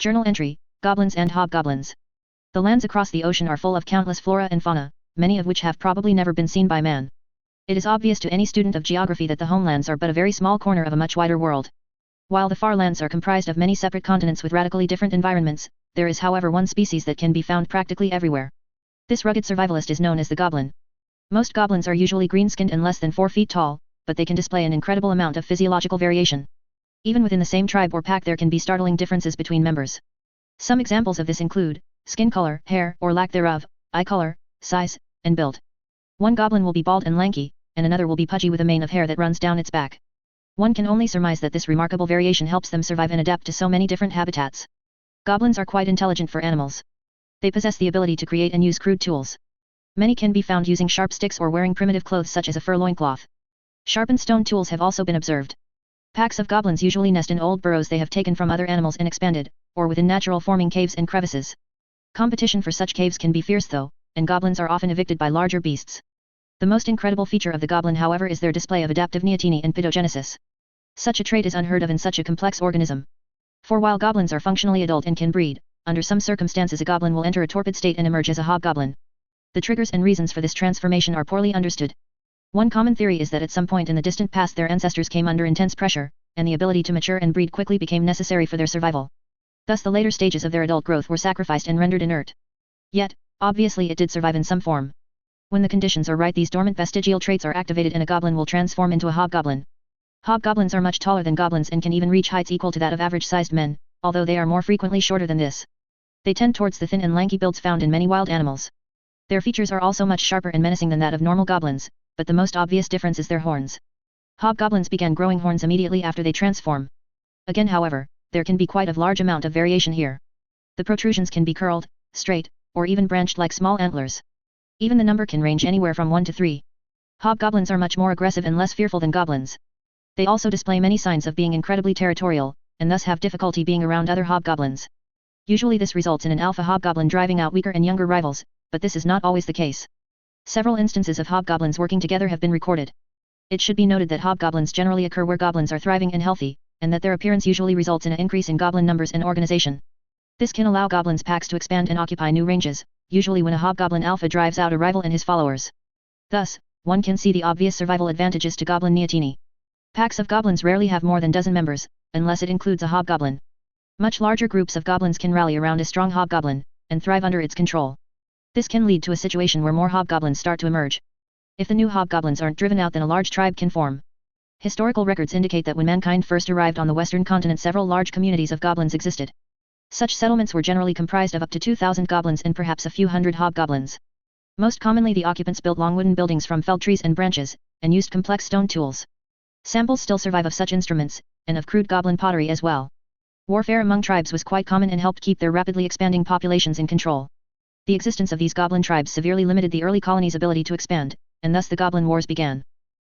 Journal entry, Goblins and Hobgoblins. The lands across the ocean are full of countless flora and fauna, many of which have probably never been seen by man. It is obvious to any student of geography that the homelands are but a very small corner of a much wider world. While the far lands are comprised of many separate continents with radically different environments, there is however one species that can be found practically everywhere. This rugged survivalist is known as the Goblin. Most goblins are usually green-skinned and less than 4 feet tall, but they can display an incredible amount of physiological variation. Even within the same tribe or pack there can be startling differences between members. Some examples of this include skin color, hair or lack thereof, eye color, size, and build. One goblin will be bald and lanky, and another will be pudgy with a mane of hair that runs down its back. One can only surmise that this remarkable variation helps them survive and adapt to so many different habitats. Goblins are quite intelligent for animals. They possess the ability to create and use crude tools. Many can be found using sharp sticks or wearing primitive clothes such as a fur loincloth. Sharpened stone tools have also been observed. Packs of goblins usually nest in old burrows they have taken from other animals and expanded, or within natural forming caves and crevices. Competition for such caves can be fierce though, and goblins are often evicted by larger beasts. The most incredible feature of the goblin however is their display of adaptive neoteny and pitogenesis. Such a trait is unheard of in such a complex organism. For while goblins are functionally adult and can breed, under some circumstances a goblin will enter a torpid state and emerge as a hobgoblin. The triggers and reasons for this transformation are poorly understood. One common theory is that at some point in the distant past their ancestors came under intense pressure, and the ability to mature and breed quickly became necessary for their survival. Thus the later stages of their adult growth were sacrificed and rendered inert. Yet, obviously it did survive in some form. When the conditions are right these dormant vestigial traits are activated and a goblin will transform into a hobgoblin. Hobgoblins are much taller than goblins and can even reach heights equal to that of average-sized men, although they are more frequently shorter than this. They tend towards the thin and lanky builds found in many wild animals. Their features are also much sharper and menacing than that of normal goblins, but the most obvious difference is their horns. Hobgoblins began growing horns immediately after they transform. Again however, there can be quite a large amount of variation here. The protrusions can be curled, straight, or even branched like small antlers. Even the number can range anywhere from 1 to 3. Hobgoblins are much more aggressive and less fearful than goblins. They also display many signs of being incredibly territorial, and thus have difficulty being around other hobgoblins. Usually this results in an alpha hobgoblin driving out weaker and younger rivals, but this is not always the case. Several instances of hobgoblins working together have been recorded. It should be noted that hobgoblins generally occur where goblins are thriving and healthy, and that their appearance usually results in an increase in goblin numbers and organization. This can allow goblins' packs to expand and occupy new ranges, usually when a hobgoblin alpha drives out a rival and his followers. Thus, one can see the obvious survival advantages to goblin neoteny. Packs of goblins rarely have more than dozen members, unless it includes a hobgoblin. Much larger groups of goblins can rally around a strong hobgoblin, and thrive under its control. This can lead to a situation where more hobgoblins start to emerge. If the new hobgoblins aren't driven out then a large tribe can form. Historical records indicate that when mankind first arrived on the western continent several large communities of goblins existed. Such settlements were generally comprised of up to 2,000 goblins and perhaps a few hundred hobgoblins. Most commonly the occupants built long wooden buildings from felled trees and branches, and used complex stone tools. Samples still survive of such instruments, and of crude goblin pottery as well. Warfare among tribes was quite common and helped keep their rapidly expanding populations in control. The existence of these goblin tribes severely limited the early colonies' ability to expand, and thus the Goblin Wars began.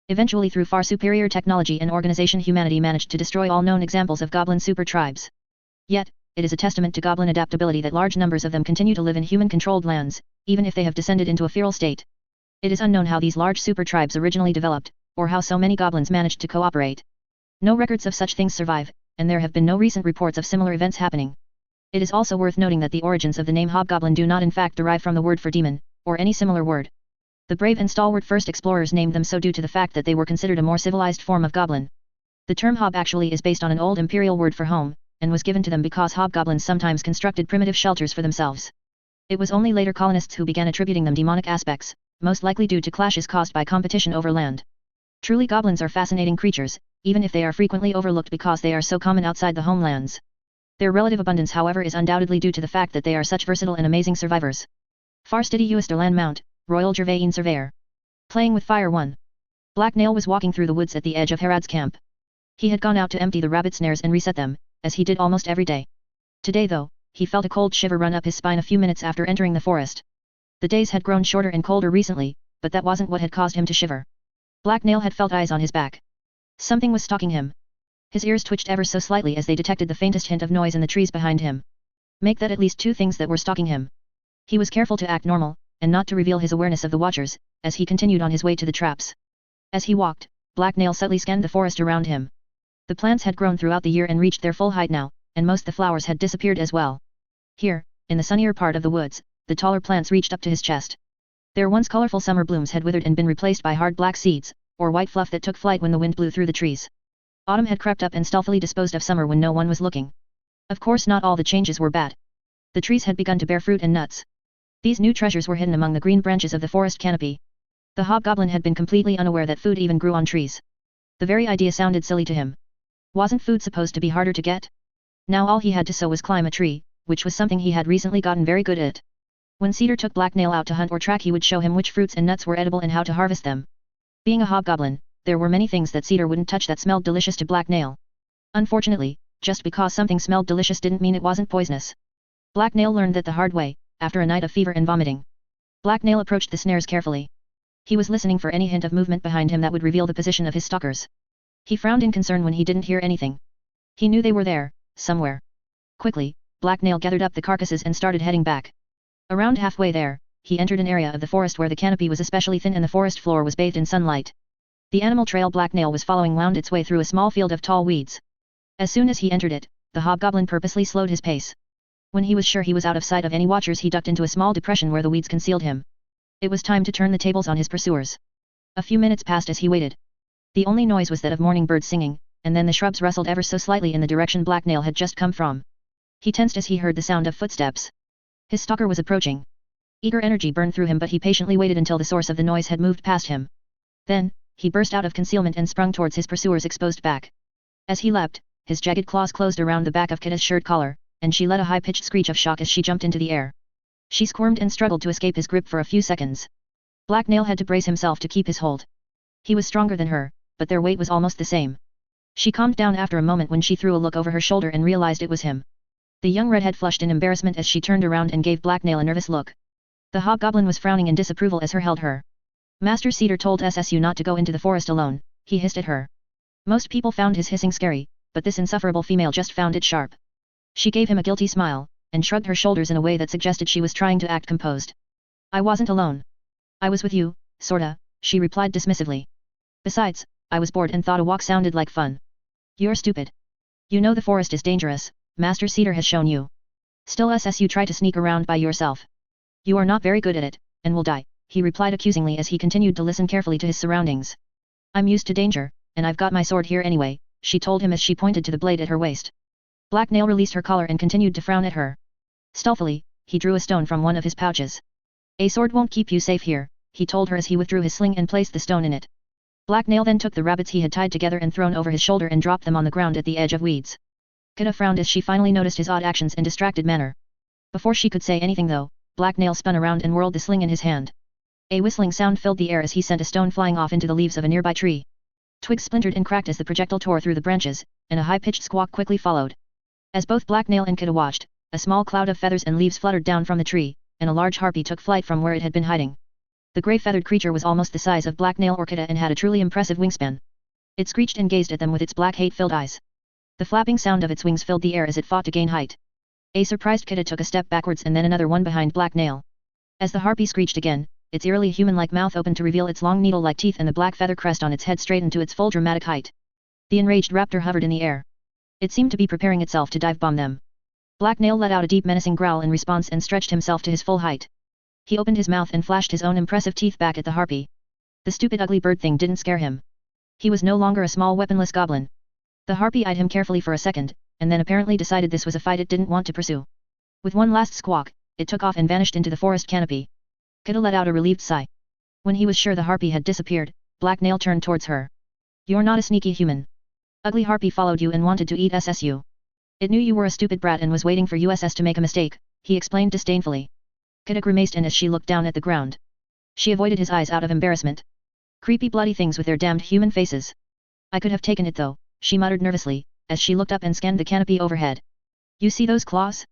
Eventually through far superior technology and organization humanity managed to destroy all known examples of goblin super tribes. Yet, it is a testament to goblin adaptability that large numbers of them continue to live in human-controlled lands, even if they have descended into a feral state. It is unknown how these large super tribes originally developed, or how so many goblins managed to cooperate. No records of such things survive, and there have been no recent reports of similar events happening. It is also worth noting that the origins of the name hobgoblin do not in fact derive from the word for demon, or any similar word. The brave and stalwart first explorers named them so due to the fact that they were considered a more civilized form of goblin. The term hob actually is based on an old imperial word for home, and was given to them because hobgoblins sometimes constructed primitive shelters for themselves. It was only later colonists who began attributing them demonic aspects, most likely due to clashes caused by competition over land. Truly goblins are fascinating creatures, even if they are frequently overlooked because they are so common outside the homelands. Their relative abundance however is undoubtedly due to the fact that they are such versatile and amazing survivors. Farstidi Uester Land Mount, Royal Gervain Surveyor. Playing with Fire 1. Black Nail was walking through the woods at the edge of Herod's camp. He had gone out to empty the rabbit snares and reset them, as he did almost every day. Today though, he felt a cold shiver run up his spine a few minutes after entering the forest. The days had grown shorter and colder recently, but that wasn't what had caused him to shiver. Black Nail had felt eyes on his back. Something was stalking him. His ears twitched ever so slightly as they detected the faintest hint of noise in the trees behind him. Make that at least two things that were stalking him. He was careful to act normal, and not to reveal his awareness of the watchers, as he continued on his way to the traps. As he walked, Black Nail subtly scanned the forest around him. The plants had grown throughout the year and reached their full height now, and most the flowers had disappeared as well. Here, in the sunnier part of the woods, the taller plants reached up to his chest. Their once colorful summer blooms had withered and been replaced by hard black seeds, or white fluff that took flight when the wind blew through the trees. Autumn had crept up and stealthily disposed of summer when no one was looking. Of course not all the changes were bad. The trees had begun to bear fruit and nuts. These new treasures were hidden among the green branches of the forest canopy. The hobgoblin had been completely unaware that food even grew on trees. The very idea sounded silly to him. Wasn't food supposed to be harder to get? Now all he had to sow was climb a tree, which was something he had recently gotten very good at. When Cedar took Black Nail out to hunt or track, he would show him which fruits and nuts were edible and how to harvest them. Being a hobgoblin, there were many things that Cedar wouldn't touch that smelled delicious to Black Nail. Unfortunately, just because something smelled delicious didn't mean it wasn't poisonous. Black Nail learned that the hard way, after a night of fever and vomiting. Black Nail approached the snares carefully. He was listening for any hint of movement behind him that would reveal the position of his stalkers. He frowned in concern when he didn't hear anything. He knew they were there, somewhere. Quickly, Black Nail gathered up the carcasses and started heading back. Around halfway there, he entered an area of the forest where the canopy was especially thin and the forest floor was bathed in sunlight. The animal trail Black Nail was following wound its way through a small field of tall weeds. As soon as he entered it, the hobgoblin purposely slowed his pace. When he was sure he was out of sight of any watchers, he ducked into a small depression where the weeds concealed him. It was time to turn the tables on his pursuers. A few minutes passed as he waited. The only noise was that of morning birds singing, and then the shrubs rustled ever so slightly in the direction Black Nail had just come from. He tensed as he heard the sound of footsteps. His stalker was approaching. Eager energy burned through him, but he patiently waited until the source of the noise had moved past him. Then, he burst out of concealment and sprung towards his pursuer's exposed back. As he leapt, his jagged claws closed around the back of Kita's shirt collar, and she let a high-pitched screech of shock as she jumped into the air. She squirmed and struggled to escape his grip for a few seconds. Black Nail had to brace himself to keep his hold. He was stronger than her, but their weight was almost the same. She calmed down after a moment when she threw a look over her shoulder and realized it was him. The young redhead flushed in embarrassment as she turned around and gave Black Nail a nervous look. The hobgoblin was frowning in disapproval as her held her. Master Cedar told SSU not to go into the forest alone, he hissed at her. Most people found his hissing scary, but this insufferable female just found it sharp. She gave him a guilty smile, and shrugged her shoulders in a way that suggested she was trying to act composed. I wasn't alone. I was with you, sorta, she replied dismissively. Besides, I was bored and thought a walk sounded like fun. You're stupid. You know the forest is dangerous, Master Cedar has shown you. Still SSU try to sneak around by yourself. You are not very good at it, and will die, he replied accusingly as he continued to listen carefully to his surroundings. I'm used to danger, and I've got my sword here anyway, she told him as she pointed to the blade at her waist. Black Nail released her collar and continued to frown at her. Stealthily, he drew a stone from one of his pouches. A sword won't keep you safe here, he told her as he withdrew his sling and placed the stone in it. Black Nail then took the rabbits he had tied together and thrown over his shoulder and dropped them on the ground at the edge of weeds. Kita frowned as she finally noticed his odd actions and distracted manner. Before she could say anything though, Black Nail spun around and whirled the sling in his hand. A whistling sound filled the air as he sent a stone flying off into the leaves of a nearby tree. Twigs splintered and cracked as the projectile tore through the branches, and a high-pitched squawk quickly followed. As both Black Nail and Kita watched, a small cloud of feathers and leaves fluttered down from the tree, and a large harpy took flight from where it had been hiding. The grey-feathered creature was almost the size of Black Nail or Kita and had a truly impressive wingspan. It screeched and gazed at them with its black hate-filled eyes. The flapping sound of its wings filled the air as it fought to gain height. A surprised Kita took a step backwards and then another one behind Black Nail. As the harpy screeched again, its eerily human-like mouth opened to reveal its long needle-like teeth and the black feather crest on its head straightened to its full dramatic height. The enraged raptor hovered in the air. It seemed to be preparing itself to dive-bomb them. Black Nail let out a deep menacing growl in response and stretched himself to his full height. He opened his mouth and flashed his own impressive teeth back at the harpy. The stupid ugly bird thing didn't scare him. He was no longer a small weaponless goblin. The harpy eyed him carefully for a second, and then apparently decided this was a fight it didn't want to pursue. With one last squawk, it took off and vanished into the forest canopy. Kita let out a relieved sigh. When he was sure the harpy had disappeared, Black Nail turned towards her. You're not a sneaky human. Ugly harpy followed you and wanted to eat SSU. It knew you were a stupid brat and was waiting for USS to make a mistake, he explained disdainfully. Kita grimaced as she looked down at the ground. She avoided his eyes out of embarrassment. Creepy bloody things with their damned human faces. I could have taken it though, she muttered nervously, as she looked up and scanned the canopy overhead. You see those claws?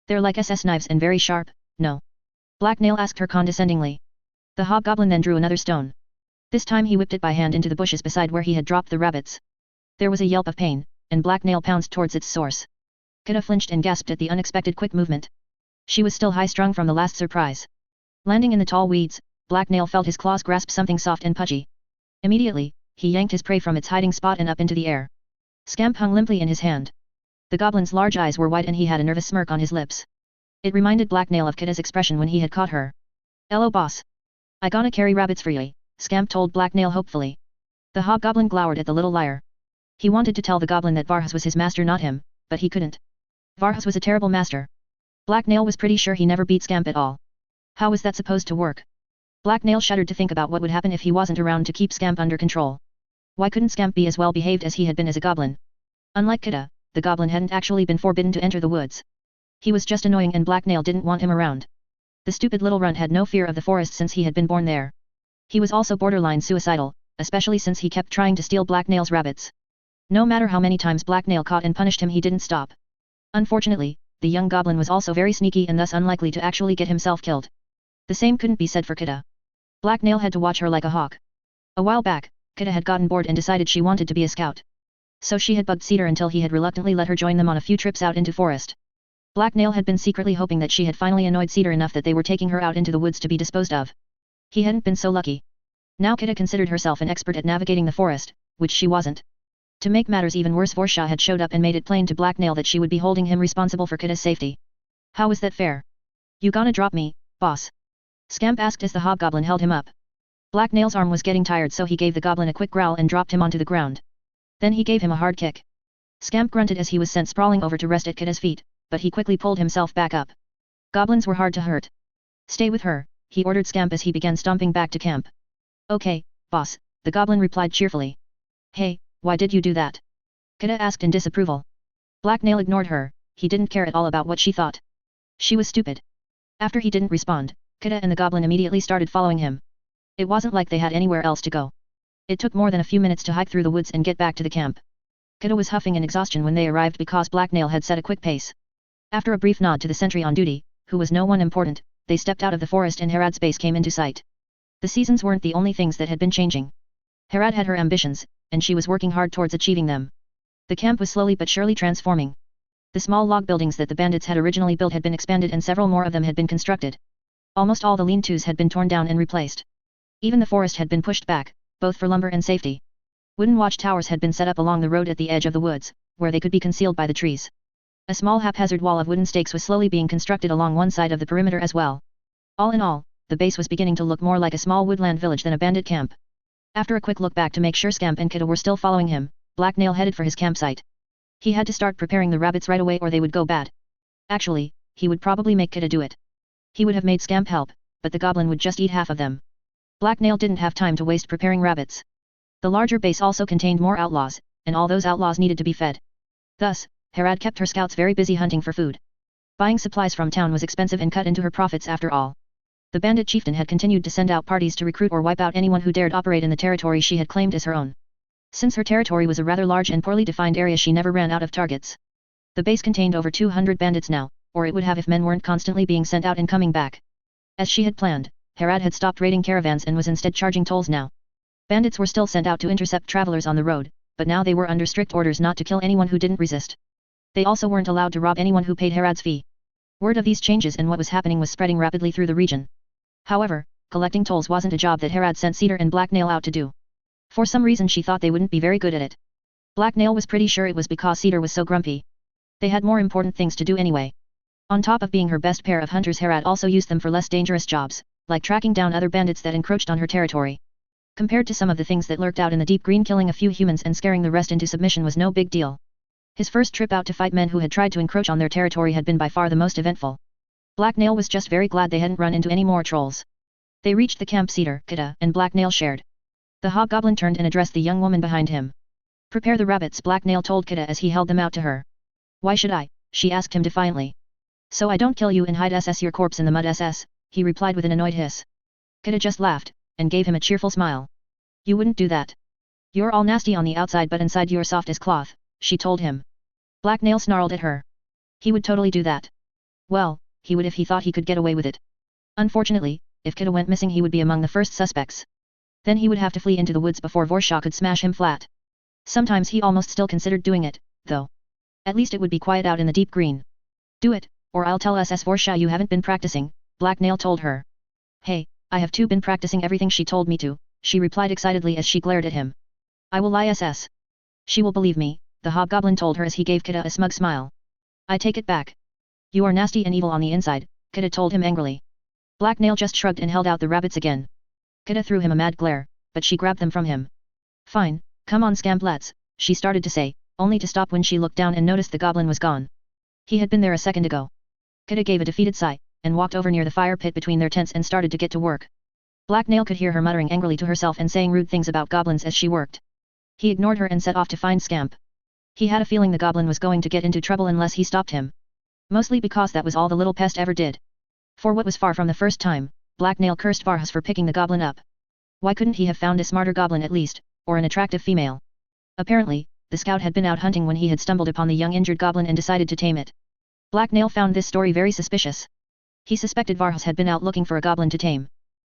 They're like SS knives and very sharp, no? Black Nail asked her condescendingly. The hobgoblin then drew another stone. This time he whipped it by hand into the bushes beside where he had dropped the rabbits. There was a yelp of pain, and Black Nail pounced towards its source. Kita flinched and gasped at the unexpected quick movement. She was still high-strung from the last surprise. Landing in the tall weeds, Black Nail felt his claws grasp something soft and pudgy. Immediately, he yanked his prey from its hiding spot and up into the air. Scamp hung limply in his hand. The goblin's large eyes were wide and he had a nervous smirk on his lips. It reminded Black Nail of Kita's expression when he had caught her. "Hello boss. I gonna carry rabbits for ye," Scamp told Black Nail hopefully. The hobgoblin glowered at the little liar. He wanted to tell the goblin that Varhas was his master not him, but he couldn't. Varhas was a terrible master. Black Nail was pretty sure he never beat Scamp at all. How was that supposed to work? Black Nail shuddered to think about what would happen if he wasn't around to keep Scamp under control. Why couldn't Scamp be as well behaved as he had been as a goblin? Unlike Kita, the goblin hadn't actually been forbidden to enter the woods. He was just annoying and Black Nail didn't want him around. The stupid little runt had no fear of the forest since he had been born there. He was also borderline suicidal, especially since he kept trying to steal Black Nail's rabbits. No matter how many times Black Nail caught and punished him, he didn't stop. Unfortunately, the young goblin was also very sneaky and thus unlikely to actually get himself killed. The same couldn't be said for Kita. Black Nail had to watch her like a hawk. A while back, Kita had gotten bored and decided she wanted to be a scout. So she had bugged Cedar until he had reluctantly let her join them on a few trips out into forest. Black Nail had been secretly hoping that she had finally annoyed Cedar enough that they were taking her out into the woods to be disposed of. He hadn't been so lucky. Now Kita considered herself an expert at navigating the forest, which she wasn't. To make matters even worse, Vorsha had showed up and made it plain to Black Nail that she would be holding him responsible for Kita's safety. How was that fair? "You gonna drop me, boss?" Scamp asked as the hobgoblin held him up. Black Nail's arm was getting tired, so he gave the goblin a quick growl and dropped him onto the ground. Then he gave him a hard kick. Scamp grunted as he was sent sprawling over to rest at Kita's feet, but he quickly pulled himself back up. Goblins were hard to hurt. "Stay with her," he ordered Scamp as he began stomping back to camp. "Okay, boss," the goblin replied cheerfully. "Hey, why did you do that?" Kita asked in disapproval. Black Nail ignored her. He didn't care at all about what she thought. She was stupid. After he didn't respond, Kita and the goblin immediately started following him. It wasn't like they had anywhere else to go. It took more than a few minutes to hike through the woods and get back to the camp. Kita was huffing in exhaustion when they arrived because Black Nail had set a quick pace. After a brief nod to the sentry on duty, who was no one important, they stepped out of the forest and Herad's base came into sight. The seasons weren't the only things that had been changing. Herad had her ambitions, and she was working hard towards achieving them. The camp was slowly but surely transforming. The small log buildings that the bandits had originally built had been expanded and several more of them had been constructed. Almost all the lean-tos had been torn down and replaced. Even the forest had been pushed back, both for lumber and safety. Wooden watchtowers had been set up along the road at the edge of the woods, where they could be concealed by the trees. A small haphazard wall of wooden stakes was slowly being constructed along one side of the perimeter as well. All in all, the base was beginning to look more like a small woodland village than a bandit camp. After a quick look back to make sure Scamp and Kita were still following him, Black Nail headed for his campsite. He had to start preparing the rabbits right away or they would go bad. Actually, he would probably make Kita do it. He would have made Scamp help, but the goblin would just eat half of them. Black Nail didn't have time to waste preparing rabbits. The larger base also contained more outlaws, and all those outlaws needed to be fed. Thus, Herad kept her scouts very busy hunting for food. Buying supplies from town was expensive and cut into her profits after all. The bandit chieftain had continued to send out parties to recruit or wipe out anyone who dared operate in the territory she had claimed as her own. Since her territory was a rather large and poorly defined area, she never ran out of targets. The base contained over 200 bandits now, or it would have if men weren't constantly being sent out and coming back. As she had planned, Herad had stopped raiding caravans and was instead charging tolls now. Bandits were still sent out to intercept travelers on the road, but now they were under strict orders not to kill anyone who didn't resist. They also weren't allowed to rob anyone who paid Herad's fee. Word of these changes and what was happening was spreading rapidly through the region. However, collecting tolls wasn't a job that Herad sent Cedar and Black Nail out to do. For some reason she thought they wouldn't be very good at it. Black Nail was pretty sure it was because Cedar was so grumpy. They had more important things to do anyway. On top of being her best pair of hunters, Herad also used them for less dangerous jobs, like tracking down other bandits that encroached on her territory. Compared to some of the things that lurked out in the deep green, killing a few humans and scaring the rest into submission was no big deal. His first trip out to fight men who had tried to encroach on their territory had been by far the most eventful. Black Nail was just very glad they hadn't run into any more trolls. They reached the camp. Cedar, Kita, and Black Nail shared. The hobgoblin turned and addressed the young woman behind him. "Prepare the rabbits," Black Nail told Kita as he held them out to her. "Why should I?" she asked him defiantly. "So I don't kill you and hide your corpse in the mud," he replied with an annoyed hiss. Kita just laughed, and gave him a cheerful smile. "You wouldn't do that. You're all nasty on the outside but inside you're soft as cloth," she told him. Black Nail snarled at her. He would totally do that. Well, he would if he thought he could get away with it. Unfortunately, if Kita went missing he would be among the first suspects. Then he would have to flee into the woods before Vorsha could smash him flat. Sometimes he almost still considered doing it, though. At least it would be quiet out in the deep green. "Do it, or I'll tell Vorsha you haven't been practicing," Black Nail told her. "Hey, I have been practicing everything she told me to," she replied excitedly as she glared at him. "I will lie She will believe me, the hobgoblin told her as he gave Kida a smug smile. I take it back. You are nasty and evil on the inside, Kida told him angrily. Black Nail just shrugged and held out the rabbits again. Kida threw him a mad glare, but she grabbed them from him. Fine, come on scamp let's, she started to say, only to stop when she looked down and noticed the goblin was gone. He had been there a second ago. Kida gave a defeated sigh, and walked over near the fire pit between their tents and started to get to work. Black Nail could hear her muttering angrily to herself and saying rude things about goblins as she worked. He ignored her and set off to find Scamp. He had a feeling the goblin was going to get into trouble unless he stopped him. Mostly because that was all the little pest ever did. For what was far from the first time, Black Nail cursed Varhus for picking the goblin up. Why couldn't he have found a smarter goblin at least, or an attractive female? Apparently, the scout had been out hunting when he had stumbled upon the young injured goblin and decided to tame it. Black Nail found this story very suspicious. He suspected Varhus had been out looking for a goblin to tame.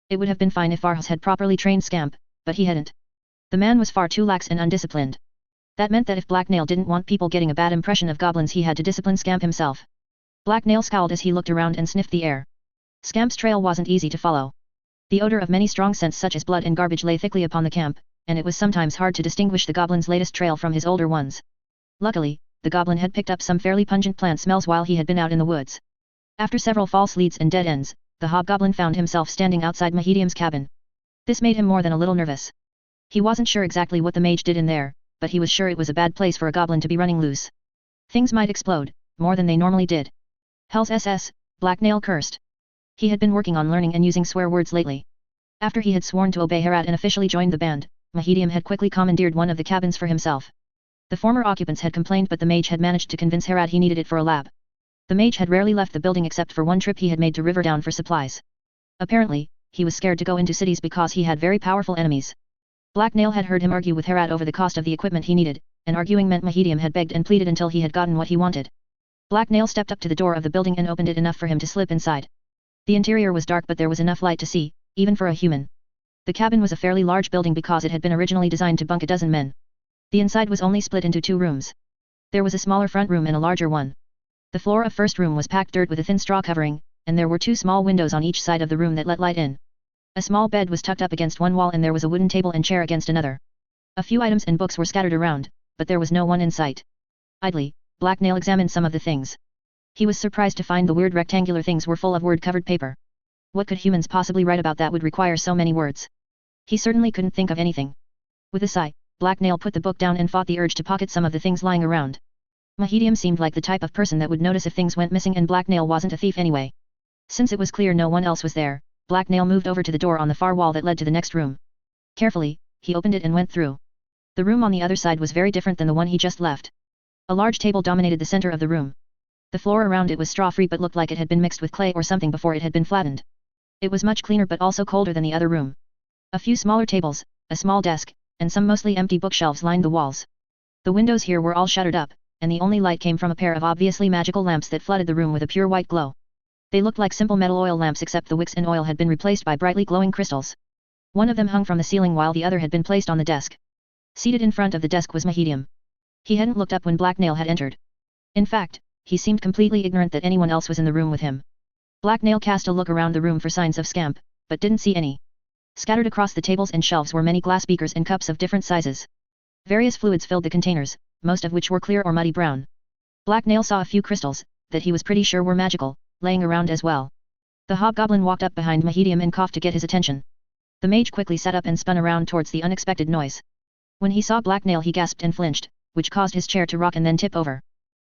It would have been fine if Varhus had properly trained Scamp, but he hadn't. The man was far too lax and undisciplined. That meant that if Black Nail didn't want people getting a bad impression of goblins he had to discipline Scamp himself. Black Nail scowled as he looked around and sniffed the air. Scamp's trail wasn't easy to follow. The odor of many strong scents such as blood and garbage lay thickly upon the camp, and it was sometimes hard to distinguish the goblin's latest trail from his older ones. Luckily, the goblin had picked up some fairly pungent plant smells while he had been out in the woods. After several false leads and dead ends, the hobgoblin found himself standing outside Mahedium's cabin. This made him more than a little nervous. He wasn't sure exactly what the mage did in there, but he was sure it was a bad place for a goblin to be running loose. Things might explode, more than they normally did. Hell's SS, Black Nail cursed. He had been working on learning and using swear words lately. After he had sworn to obey Herat and officially joined the band, Mahedium had quickly commandeered one of the cabins for himself. The former occupants had complained but the mage had managed to convince Herat he needed it for a lab. The mage had rarely left the building except for one trip he had made to Riverdown for supplies. Apparently, he was scared to go into cities because he had very powerful enemies. Black Nail had heard him argue with Herat over the cost of the equipment he needed, and arguing meant Mahedium had begged and pleaded until he had gotten what he wanted. Black Nail stepped up to the door of the building and opened it enough for him to slip inside. The interior was dark but there was enough light to see, even for a human. The cabin was a fairly large building because it had been originally designed to bunk a dozen men. The inside was only split into 2 rooms. There was a smaller front room and a larger one. The floor of first room was packed dirt with a thin straw covering, and there were 2 small windows on each side of the room that let light in. A small bed was tucked up against one wall and there was a wooden table and chair against another. A few items and books were scattered around, but there was no one in sight. Idly, Black Nail examined some of the things. He was surprised to find the weird rectangular things were full of word-covered paper. What could humans possibly write about that would require so many words? He certainly couldn't think of anything. With a sigh, Black Nail put the book down and fought the urge to pocket some of the things lying around. Mahedium seemed like the type of person that would notice if things went missing and Black Nail wasn't a thief anyway. Since it was clear no one else was there, Black Nail moved over to the door on the far wall that led to the next room. Carefully, he opened it and went through. The room on the other side was very different than the one he just left. A large table dominated the center of the room. The floor around it was straw-free but looked like it had been mixed with clay or something before it had been flattened. It was much cleaner but also colder than the other room. A few smaller tables, a small desk, and some mostly empty bookshelves lined the walls. The windows here were all shuttered up, and the only light came from a pair of obviously magical lamps that flooded the room with a pure white glow. They looked like simple metal oil lamps except the wicks and oil had been replaced by brightly glowing crystals. One of them hung from the ceiling while the other had been placed on the desk. Seated in front of the desk was Mahedium. He hadn't looked up when Black Nail had entered. In fact, he seemed completely ignorant that anyone else was in the room with him. Black Nail cast a look around the room for signs of Scamp, but didn't see any. Scattered across the tables and shelves were many glass beakers and cups of different sizes. Various fluids filled the containers, most of which were clear or muddy brown. Black Nail saw a few crystals, that he was pretty sure were magical, laying around as well. The hobgoblin walked up behind Mahedium and coughed to get his attention. The mage quickly sat up and spun around towards the unexpected noise. When he saw Black Nail he gasped and flinched, which caused his chair to rock and then tip over.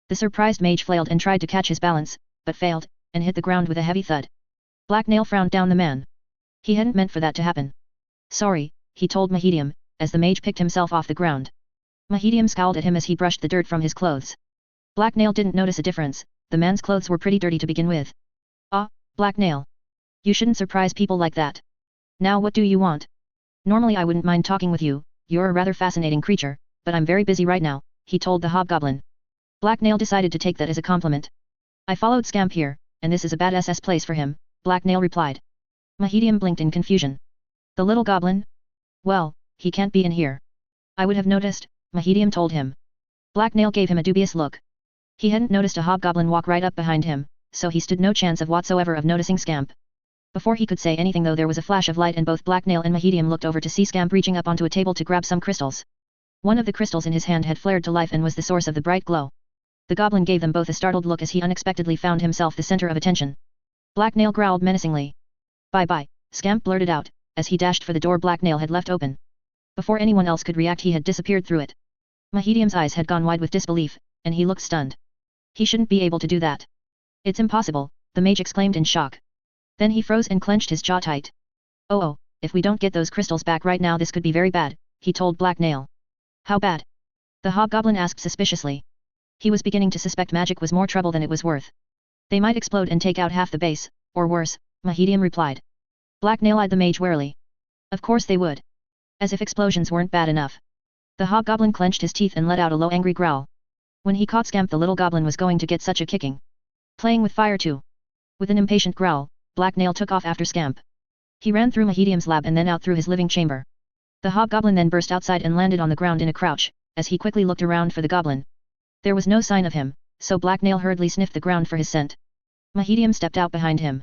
The surprised mage flailed and tried to catch his balance, but failed, and hit the ground with a heavy thud. Black Nail frowned down the man. He hadn't meant for that to happen. Sorry, he told Mahedium, as the mage picked himself off the ground. Mahedium scowled at him as he brushed the dirt from his clothes. Black Nail didn't notice a difference, the man's clothes were pretty dirty to begin with. Ah, Black Nail. You shouldn't surprise people like that. Now what do you want? Normally I wouldn't mind talking with you, you're a rather fascinating creature, but I'm very busy right now, he told the hobgoblin. Black Nail decided to take that as a compliment. I followed Scamp here, and this is a bad SS place for him, Black Nail replied. Mahedium blinked in confusion. The little goblin? Well, he can't be in here. I would have noticed, Mahedium told him. Black Nail gave him a dubious look. He hadn't noticed a hobgoblin walk right up behind him, so he stood no chance of whatsoever of noticing Scamp. Before he could say anything though there was a flash of light and both Black Nail and Mahedium looked over to see Scamp reaching up onto a table to grab some crystals. One of the crystals in his hand had flared to life and was the source of the bright glow. The goblin gave them both a startled look as he unexpectedly found himself the center of attention. Black Nail growled menacingly. Bye-bye, Scamp blurted out, as he dashed for the door Black Nail had left open. Before anyone else could react he had disappeared through it. Mahedium's eyes had gone wide with disbelief, and he looked stunned. He shouldn't be able to do that. It's impossible, the mage exclaimed in shock. Then he froze and clenched his jaw tight. Oh, if we don't get those crystals back right now this could be very bad, he told Black Nail. How bad? The hobgoblin asked suspiciously. He was beginning to suspect magic was more trouble than it was worth. They might explode and take out half the base, or worse, Mahedium replied. Black Nail eyed the mage warily. Of course they would. As if explosions weren't bad enough. The hobgoblin clenched his teeth and let out a low angry growl. When he caught Scamp the little goblin was going to get such a kicking. Playing with fire too. With an impatient growl, Black Nail took off after Scamp. He ran through Mahedium's lab and then out through his living chamber. The hobgoblin then burst outside and landed on the ground in a crouch, as he quickly looked around for the goblin. There was no sign of him, so Black Nail hurriedly sniffed the ground for his scent. Mahedium stepped out behind him.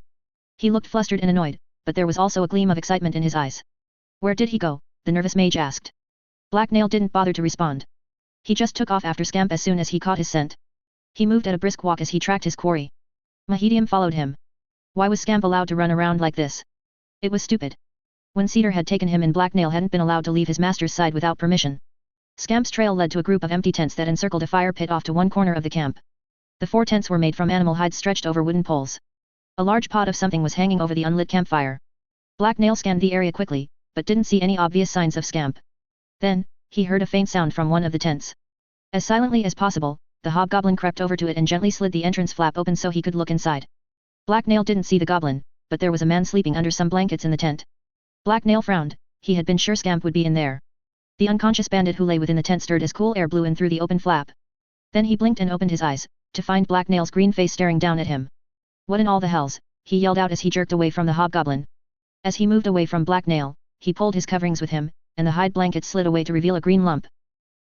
He looked flustered and annoyed, but there was also a gleam of excitement in his eyes. Where did he go? The nervous mage asked. Black Nail didn't bother to respond. He just took off after Scamp as soon as he caught his scent. He moved at a brisk walk as he tracked his quarry. Mahedium followed him. Why was Scamp allowed to run around like this? It was stupid. When Cedar had taken him and Black Nail hadn't been allowed to leave his master's side without permission. Scamp's trail led to a group of empty tents that encircled a fire pit off to one corner of the camp. The 4 tents were made from animal hides stretched over wooden poles. A large pot of something was hanging over the unlit campfire. Black Nail scanned the area quickly, but didn't see any obvious signs of Scamp. Then, he heard a faint sound from one of the tents. As silently as possible, the hobgoblin crept over to it and gently slid the entrance flap open so he could look inside. Black Nail didn't see the goblin, but there was a man sleeping under some blankets in the tent. Black Nail frowned, he had been sure Scamp would be in there. The unconscious bandit who lay within the tent stirred as cool air blew in through the open flap. Then he blinked and opened his eyes, to find Black Nail's green face staring down at him. What in all the hells, he yelled out as he jerked away from the hobgoblin. As he moved away from Black Nail, he pulled his coverings with him, and the hide blanket slid away to reveal a green lump.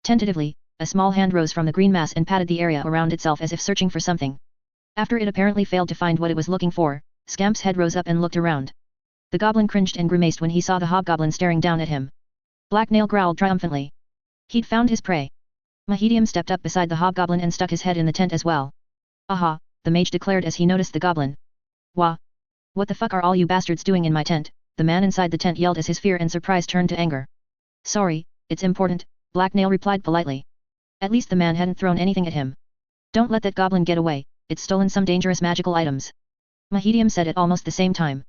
Tentatively, a small hand rose from the green mass and patted the area around itself as if searching for something. After it apparently failed to find what it was looking for, Scamp's head rose up and looked around. The goblin cringed and grimaced when he saw the hobgoblin staring down at him. Black Nail growled triumphantly. He'd found his prey. Mahedium stepped up beside the hobgoblin and stuck his head in the tent as well. Aha, the mage declared as he noticed the goblin. Wah! What the fuck are all you bastards doing in my tent? The man inside the tent yelled as his fear and surprise turned to anger. Sorry, it's important, Black Nail replied politely. At least the man hadn't thrown anything at him. Don't let that goblin get away, it's stolen some dangerous magical items. Mahedium said at almost the same time.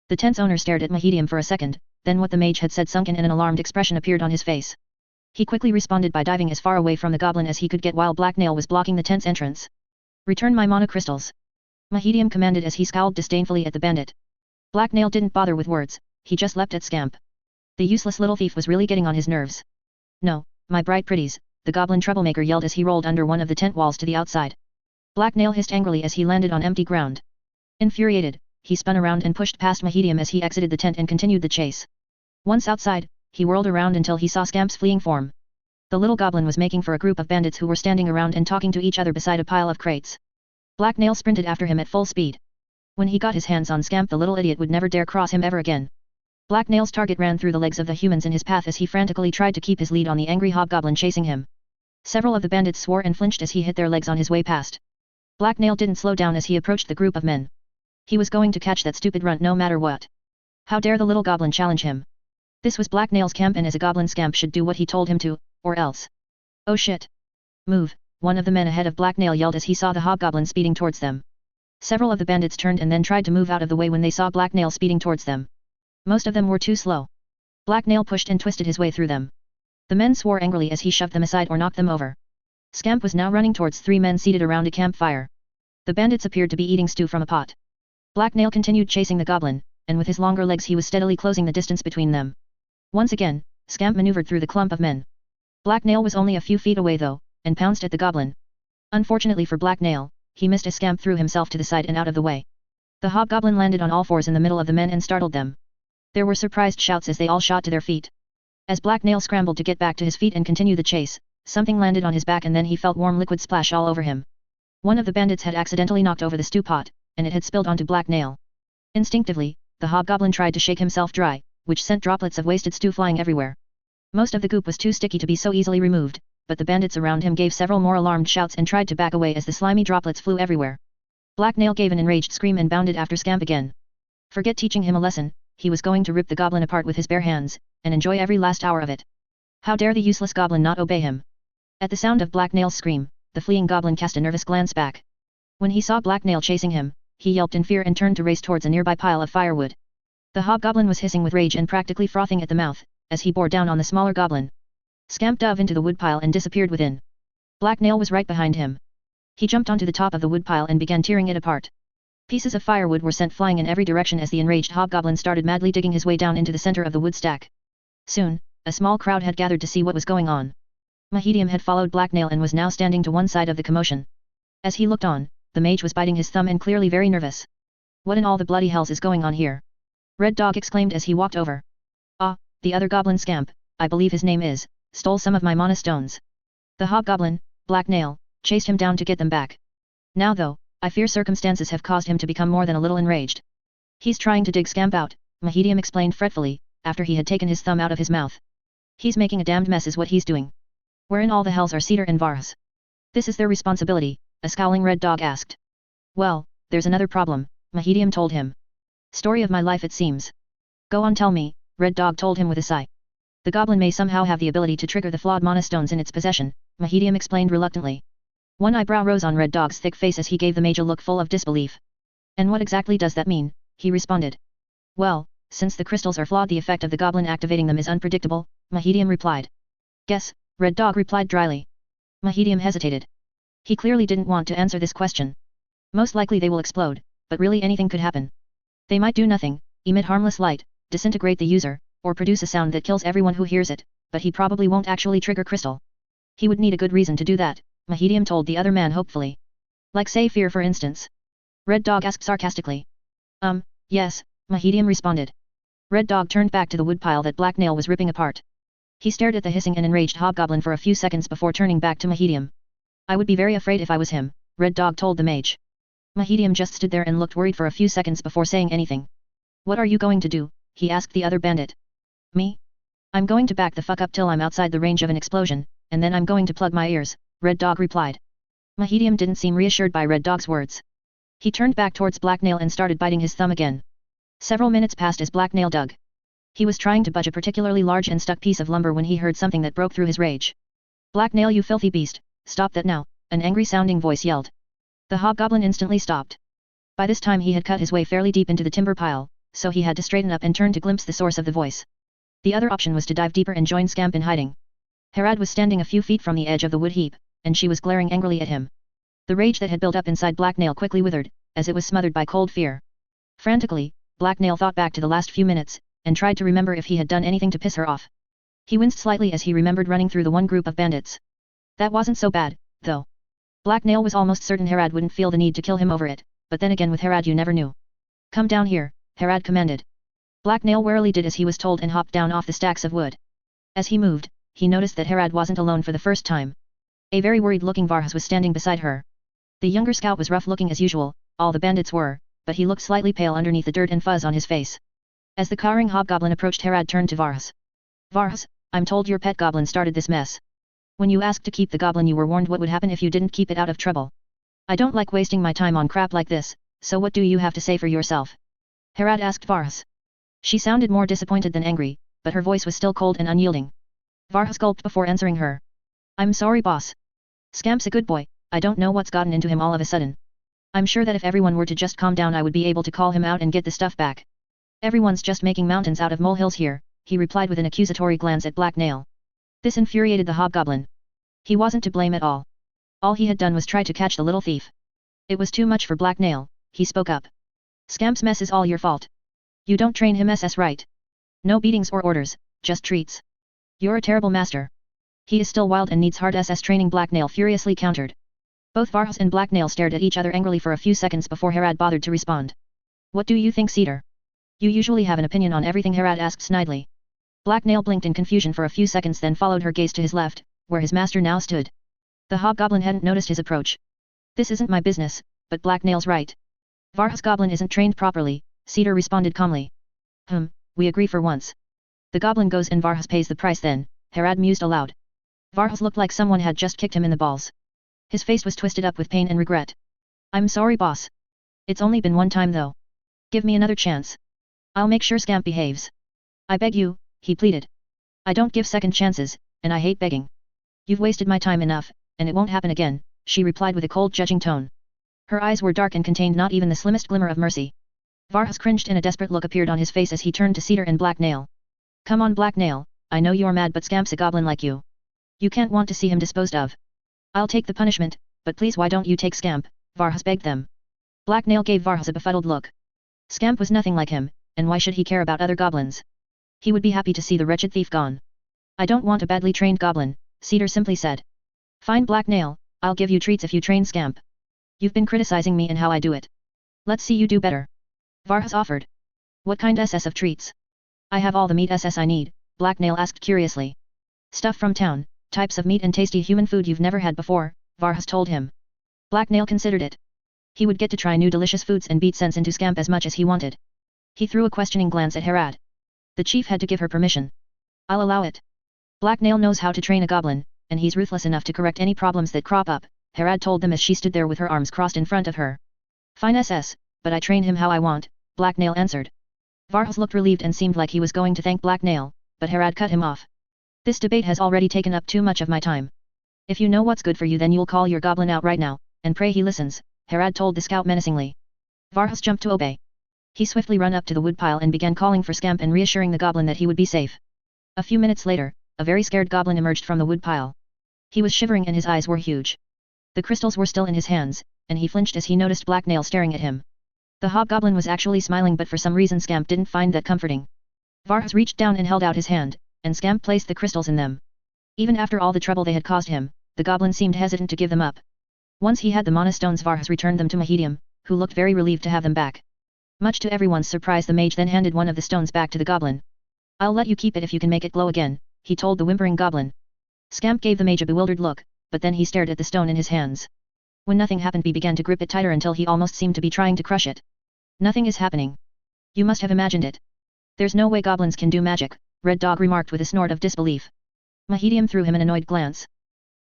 The tent's owner stared at Mahedium for a second, then what the mage had said sunk in and an alarmed expression appeared on his face. He quickly responded by diving as far away from the goblin as he could get while Black Nail was blocking the tent's entrance. Return my mana crystals. Mahedium commanded as he scowled disdainfully at the bandit. Black Nail didn't bother with words, he just leapt at Scamp. The useless little thief was really getting on his nerves. No, my bright pretties, the goblin troublemaker yelled as he rolled under one of the tent walls to the outside. Black Nail hissed angrily as he landed on empty ground. Infuriated, he spun around and pushed past Mahedium as he exited the tent and continued the chase. Once outside, he whirled around until he saw Scamp's fleeing form. The little goblin was making for a group of bandits who were standing around and talking to each other beside a pile of crates. Black Nail sprinted after him at full speed. When he got his hands on Scamp the little idiot would never dare cross him ever again. Black Nail's target ran through the legs of the humans in his path as he frantically tried to keep his lead on the angry hobgoblin chasing him. Several of the bandits swore and flinched as he hit their legs on his way past. Black Nail didn't slow down as he approached the group of men. He was going to catch that stupid runt no matter what. How dare the little goblin challenge him? This was Black Nail's camp and as a goblin Scamp should do what he told him to, or else. Oh shit. Move, one of the men ahead of Black Nail yelled as he saw the hobgoblin speeding towards them. Several of the bandits turned and then tried to move out of the way when they saw Black Nail speeding towards them. Most of them were too slow. Black Nail pushed and twisted his way through them. The men swore angrily as he shoved them aside or knocked them over. Scamp was now running towards 3 men seated around a campfire. The bandits appeared to be eating stew from a pot. Black Nail continued chasing the goblin, and with his longer legs he was steadily closing the distance between them. Once again, Scamp maneuvered through the clump of men. Black Nail was only a few feet away though, and pounced at the goblin. Unfortunately for Black Nail, he missed as Scamp threw himself to the side and out of the way. The hobgoblin landed on all fours in the middle of the men and startled them. There were surprised shouts as they all shot to their feet. As Black Nail scrambled to get back to his feet and continue the chase, something landed on his back and then he felt warm liquid splash all over him. One of the bandits had accidentally knocked over the stew pot, and it had spilled onto Black Nail. Instinctively, the hobgoblin tried to shake himself dry, which sent droplets of wasted stew flying everywhere. Most of the goop was too sticky to be so easily removed, but the bandits around him gave several more alarmed shouts and tried to back away as the slimy droplets flew everywhere. Black Nail gave an enraged scream and bounded after Scamp again. Forget teaching him a lesson, he was going to rip the goblin apart with his bare hands, and enjoy every last hour of it. How dare the useless goblin not obey him? At the sound of Black Nail's scream, the fleeing goblin cast a nervous glance back. When he saw Black Nail chasing him, he yelped in fear and turned to race towards a nearby pile of firewood. The hobgoblin was hissing with rage and practically frothing at the mouth, as he bore down on the smaller goblin. Scamp dove into the woodpile and disappeared within. Black Nail was right behind him. He jumped onto the top of the woodpile and began tearing it apart. Pieces of firewood were sent flying in every direction as the enraged hobgoblin started madly digging his way down into the center of the wood stack. Soon, a small crowd had gathered to see what was going on. Mahedium had followed Black Nail and was now standing to one side of the commotion. As he looked on, the mage was biting his thumb and clearly very nervous. What in all the bloody hells is going on here? Red Dog exclaimed as he walked over. Ah, the other goblin Scamp, I believe his name is, stole some of my mana stones. The hobgoblin, Black Nail, chased him down to get them back. Now though, I fear circumstances have caused him to become more than a little enraged. He's trying to dig Scamp out, Mahedium explained fretfully, after he had taken his thumb out of his mouth. He's making a damned mess is what he's doing. Where in all the hells are Cedar and Varus? This is their responsibility, a scowling Red Dog asked. Well, there's another problem, Mahedium told him. Story of my life it seems. Go on tell me, Red Dog told him with a sigh. The goblin may somehow have the ability to trigger the flawed mana stones in its possession, Mahedium explained reluctantly. One eyebrow rose on Red Dog's thick face as he gave the mage a look full of disbelief. And what exactly does that mean, he responded. Well, since the crystals are flawed the effect of the goblin activating them is unpredictable, Mahedium replied. Guess, Red Dog replied dryly. Mahedium hesitated. He clearly didn't want to answer this question. Most likely they will explode, but really anything could happen. They might do nothing, emit harmless light, disintegrate the user, or produce a sound that kills everyone who hears it, but he probably won't actually trigger crystal. He would need a good reason to do that, Mahedium told the other man hopefully. Like say fear for instance. Red Dog asked sarcastically. Yes, Mahedium responded. Red Dog turned back to the woodpile that Black Nail was ripping apart. He stared at the hissing and enraged hobgoblin for a few seconds before turning back to Mahedium. I would be very afraid if I was him, Red Dog told the mage. Mahedium just stood there and looked worried for a few seconds before saying anything. What are you going to do? He asked the other bandit. Me? I'm going to back the fuck up till I'm outside the range of an explosion, and then I'm going to plug my ears, Red Dog replied. Mahedium didn't seem reassured by Red Dog's words. He turned back towards Black Nail and started biting his thumb again. Several minutes passed as Black Nail dug. He was trying to budge a particularly large and stuck piece of lumber when he heard something that broke through his rage. Black Nail, you filthy beast, stop that now, an angry-sounding voice yelled. The hobgoblin instantly stopped. By this time he had cut his way fairly deep into the timber pile, so he had to straighten up and turn to glimpse the source of the voice. The other option was to dive deeper and join Scamp in hiding. Herad was standing a few feet from the edge of the wood heap, and she was glaring angrily at him. The rage that had built up inside Black Nail quickly withered, as it was smothered by cold fear. Frantically, Black Nail thought back to the last few minutes, and tried to remember if he had done anything to piss her off. He winced slightly as he remembered running through the one group of bandits. That wasn't so bad, though. Black Nail was almost certain Herad wouldn't feel the need to kill him over it, but then again with Herad you never knew. Come down here, Herad commanded. Black Nail warily did as he was told and hopped down off the stacks of wood. As he moved, he noticed that Herad wasn't alone for the first time. A very worried-looking Varus was standing beside her. The younger scout was rough-looking as usual, all the bandits were, but he looked slightly pale underneath the dirt and fuzz on his face. As the cowering hobgoblin approached, Herad turned to Varus. Varus, I'm told your pet goblin started this mess. When you asked to keep the goblin you were warned what would happen if you didn't keep it out of trouble. I don't like wasting my time on crap like this, so what do you have to say for yourself? Herad asked Varus. She sounded more disappointed than angry, but her voice was still cold and unyielding. Varus gulped before answering her. I'm sorry boss. Scamp's a good boy, I don't know what's gotten into him all of a sudden. I'm sure that if everyone were to just calm down I would be able to call him out and get the stuff back. Everyone's just making mountains out of molehills here, he replied with an accusatory glance at Black Nail. This infuriated the hobgoblin. He wasn't to blame at all. All he had done was try to catch the little thief. It was too much for Black Nail, he spoke up. Scamp's mess is all your fault. You don't train him SS right. No beatings or orders, just treats. You're a terrible master. He is still wild and needs hard SS training, Black Nail furiously countered. Both Varus and Black Nail stared at each other angrily for a few seconds before Herad bothered to respond. What do you think, Cedar? You usually have an opinion on everything, Herad asked snidely. Black Nail blinked in confusion for a few seconds, then followed her gaze to his left, where his master now stood. The hobgoblin hadn't noticed his approach. This isn't my business, but Black Nail's right. Varus goblin isn't trained properly, Cedar responded calmly. We agree for once. The goblin goes and Varus pays the price then, Harad mused aloud. Vargas looked like someone had just kicked him in the balls. His face was twisted up with pain and regret. I'm sorry boss. It's only been one time though. Give me another chance. I'll make sure Scamp behaves. I beg you, he pleaded. I don't give second chances, and I hate begging. You've wasted my time enough, and it won't happen again, she replied with a cold judging tone. Her eyes were dark and contained not even the slimmest glimmer of mercy. Vargas cringed and a desperate look appeared on his face as he turned to Cedar and Black Nail. Come on Black Nail, I know you're mad but Scamp's a goblin like you. You can't want to see him disposed of. I'll take the punishment, but please why don't you take Scamp, Vargas begged them. Black Nail gave Vargas a befuddled look. Scamp was nothing like him, and why should he care about other goblins? He would be happy to see the wretched thief gone. I don't want a badly trained goblin, Cedar simply said. Fine Black Nail, I'll give you treats if you train Scamp. You've been criticizing me and how I do it. Let's see you do better. Vargas offered. What kind SS of treats? I have all the meat SS I need, Black Nail asked curiously. Stuff from town, types of meat and tasty human food you've never had before, Vargas told him. Black Nail considered it. He would get to try new delicious foods and beat sense into Scamp as much as he wanted. He threw a questioning glance at Harad. The chief had to give her permission. I'll allow it. Black Nail knows how to train a goblin, and he's ruthless enough to correct any problems that crop up, Harad told them as she stood there with her arms crossed in front of her. Fine SS, but I train him how I want, Black Nail answered. Vargas looked relieved and seemed like he was going to thank Black Nail, but Harad cut him off. This debate has already taken up too much of my time. If you know what's good for you then you'll call your goblin out right now, and pray he listens, Harad told the scout menacingly. Vargas jumped to obey. He swiftly ran up to the woodpile and began calling for Scamp and reassuring the goblin that he would be safe. A few minutes later, a very scared goblin emerged from the woodpile. He was shivering and his eyes were huge. The crystals were still in his hands, and he flinched as he noticed Black Nail staring at him. The hobgoblin was actually smiling but for some reason Scamp didn't find that comforting. Vargas reached down and held out his hand, and Scamp placed the crystals in them. Even after all the trouble they had caused him, the goblin seemed hesitant to give them up. Once he had the mana stones Vargas returned them to Mahedium, who looked very relieved to have them back. Much to everyone's surprise the mage then handed one of the stones back to the goblin. I'll let you keep it if you can make it glow again, he told the whimpering goblin. Scamp gave the mage a bewildered look, but then he stared at the stone in his hands. When nothing happened he began to grip it tighter until he almost seemed to be trying to crush it. Nothing is happening. You must have imagined it. There's no way goblins can do magic, Red Dog remarked with a snort of disbelief. Mahedium threw him an annoyed glance.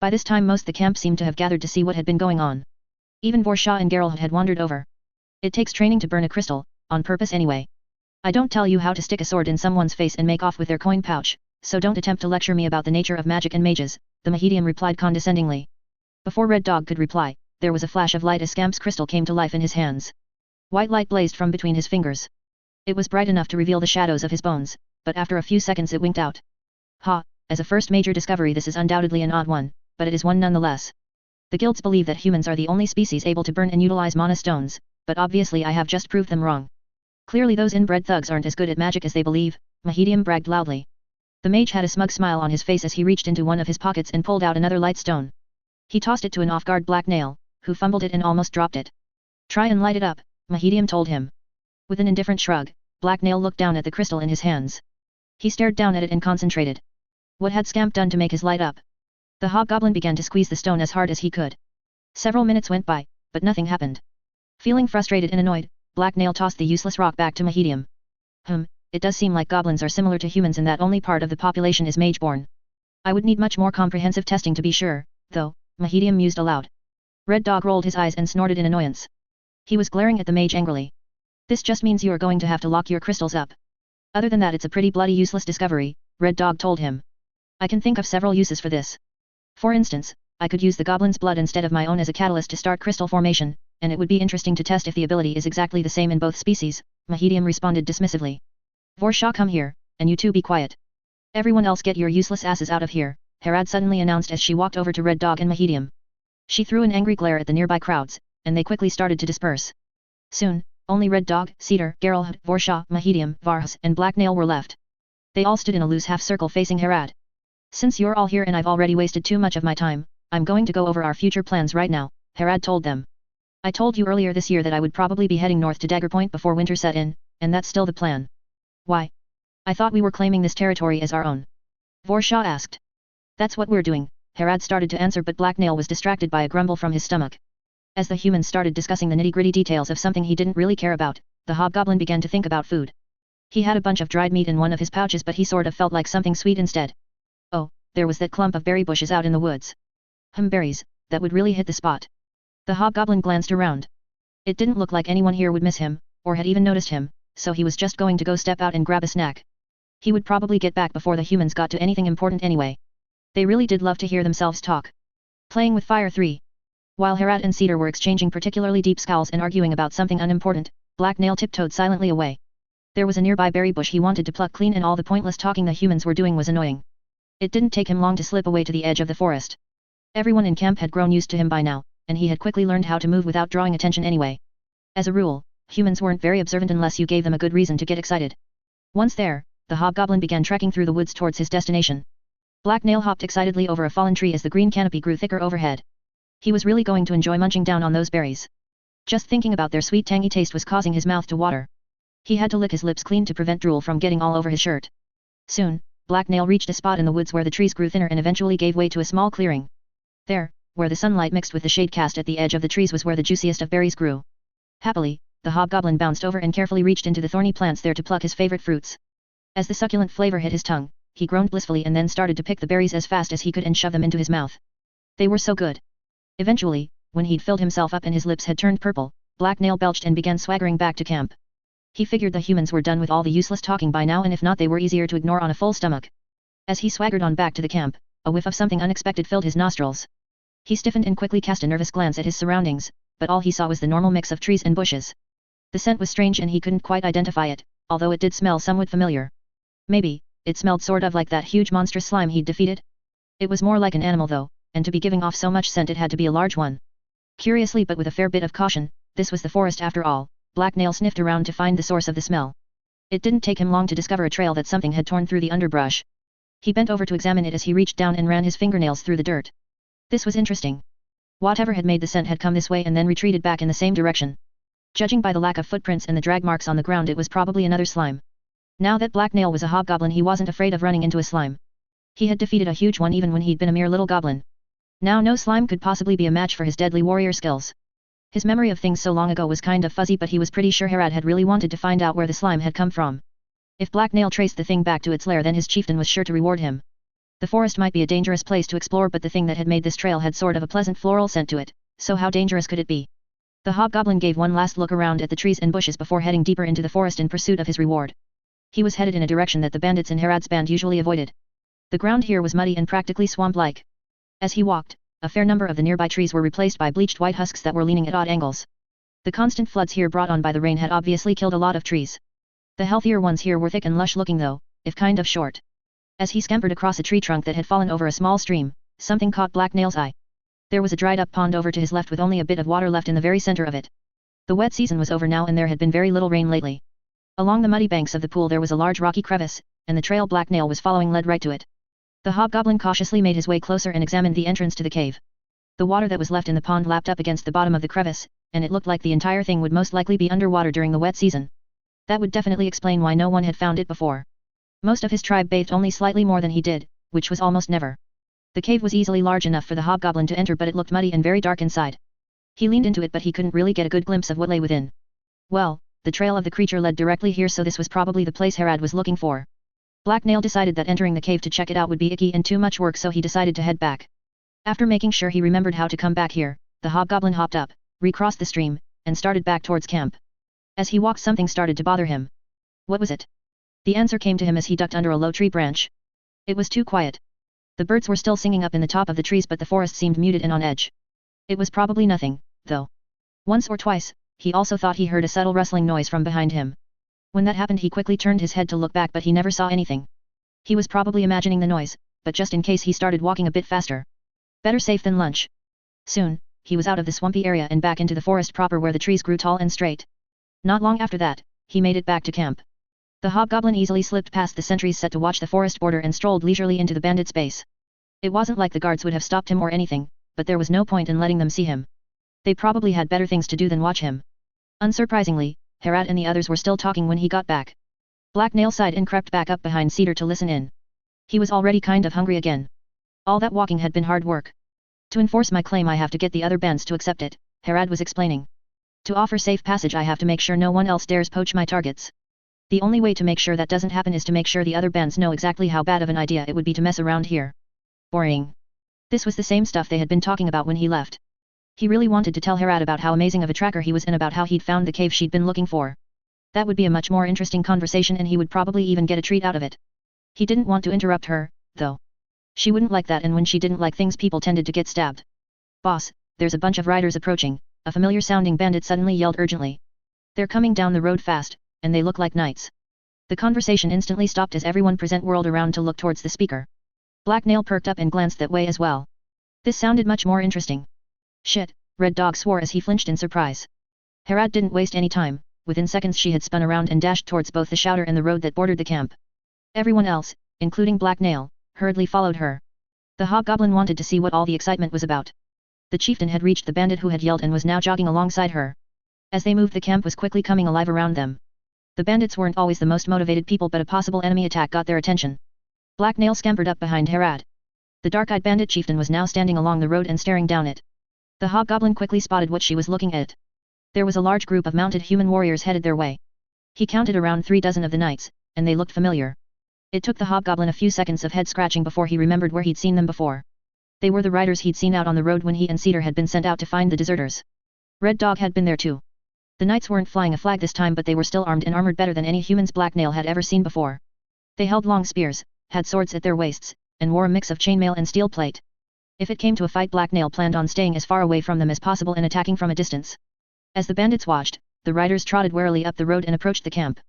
By this time most the camp seemed to have gathered to see what had been going on. Even Vorsha and Geralt had wandered over. It takes training to burn a crystal, on purpose anyway. I don't tell you how to stick a sword in someone's face and make off with their coin pouch, so don't attempt to lecture me about the nature of magic and mages, the Mahedium replied condescendingly. Before Red Dog could reply, there was a flash of light as Scamp's crystal came to life in his hands. White light blazed from between his fingers. It was bright enough to reveal the shadows of his bones, but after a few seconds it winked out. Ha, as a first major discovery this is undoubtedly an odd one, but it is one nonetheless. The guilds believe that humans are the only species able to burn and utilize mana stones, but obviously I have just proved them wrong. Clearly those inbred thugs aren't as good at magic as they believe, Mahedium bragged loudly. The mage had a smug smile on his face as he reached into one of his pockets and pulled out another light stone. He tossed it to an off-guard Black Nail, who fumbled it and almost dropped it. Try and light it up, Mahedium told him. With an indifferent shrug, Black Nail looked down at the crystal in his hands. He stared down at it and concentrated. What had Scamp done to make his light up? The hobgoblin began to squeeze the stone as hard as he could. Several minutes went by, but nothing happened. Feeling frustrated and annoyed, Black Nail tossed the useless rock back to Mahedium. It does seem like goblins are similar to humans in that only part of the population is mage-born. I would need much more comprehensive testing to be sure, though, Mahedium mused aloud. Red Dog rolled his eyes and snorted in annoyance. He was glaring at the mage angrily. This just means you are going to have to lock your crystals up. Other than that it's a pretty bloody useless discovery, Red Dog told him. I can think of several uses for this. For instance, I could use the goblin's blood instead of my own as a catalyst to start crystal formation, and it would be interesting to test if the ability is exactly the same in both species, Mahedium responded dismissively. Vorsha come here, and you two be quiet. Everyone else get your useless asses out of here, Harad suddenly announced as she walked over to Red Dog and Mahedium. She threw an angry glare at the nearby crowds, and they quickly started to disperse. Soon, only Red Dog, Cedar, Geralt, Vorsha, Mahedium, Vargas and Black Nail were left. They all stood in a loose half-circle facing Harad. Since you're all here and I've already wasted too much of my time, I'm going to go over our future plans right now, Harad told them. I told you earlier this year that I would probably be heading north to Dagger Point before winter set in, and that's still the plan. Why? I thought we were claiming this territory as our own. Vorsha asked. That's what we're doing, Harad started to answer but Black Nail was distracted by a grumble from his stomach. As the humans started discussing the nitty-gritty details of something he didn't really care about, the hobgoblin began to think about food. He had a bunch of dried meat in one of his pouches but he sort of felt like something sweet instead. Oh, there was that clump of berry bushes out in the woods. Berries, that would really hit the spot. The hobgoblin glanced around. It didn't look like anyone here would miss him, or had even noticed him, so he was just going to go step out and grab a snack. He would probably get back before the humans got to anything important anyway. They really did love to hear themselves talk. Playing with fire 3. While Harad and Cedar were exchanging particularly deep scowls and arguing about something unimportant, Black Nail tiptoed silently away. There was a nearby berry bush he wanted to pluck clean, and all the pointless talking the humans were doing was annoying. It didn't take him long to slip away to the edge of the forest. Everyone in camp had grown used to him by now, and he had quickly learned how to move without drawing attention anyway. As a rule, humans weren't very observant unless you gave them a good reason to get excited. Once there, the hobgoblin began trekking through the woods towards his destination. Black Nail hopped excitedly over a fallen tree as the green canopy grew thicker overhead. He was really going to enjoy munching down on those berries. Just thinking about their sweet tangy taste was causing his mouth to water. He had to lick his lips clean to prevent drool from getting all over his shirt. Soon, Black Nail reached a spot in the woods where the trees grew thinner and eventually gave way to a small clearing. There, where the sunlight mixed with the shade cast at the edge of the trees, was where the juiciest of berries grew. Happily, the hobgoblin bounced over and carefully reached into the thorny plants there to pluck his favorite fruits. As the succulent flavor hit his tongue, he groaned blissfully and then started to pick the berries as fast as he could and shove them into his mouth. They were so good. Eventually, when he'd filled himself up and his lips had turned purple, Black Nail belched and began swaggering back to camp. He figured the humans were done with all the useless talking by now, and if not, they were easier to ignore on a full stomach. As he swaggered on back to the camp, a whiff of something unexpected filled his nostrils. He stiffened and quickly cast a nervous glance at his surroundings, but all he saw was the normal mix of trees and bushes. The scent was strange and he couldn't quite identify it, although it did smell somewhat familiar. Maybe, it smelled sort of like that huge monstrous slime he'd defeated? It was more like an animal though, and to be giving off so much scent it had to be a large one. Curiously but with a fair bit of caution, this was the forest after all. Black Nail sniffed around to find the source of the smell. It didn't take him long to discover a trail that something had torn through the underbrush. He bent over to examine it as he reached down and ran his fingernails through the dirt. This was interesting. Whatever had made the scent had come this way and then retreated back in the same direction. Judging by the lack of footprints and the drag marks on the ground, it was probably another slime. Now that Black Nail was a hobgoblin, he wasn't afraid of running into a slime. He had defeated a huge one even when he'd been a mere little goblin. Now no slime could possibly be a match for his deadly warrior skills. His memory of things so long ago was kind of fuzzy, but he was pretty sure Harad had really wanted to find out where the slime had come from. If Black Nail traced the thing back to its lair, then his chieftain was sure to reward him. The forest might be a dangerous place to explore, but the thing that had made this trail had sort of a pleasant floral scent to it, so how dangerous could it be? The hobgoblin gave one last look around at the trees and bushes before heading deeper into the forest in pursuit of his reward. He was headed in a direction that the bandits in Harad's band usually avoided. The ground here was muddy and practically swamp-like. As he walked, a fair number of the nearby trees were replaced by bleached white husks that were leaning at odd angles. The constant floods here brought on by the rain had obviously killed a lot of trees. The healthier ones here were thick and lush-looking though, if kind of short. As he scampered across a tree trunk that had fallen over a small stream, something caught Black Nail's eye. There was a dried-up pond over to his left with only a bit of water left in the very center of it. The wet season was over now and there had been very little rain lately. Along the muddy banks of the pool there was a large rocky crevice, and the trail Black Nail was following led right to it. The hobgoblin cautiously made his way closer and examined the entrance to the cave. The water that was left in the pond lapped up against the bottom of the crevice, and it looked like the entire thing would most likely be underwater during the wet season. That would definitely explain why no one had found it before. Most of his tribe bathed only slightly more than he did, which was almost never. The cave was easily large enough for the hobgoblin to enter, but it looked muddy and very dark inside. He leaned into it, but he couldn't really get a good glimpse of what lay within. Well, the trail of the creature led directly here, so this was probably the place Harad was looking for. Black Nail decided that entering the cave to check it out would be icky and too much work, so he decided to head back. After making sure he remembered how to come back here, the hobgoblin hopped up, recrossed the stream, and started back towards camp. As he walked, something started to bother him. What was it? The answer came to him as he ducked under a low tree branch. It was too quiet. The birds were still singing up in the top of the trees, but the forest seemed muted and on edge. It was probably nothing, though. Once or twice, he also thought he heard a subtle rustling noise from behind him. When that happened, he quickly turned his head to look back, but he never saw anything. He was probably imagining the noise, but just in case he started walking a bit faster. Better safe than lunch. Soon, he was out of the swampy area and back into the forest proper where the trees grew tall and straight. Not long after that, he made it back to camp. The hobgoblin easily slipped past the sentries set to watch the forest border and strolled leisurely into the bandits' base. It wasn't like the guards would have stopped him or anything, but there was no point in letting them see him. They probably had better things to do than watch him. Unsurprisingly, Harad and the others were still talking when he got back. Black Nail sighed and crept back up behind Cedar to listen in. He was already kind of hungry again. All that walking had been hard work. To enforce my claim, I have to get the other bands to accept it, Harad was explaining. To offer safe passage, I have to make sure no one else dares poach my targets. The only way to make sure that doesn't happen is to make sure the other bands know exactly how bad of an idea it would be to mess around here. Boring. This was the same stuff they had been talking about when he left. He really wanted to tell Herad about how amazing of a tracker he was and about how he'd found the cave she'd been looking for. That would be a much more interesting conversation and he would probably even get a treat out of it. He didn't want to interrupt her, though. She wouldn't like that, and when she didn't like things, people tended to get stabbed. Boss, there's a bunch of riders approaching, a familiar-sounding bandit suddenly yelled urgently. They're coming down the road fast, and they look like knights. The conversation instantly stopped as everyone present whirled around to look towards the speaker. Black Nail perked up and glanced that way as well. This sounded much more interesting. Shit, Red Dog swore as he flinched in surprise. Herad didn't waste any time. Within seconds she had spun around and dashed towards both the shouter and the road that bordered the camp. Everyone else, including Black Nail, hurriedly followed her. The hobgoblin wanted to see what all the excitement was about. The chieftain had reached the bandit who had yelled and was now jogging alongside her. As they moved, the camp was quickly coming alive around them. The bandits weren't always the most motivated people, but a possible enemy attack got their attention. Black Nail scampered up behind Herad. The dark-eyed bandit chieftain was now standing along the road and staring down it. The hobgoblin quickly spotted what she was looking at. There was a large group of mounted human warriors headed their way. He counted around 36 of the knights, and they looked familiar. It took the hobgoblin a few seconds of head-scratching before he remembered where he'd seen them before. They were the riders he'd seen out on the road when he and Cedar had been sent out to find the deserters. Red Dog had been there too. The knights weren't flying a flag this time, but they were still armed and armored better than any humans Black Nail had ever seen before. They held long spears, had swords at their waists, and wore a mix of chainmail and steel plate. If it came to a fight, Black Nail planned on staying as far away from them as possible and attacking from a distance. As the bandits watched, the riders trotted warily up the road and approached the camp.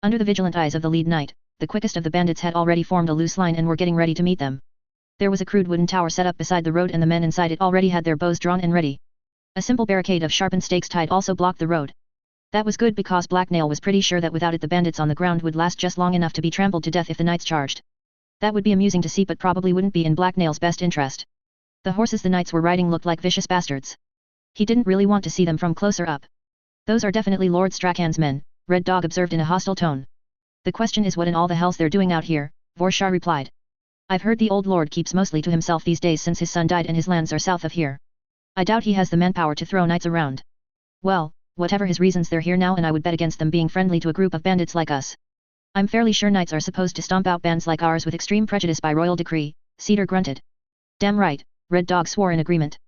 Under the vigilant eyes of the lead knight, the quickest of the bandits had already formed a loose line and were getting ready to meet them. There was a crude wooden tower set up beside the road, and the men inside it already had their bows drawn and ready. A simple barricade of sharpened stakes tied also blocked the road. That was good, because Black Nail was pretty sure that without it the bandits on the ground would last just long enough to be trampled to death if the knights charged. That would be amusing to see, but probably wouldn't be in Black Nail's best interest. The horses the knights were riding looked like vicious bastards. He didn't really want to see them from closer up. Those are definitely Lord Strakan's men, Red Dog observed in a hostile tone. The question is what in all the hells they're doing out here, Vorshar replied. I've heard the old lord keeps mostly to himself these days since his son died, and his lands are south of here. I doubt he has the manpower to throw knights around. Well, whatever his reasons, they're here now, and I would bet against them being friendly to a group of bandits like us. I'm fairly sure knights are supposed to stomp out bands like ours with extreme prejudice by royal decree, Cedar grunted. Damn right, Red Dog swore in agreement.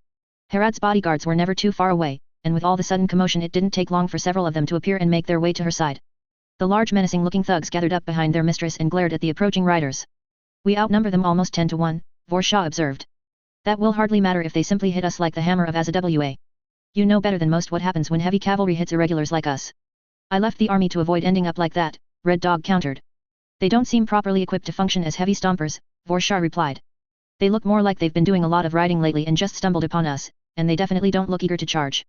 Herad's bodyguards were never too far away, and with all the sudden commotion it didn't take long for several of them to appear and make their way to her side. The large menacing-looking thugs gathered up behind their mistress and glared at the approaching riders. We outnumber them almost 10 to 1, Vorshah observed. That will hardly matter if they simply hit us like the hammer of Azawwa. You know better than most what happens when heavy cavalry hits irregulars like us. I left the army to avoid ending up like that, Red Dog countered. They don't seem properly equipped to function as heavy stompers, Vorshah replied. They look more like they've been doing a lot of riding lately and just stumbled upon us, and they definitely don't look eager to charge.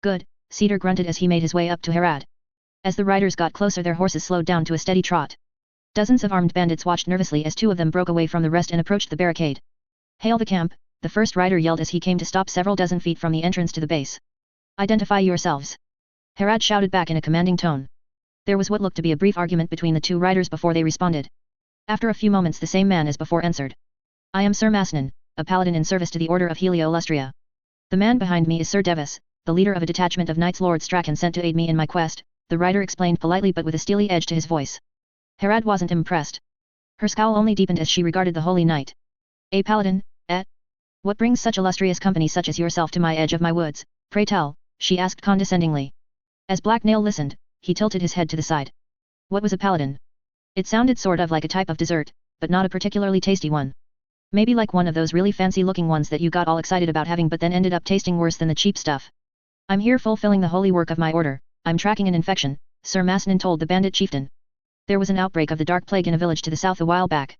Good, Cedar grunted as he made his way up to Herad. As the riders got closer, their horses slowed down to a steady trot. Dozens of armed bandits watched nervously as 2 of them broke away from the rest and approached the barricade. Hail the camp, the first rider yelled as he came to stop several dozen feet from the entrance to the base. Identify yourselves. Herad shouted back in a commanding tone. There was what looked to be a brief argument between the 2 riders before they responded. After a few moments the same man as before answered. I am Sir Masnan, a paladin in service to the Order of Helio-Lustria. The man behind me is Sir Devis, the leader of a detachment of knights Lord Strakan sent to aid me in my quest, the rider explained politely but with a steely edge to his voice. Herad wasn't impressed. Her scowl only deepened as she regarded the holy knight. A paladin, eh? What brings such illustrious company such as yourself to my edge of my woods, pray tell, she asked condescendingly. As Black Nail listened, he tilted his head to the side. What was a paladin? It sounded sort of like a type of dessert, but not a particularly tasty one. Maybe like one of those really fancy-looking ones that you got all excited about having but then ended up tasting worse than the cheap stuff. I'm here fulfilling the holy work of my order. I'm tracking an infection, Sir Masnan told the bandit chieftain. There was an outbreak of the Dark Plague in a village to the south a while back.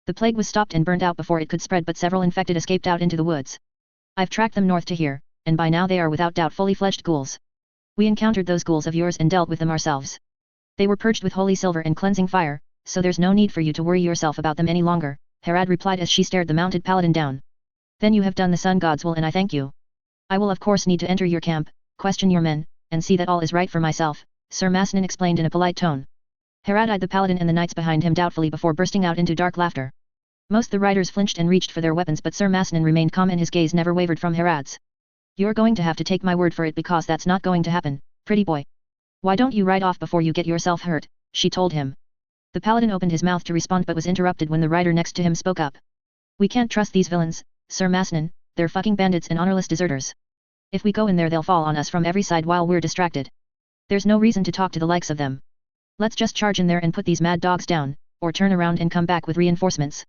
The plague was stopped and burned out before it could spread, but several infected escaped out into the woods. I've tracked them north to here, and by now they are without doubt fully fledged ghouls. We encountered those ghouls of yours and dealt with them ourselves. They were purged with holy silver and cleansing fire, so there's no need for you to worry yourself about them any longer, Herad replied as she stared the mounted paladin down. Then you have done the sun god's will and I thank you. I will of course need to enter your camp, question your men, and see that all is right for myself, Sir Masnan explained in a polite tone. Herad eyed the paladin and the knights behind him doubtfully before bursting out into dark laughter. Most the riders flinched and reached for their weapons, but Sir Masnan remained calm and his gaze never wavered from Herad's. You're going to have to take my word for it because that's not going to happen, pretty boy. Why don't you ride off before you get yourself hurt, she told him. The paladin opened his mouth to respond but was interrupted when the rider next to him spoke up. We can't trust these villains, Sir Masnin, they're fucking bandits and honorless deserters. If we go in there they'll fall on us from every side while we're distracted. There's no reason to talk to the likes of them. Let's just charge in there and put these mad dogs down, or turn around and come back with reinforcements.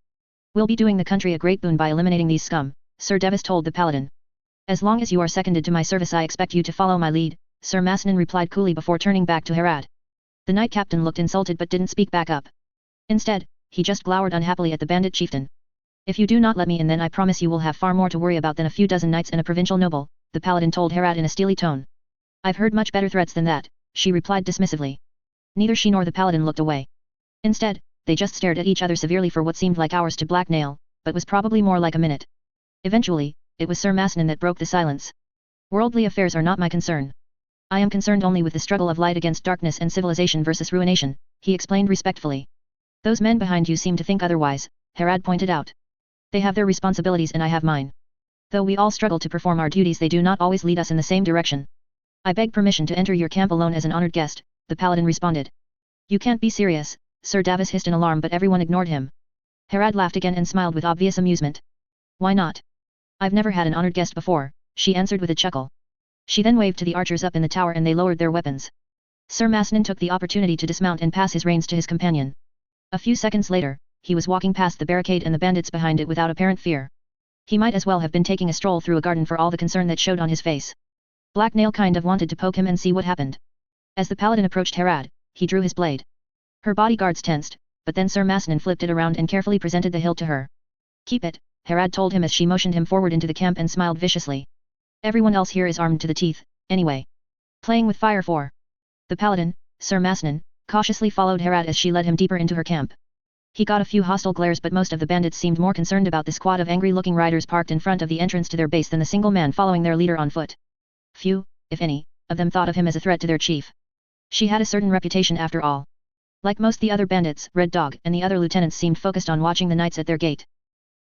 We'll be doing the country a great boon by eliminating these scum, Sir Devis told the paladin. As long as you are seconded to my service I expect you to follow my lead, Sir Masnin replied coolly before turning back to Harad. The knight captain looked insulted but didn't speak back up. Instead, he just glowered unhappily at the bandit chieftain. If you do not let me in then I promise you will have far more to worry about than a few dozen knights and a provincial noble, the paladin told Harad in a steely tone. I've heard much better threats than that, she replied dismissively. Neither she nor the paladin looked away. Instead, they just stared at each other severely for what seemed like hours to Black Nail, but was probably more like a minute. Eventually, it was Sir Masnin that broke the silence. Worldly affairs are not my concern. I am concerned only with the struggle of light against darkness and civilization versus ruination, he explained respectfully. Those men behind you seem to think otherwise, Harad pointed out. They have their responsibilities and I have mine. Though we all struggle to perform our duties they do not always lead us in the same direction. I beg permission to enter your camp alone as an honored guest, the paladin responded. You can't be serious, Sir Davis hissed in alarm but everyone ignored him. Harad laughed again and smiled with obvious amusement. Why not? I've never had an honored guest before, she answered with a chuckle. She then waved to the archers up in the tower and they lowered their weapons. Sir Masnin took the opportunity to dismount and pass his reins to his companion. A few seconds later, he was walking past the barricade and the bandits behind it without apparent fear. He might as well have been taking a stroll through a garden for all the concern that showed on his face. Black Nail kind of wanted to poke him and see what happened. As the paladin approached Harad, he drew his blade. Her bodyguards tensed, but then Sir Masnin flipped it around and carefully presented the hilt to her. Keep it, Harad told him as she motioned him forward into the camp and smiled viciously. Everyone else here is armed to the teeth, anyway. Playing with fire for. The paladin, Sir Masnin, cautiously followed Harad as she led him deeper into her camp. He got a few hostile glares but most of the bandits seemed more concerned about the squad of angry-looking riders parked in front of the entrance to their base than the single man following their leader on foot. Few, if any, of them thought of him as a threat to their chief. She had a certain reputation after all. Like most the other bandits, Red Dog and the other lieutenants seemed focused on watching the knights at their gate.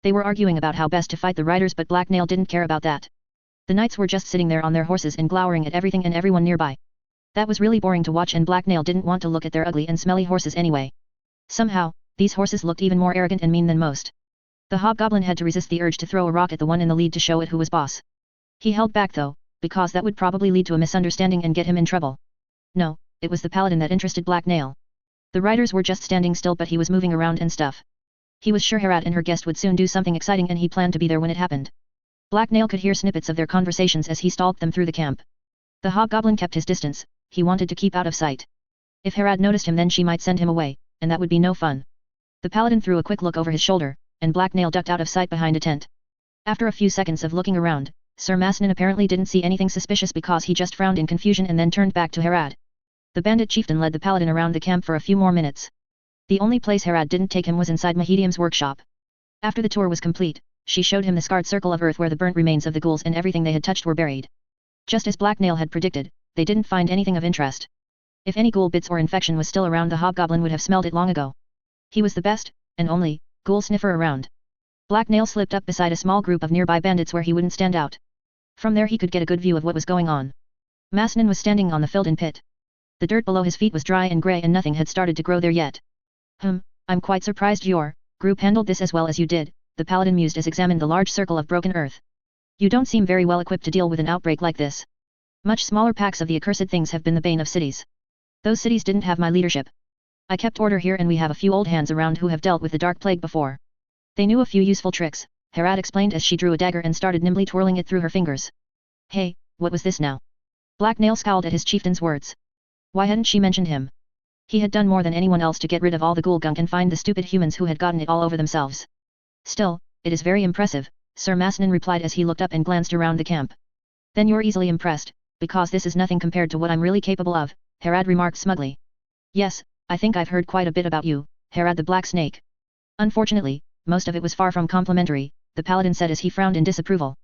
They were arguing about how best to fight the riders but Black Nail didn't care about that. The knights were just sitting there on their horses and glowering at everything and everyone nearby. That was really boring to watch and Black Nail didn't want to look at their ugly and smelly horses anyway. Somehow, these horses looked even more arrogant and mean than most. The hobgoblin had to resist the urge to throw a rock at the one in the lead to show it who was boss. He held back though, because that would probably lead to a misunderstanding and get him in trouble. No, it was the paladin that interested Black Nail. The riders were just standing still but he was moving around and stuff. He was sure Harad and her guest would soon do something exciting and he planned to be there when it happened. Black Nail could hear snippets of their conversations as he stalked them through the camp. The hobgoblin kept his distance, he wanted to keep out of sight. If Harad noticed him then she might send him away, and that would be no fun. The paladin threw a quick look over his shoulder, and Black Nail ducked out of sight behind a tent. After a few seconds of looking around, Sir Masnin apparently didn't see anything suspicious because he just frowned in confusion and then turned back to Harad. The bandit chieftain led the paladin around the camp for a few more minutes. The only place Harad didn't take him was inside Mahedium's workshop. After the tour was complete, she showed him the scarred circle of earth where the burnt remains of the ghouls and everything they had touched were buried. Just as Black Nail had predicted, they didn't find anything of interest. If any ghoul bits or infection was still around the hobgoblin would have smelled it long ago. He was the best, and only, ghoul sniffer around. Black Nail slipped up beside a small group of nearby bandits where he wouldn't stand out. From there he could get a good view of what was going on. Masnin was standing on the filled-in pit. The dirt below his feet was dry and grey and nothing had started to grow there yet. I'm quite surprised your group handled this as well as you did, the paladin mused as examined the large circle of broken earth. You don't seem very well equipped to deal with an outbreak like this. Much smaller packs of the accursed things have been the bane of cities. Those cities didn't have my leadership. I kept order here and we have a few old hands around who have dealt with the dark plague before. They knew a few useful tricks, Harad explained as she drew a dagger and started nimbly twirling it through her fingers. Hey, what was this now? Black Nail scowled at his chieftain's words. Why hadn't she mentioned him? He had done more than anyone else to get rid of all the ghoul gunk and find the stupid humans who had gotten it all over themselves. Still, it is very impressive, Sir Masnin replied as he looked up and glanced around the camp. Then you're easily impressed, because this is nothing compared to what I'm really capable of, Harad remarked smugly. Yes, I think I've heard quite a bit about you, Harad the Black Snake. Unfortunately, most of it was far from complimentary, the paladin said as he frowned in disapproval.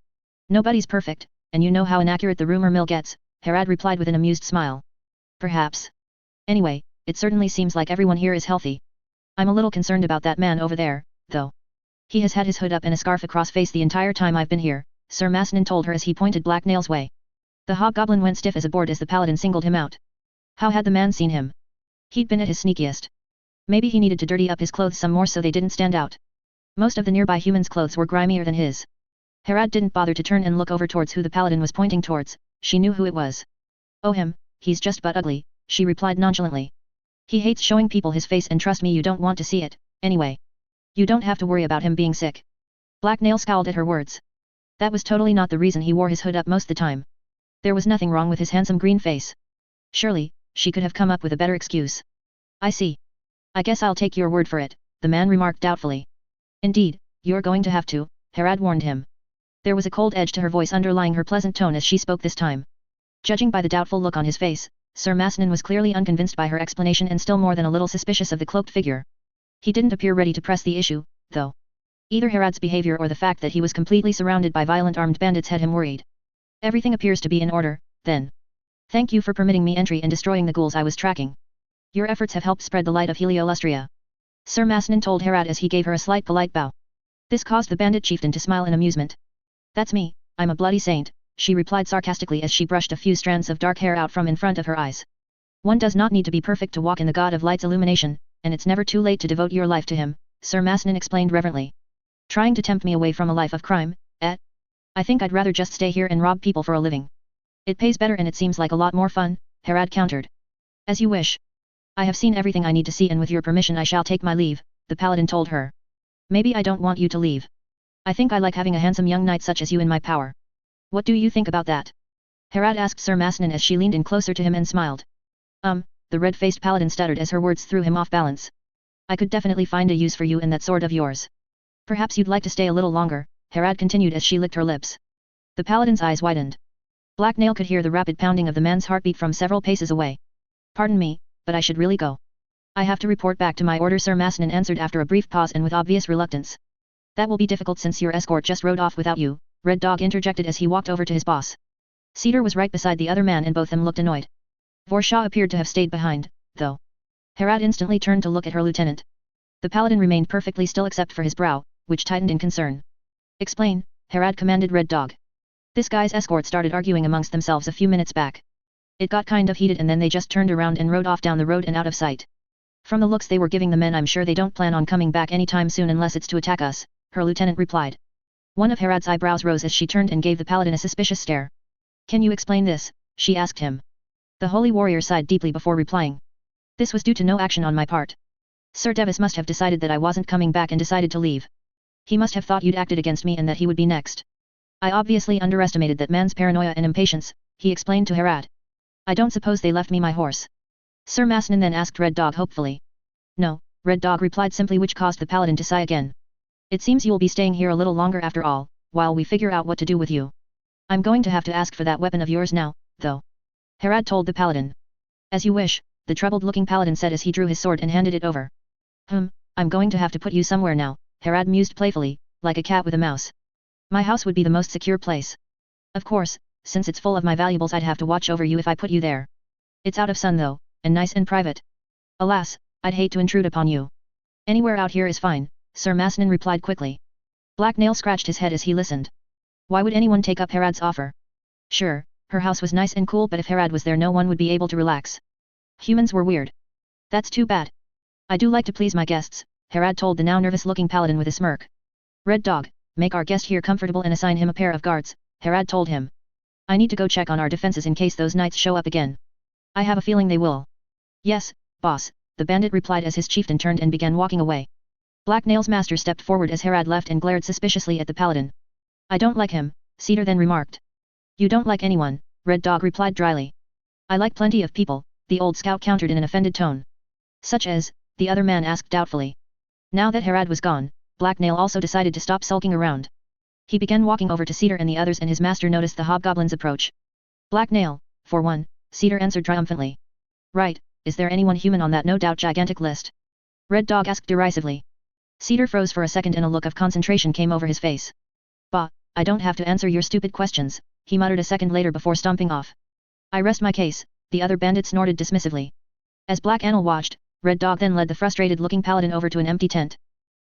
Nobody's perfect, and you know how inaccurate the rumor mill gets, Harad replied with an amused smile. Perhaps. Anyway, it certainly seems like everyone here is healthy. I'm a little concerned about that man over there, though. He has had his hood up and a scarf across face the entire time I've been here, Sir Masnin told her as he pointed Black Nail's way. The hobgoblin went stiff as a board as the paladin singled him out. How had the man seen him? He'd been at his sneakiest. Maybe he needed to dirty up his clothes some more so they didn't stand out. Most of the nearby humans' clothes were grimier than his. Harad didn't bother to turn and look over towards who the paladin was pointing towards, she knew who it was. Oh him, he's just but ugly, she replied nonchalantly. He hates showing people his face and trust me you don't want to see it, anyway. You don't have to worry about him being sick. Black Nail scowled at her words. That was totally not the reason he wore his hood up most the time. There was nothing wrong with his handsome green face. Surely, she could have come up with a better excuse. I see. I guess I'll take your word for it, the man remarked doubtfully. Indeed, you're going to have to, Harad warned him. There was a cold edge to her voice underlying her pleasant tone as she spoke this time. Judging by the doubtful look on his face, Sir Masnan was clearly unconvinced by her explanation and still more than a little suspicious of the cloaked figure. He didn't appear ready to press the issue, though. Either Harad's behavior or the fact that he was completely surrounded by violent armed bandits had him worried. Everything appears to be in order, then. Thank you for permitting me entry and destroying the ghouls I was tracking. Your efforts have helped spread the light of Heliolustria. Sir Masnan told Harad as he gave her a slight polite bow. This caused the bandit chieftain to smile in amusement. That's me, I'm a bloody saint, she replied sarcastically as she brushed a few strands of dark hair out from in front of her eyes. One does not need to be perfect to walk in the God of Light's illumination, and it's never too late to devote your life to him, Sir Masnan explained reverently. Trying to tempt me away from a life of crime, eh? I think I'd rather just stay here and rob people for a living. It pays better and it seems like a lot more fun, Harad countered. As you wish. I have seen everything I need to see and with your permission I shall take my leave, the paladin told her. Maybe I don't want you to leave. I think I like having a handsome young knight such as you in my power. What do you think about that? Harad asked Sir Masnan as she leaned in closer to him and smiled. The red-faced paladin stuttered as her words threw him off balance. I could definitely find a use for you in that sword of yours. Perhaps you'd like to stay a little longer, Harad continued as she licked her lips. The paladin's eyes widened. Black Nail could hear the rapid pounding of the man's heartbeat from several paces away. Pardon me, but I should really go. I have to report back to my order, Sir Masnan answered after a brief pause and with obvious reluctance. That will be difficult since your escort just rode off without you, Red Dog interjected as he walked over to his boss. Cedar was right beside the other man and both them looked annoyed. Vorshaw appeared to have stayed behind, though. Harad instantly turned to look at her lieutenant. The paladin remained perfectly still except for his brow, which tightened in concern. Explain, Harad commanded Red Dog. This guy's escort started arguing amongst themselves a few minutes back. It got kind of heated and then they just turned around and rode off down the road and out of sight. From the looks they were giving the men I'm sure they don't plan on coming back anytime soon unless it's to attack us, her lieutenant replied. One of Harad's eyebrows rose as she turned and gave the paladin a suspicious stare. Can you explain this? She asked him. The holy warrior sighed deeply before replying. This was due to no action on my part. Sir Devis must have decided that I wasn't coming back and decided to leave. He must have thought you'd acted against me and that he would be next. I obviously underestimated that man's paranoia and impatience, he explained to Harad. I don't suppose they left me my horse. Sir Masnan then asked Red Dog hopefully. No, Red Dog replied simply, which caused the paladin to sigh again. It seems you'll be staying here a little longer after all, while we figure out what to do with you. I'm going to have to ask for that weapon of yours now, though. Harad told the paladin. As you wish, the troubled-looking paladin said as he drew his sword and handed it over. I'm going to have to put you somewhere now, Harad mused playfully, like a cat with a mouse. My house would be the most secure place. Of course, since it's full of my valuables I'd have to watch over you if I put you there. It's out of sun though, and nice and private. Alas, I'd hate to intrude upon you. Anywhere out here is fine, Sir Masnan replied quickly. Black Nail scratched his head as he listened. Why would anyone take up Harad's offer? Sure, her house was nice and cool, but if Harad was there no one would be able to relax. Humans were weird. That's too bad. I do like to please my guests, Harad told the now nervous-looking paladin with a smirk. Red Dog, make our guest here comfortable and assign him a pair of guards, Harad told him. I need to go check on our defenses in case those knights show up again. I have a feeling they will. Yes, boss, the bandit replied as his chieftain turned and began walking away. Black Nail's master stepped forward as Harad left and glared suspiciously at the paladin. I don't like him, Cedar then remarked. You don't like anyone, Red Dog replied dryly. I like plenty of people, the old scout countered in an offended tone. Such as, the other man asked doubtfully. Now that Harad was gone, Black Nail also decided to stop sulking around. He began walking over to Cedar and the others and his master noticed the hobgoblin's approach. Black Nail, for one, Cedar answered triumphantly. Right, is there anyone human on that no doubt gigantic list? Red Dog asked derisively. Cedar froze for a second and a look of concentration came over his face. Bah, I don't have to answer your stupid questions, he muttered a second later before stomping off. I rest my case, the other bandit snorted dismissively. As Black Anil watched, Red Dog then led the frustrated-looking paladin over to an empty tent.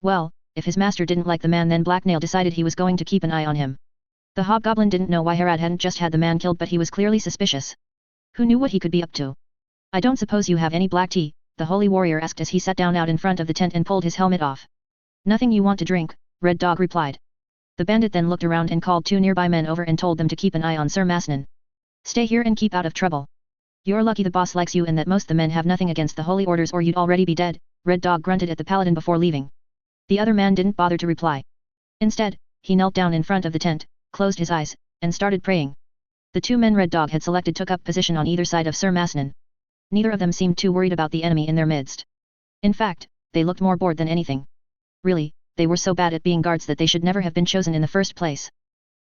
Well, if his master didn't like the man then Black Nail decided he was going to keep an eye on him. The hobgoblin didn't know why Harad hadn't just had the man killed but he was clearly suspicious. Who knew what he could be up to? I don't suppose you have any black tea, the holy warrior asked as he sat down out in front of the tent and pulled his helmet off. Nothing you want to drink, Red Dog replied. The bandit then looked around and called two nearby men over and told them to keep an eye on Sir Masnan. Stay here and keep out of trouble. You're lucky the boss likes you and that most the men have nothing against the holy orders or you'd already be dead, Red Dog grunted at the paladin before leaving. The other man didn't bother to reply. Instead, he knelt down in front of the tent, closed his eyes, and started praying. The two men Red Dog had selected took up position on either side of Sir Masnan. Neither of them seemed too worried about the enemy in their midst. In fact, they looked more bored than anything. Really, they were so bad at being guards that they should never have been chosen in the first place.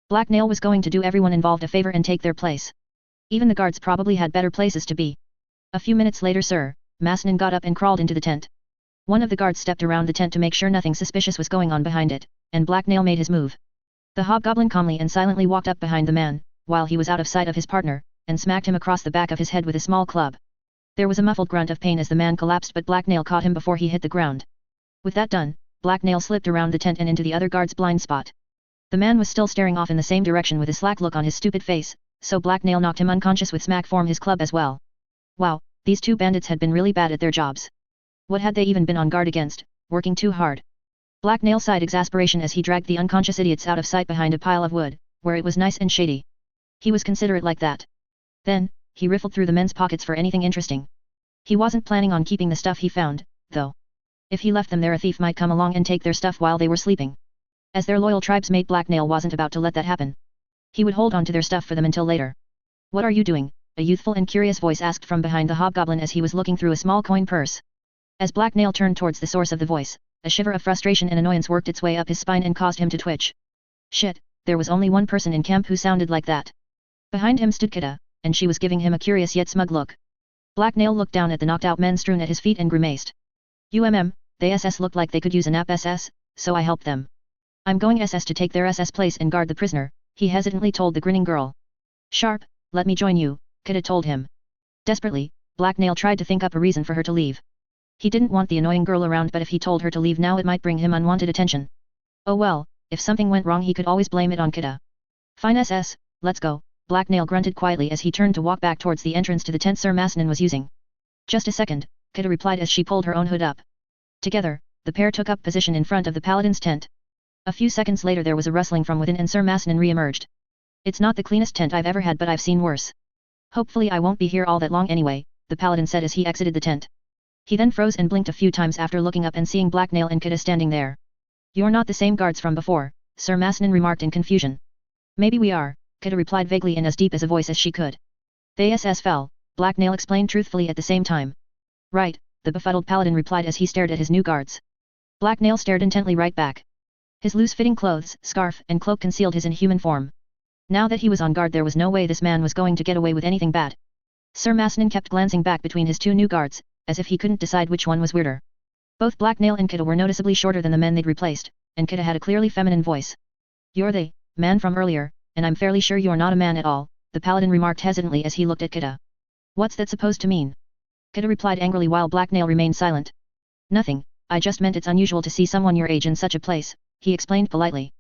Black Nail was going to do everyone involved a favor and take their place. Even the guards probably had better places to be. A few minutes later Sir Masnan got up and crawled into the tent. One of the guards stepped around the tent to make sure nothing suspicious was going on behind it, and Black Nail made his move. The hobgoblin calmly and silently walked up behind the man, while he was out of sight of his partner, and smacked him across the back of his head with a small club. There was a muffled grunt of pain as the man collapsed but Black Nail caught him before he hit the ground. With that done, Black Nail slipped around the tent and into the other guard's blind spot. The man was still staring off in the same direction with a slack look on his stupid face, so Black Nail knocked him unconscious with smack from his club as well. Wow, these two bandits had been really bad at their jobs. What had they even been on guard against, working too hard? Black Nail sighed exasperation as he dragged the unconscious idiots out of sight behind a pile of wood, where it was nice and shady. He was considerate like that. Then, he riffled through the men's pockets for anything interesting. He wasn't planning on keeping the stuff he found, though. If he left them there a thief might come along and take their stuff while they were sleeping. As their loyal tribesmate Black Nail wasn't about to let that happen. He would hold on to their stuff for them until later. What are you doing? A youthful and curious voice asked from behind the hobgoblin as he was looking through a small coin purse. As Black Nail turned towards the source of the voice, a shiver of frustration and annoyance worked its way up his spine and caused him to twitch. Shit, there was only one person in camp who sounded like that. Behind him stood Kita, and she was giving him a curious yet smug look. Black Nail looked down at the knocked out men strewn at his feet and grimaced. They SS looked like they could use a nap SS, so I helped them. I'm going SS to take their SS place and guard the prisoner, he hesitantly told the grinning girl. Sharp, let me join you, Kita told him. Desperately, Black Nail tried to think up a reason for her to leave. He didn't want the annoying girl around but if he told her to leave now it might bring him unwanted attention. Oh well, if something went wrong he could always blame it on Kita. Fine SS, let's go, Black Nail grunted quietly as he turned to walk back towards the entrance to the tent Sir Masnan was using. Just a second, Kita replied as she pulled her own hood up. Together, the pair took up position in front of the paladin's tent. A few seconds later there was a rustling from within and Sir Masnan re-emerged. It's not the cleanest tent I've ever had but I've seen worse. Hopefully I won't be here all that long anyway, the paladin said as he exited the tent. He then froze and blinked a few times after looking up and seeing Black Nail and Kita standing there. You're not the same guards from before, Sir Masnan remarked in confusion. Maybe we are, Kita replied vaguely in as deep as a voice as she could. The SS fell, Black Nail explained truthfully at the same time. Right, the befuddled paladin replied as he stared at his new guards. Black Nail stared intently right back. His loose-fitting clothes, scarf, and cloak concealed his inhuman form. Now that he was on guard there was no way this man was going to get away with anything bad. Sir Masnan kept glancing back between his two new guards, as if he couldn't decide which one was weirder. Both Black Nail and Kita were noticeably shorter than the men they'd replaced, and Kita had a clearly feminine voice. You're the man from earlier, and I'm fairly sure you're not a man at all, the paladin remarked hesitantly as he looked at Kita. What's that supposed to mean? Kita replied angrily while Black Nail remained silent. Nothing, I just meant it's unusual to see someone your age in such a place, he explained politely.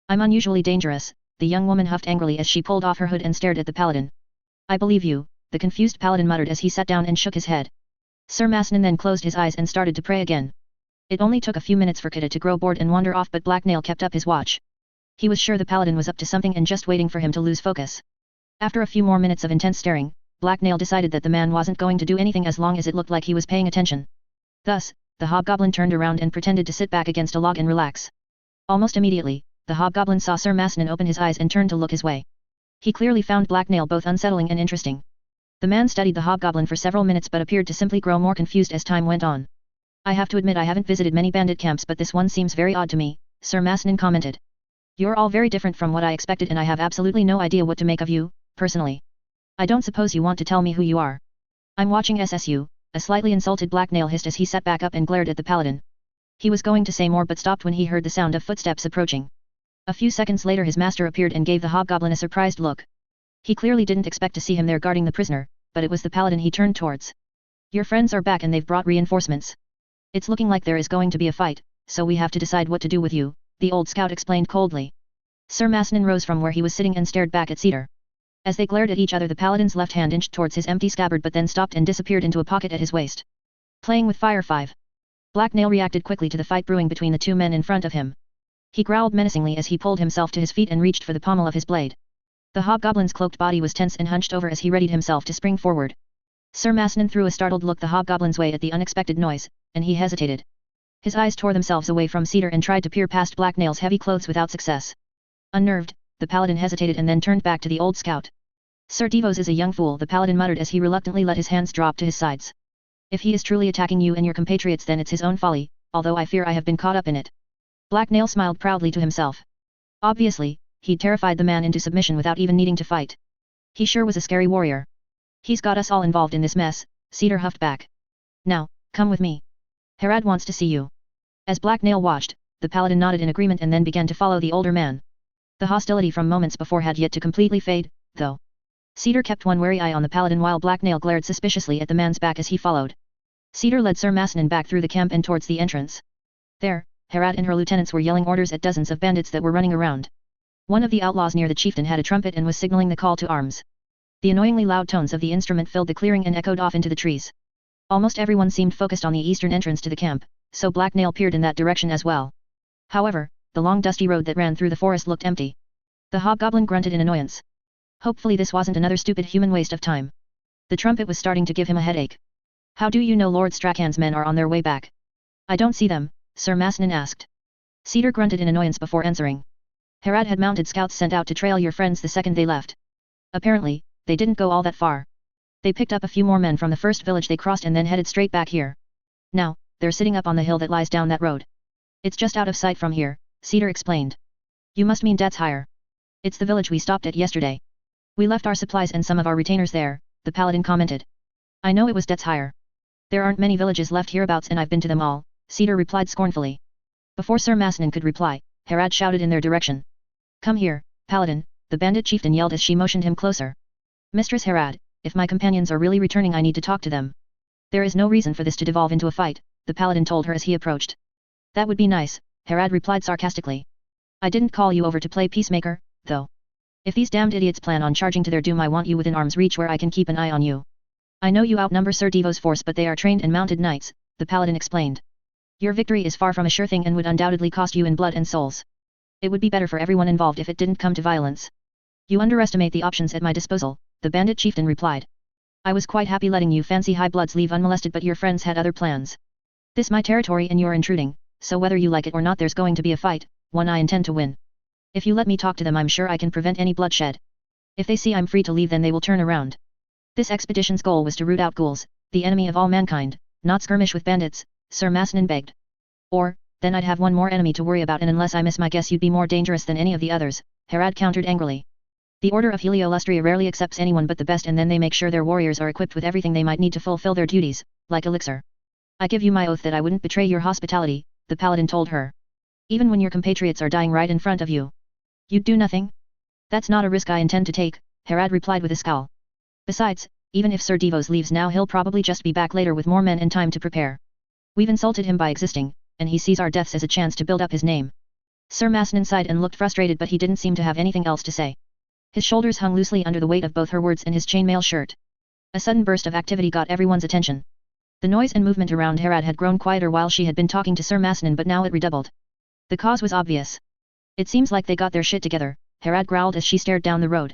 I'm unusually dangerous, the young woman huffed angrily as she pulled off her hood and stared at the paladin. I believe you, the confused paladin muttered as he sat down and shook his head. Sir Masnan then closed his eyes and started to pray again. It only took a few minutes for Kita to grow bored and wander off but Black Nail kept up his watch. He was sure the paladin was up to something and just waiting for him to lose focus. After a few more minutes of intense staring, Black Nail decided that the man wasn't going to do anything as long as it looked like he was paying attention. Thus, the hobgoblin turned around and pretended to sit back against a log and relax. Almost immediately, the hobgoblin saw Sir Masnan open his eyes and turn to look his way. He clearly found Black Nail both unsettling and interesting. The man studied the hobgoblin for several minutes but appeared to simply grow more confused as time went on. I have to admit I haven't visited many bandit camps but this one seems very odd to me, Sir Masnan commented. You're all very different from what I expected and I have absolutely no idea what to make of you, personally. I don't suppose you want to tell me who you are. I'm watching SSU, a slightly insulted Black Nail hissed as he sat back up and glared at the paladin. He was going to say more but stopped when he heard the sound of footsteps approaching. A few seconds later his master appeared and gave the hobgoblin a surprised look. He clearly didn't expect to see him there guarding the prisoner, but it was the paladin he turned towards. Your friends are back and they've brought reinforcements. It's looking like there is going to be a fight, so we have to decide what to do with you, the old scout explained coldly. Sir Masnan rose from where he was sitting and stared back at Cedar. As they glared at each other the paladin's left hand inched towards his empty scabbard but then stopped and disappeared into a pocket at his waist. Playing with fire 5. Black Nail reacted quickly to the fight brewing between the two men in front of him. He growled menacingly as he pulled himself to his feet and reached for the pommel of his blade. The hobgoblin's cloaked body was tense and hunched over as he readied himself to spring forward. Sir Masnan threw a startled look the hobgoblin's way at the unexpected noise, and he hesitated. His eyes tore themselves away from Cedar and tried to peer past Black Nail's heavy clothes without success. Unnerved, the paladin hesitated and then turned back to the old scout. Sir Devos is a young fool, the paladin muttered as he reluctantly let his hands drop to his sides. If he is truly attacking you and your compatriots, then it's his own folly, although I fear I have been caught up in it. Black Nail smiled proudly to himself. Obviously, he'd terrified the man into submission without even needing to fight. He sure was a scary warrior. He's got us all involved in this mess, Cedar huffed back. Now, come with me. Harad wants to see you. As Black Nail watched, the paladin nodded in agreement and then began to follow the older man. The hostility from moments before had yet to completely fade, though. Cedar kept one wary eye on the paladin while Black Nail glared suspiciously at the man's back as he followed. Cedar led Sir Masnan back through the camp and towards the entrance. There, Harad and her lieutenants were yelling orders at dozens of bandits that were running around. One of the outlaws near the chieftain had a trumpet and was signaling the call to arms. The annoyingly loud tones of the instrument filled the clearing and echoed off into the trees. Almost everyone seemed focused on the eastern entrance to the camp, so Black Nail peered in that direction as well. However, the long dusty road that ran through the forest looked empty. The hobgoblin grunted in annoyance. Hopefully this wasn't another stupid human waste of time. The trumpet was starting to give him a headache. How do you know Lord Strachan's men are on their way back? I don't see them, Sir Masnan asked. Cedar grunted in annoyance before answering. Harad had mounted scouts sent out to trail your friends the second they left. Apparently, they didn't go all that far. They picked up a few more men from the first village they crossed and then headed straight back here. Now, they're sitting up on the hill that lies down that road. It's just out of sight from here, Cedar explained. You must mean Dat's Hire. It's the village we stopped at yesterday. We left our supplies and some of our retainers there, the paladin commented. I know it was Dat's Hire. There aren't many villages left hereabouts and I've been to them all, Cedar replied scornfully. Before Sir Masnan could reply, Harad shouted in their direction. Come here, paladin, the bandit chieftain yelled as she motioned him closer. Mistress Harad, if my companions are really returning I need to talk to them. There is no reason for this to devolve into a fight, the paladin told her as he approached. That would be nice, Harad replied sarcastically. I didn't call you over to play peacemaker, though. If these damned idiots plan on charging to their doom I want you within arm's reach where I can keep an eye on you. I know you outnumber Sir Devos' force but they are trained and mounted knights, the paladin explained. Your victory is far from a sure thing and would undoubtedly cost you in blood and souls. It would be better for everyone involved if it didn't come to violence. You underestimate the options at my disposal, the bandit chieftain replied. I was quite happy letting you fancy high bloods leave unmolested but your friends had other plans. This my territory and you're intruding, so whether you like it or not there's going to be a fight, one I intend to win. If you let me talk to them I'm sure I can prevent any bloodshed. If they see I'm free to leave then they will turn around. This expedition's goal was to root out ghouls, the enemy of all mankind, not skirmish with bandits, Sir Masnan begged. Or, then I'd have one more enemy to worry about and unless I miss my guess you'd be more dangerous than any of the others, Harad countered angrily. The Order of Heliolustria rarely accepts anyone but the best and then they make sure their warriors are equipped with everything they might need to fulfill their duties, like elixir. I give you my oath that I wouldn't betray your hospitality, the paladin told her. Even when your compatriots are dying right in front of you. You'd do nothing? That's not a risk I intend to take, Harad replied with a scowl. Besides, even if Sir Devos leaves now he'll probably just be back later with more men and time to prepare. We've insulted him by existing, and he sees our deaths as a chance to build up his name. Sir Masnan sighed and looked frustrated but he didn't seem to have anything else to say. His shoulders hung loosely under the weight of both her words and his chainmail shirt. A sudden burst of activity got everyone's attention. The noise and movement around Harad had grown quieter while she had been talking to Sir Masnan but now it redoubled. The cause was obvious. It seems like they got their shit together, Harad growled as she stared down the road.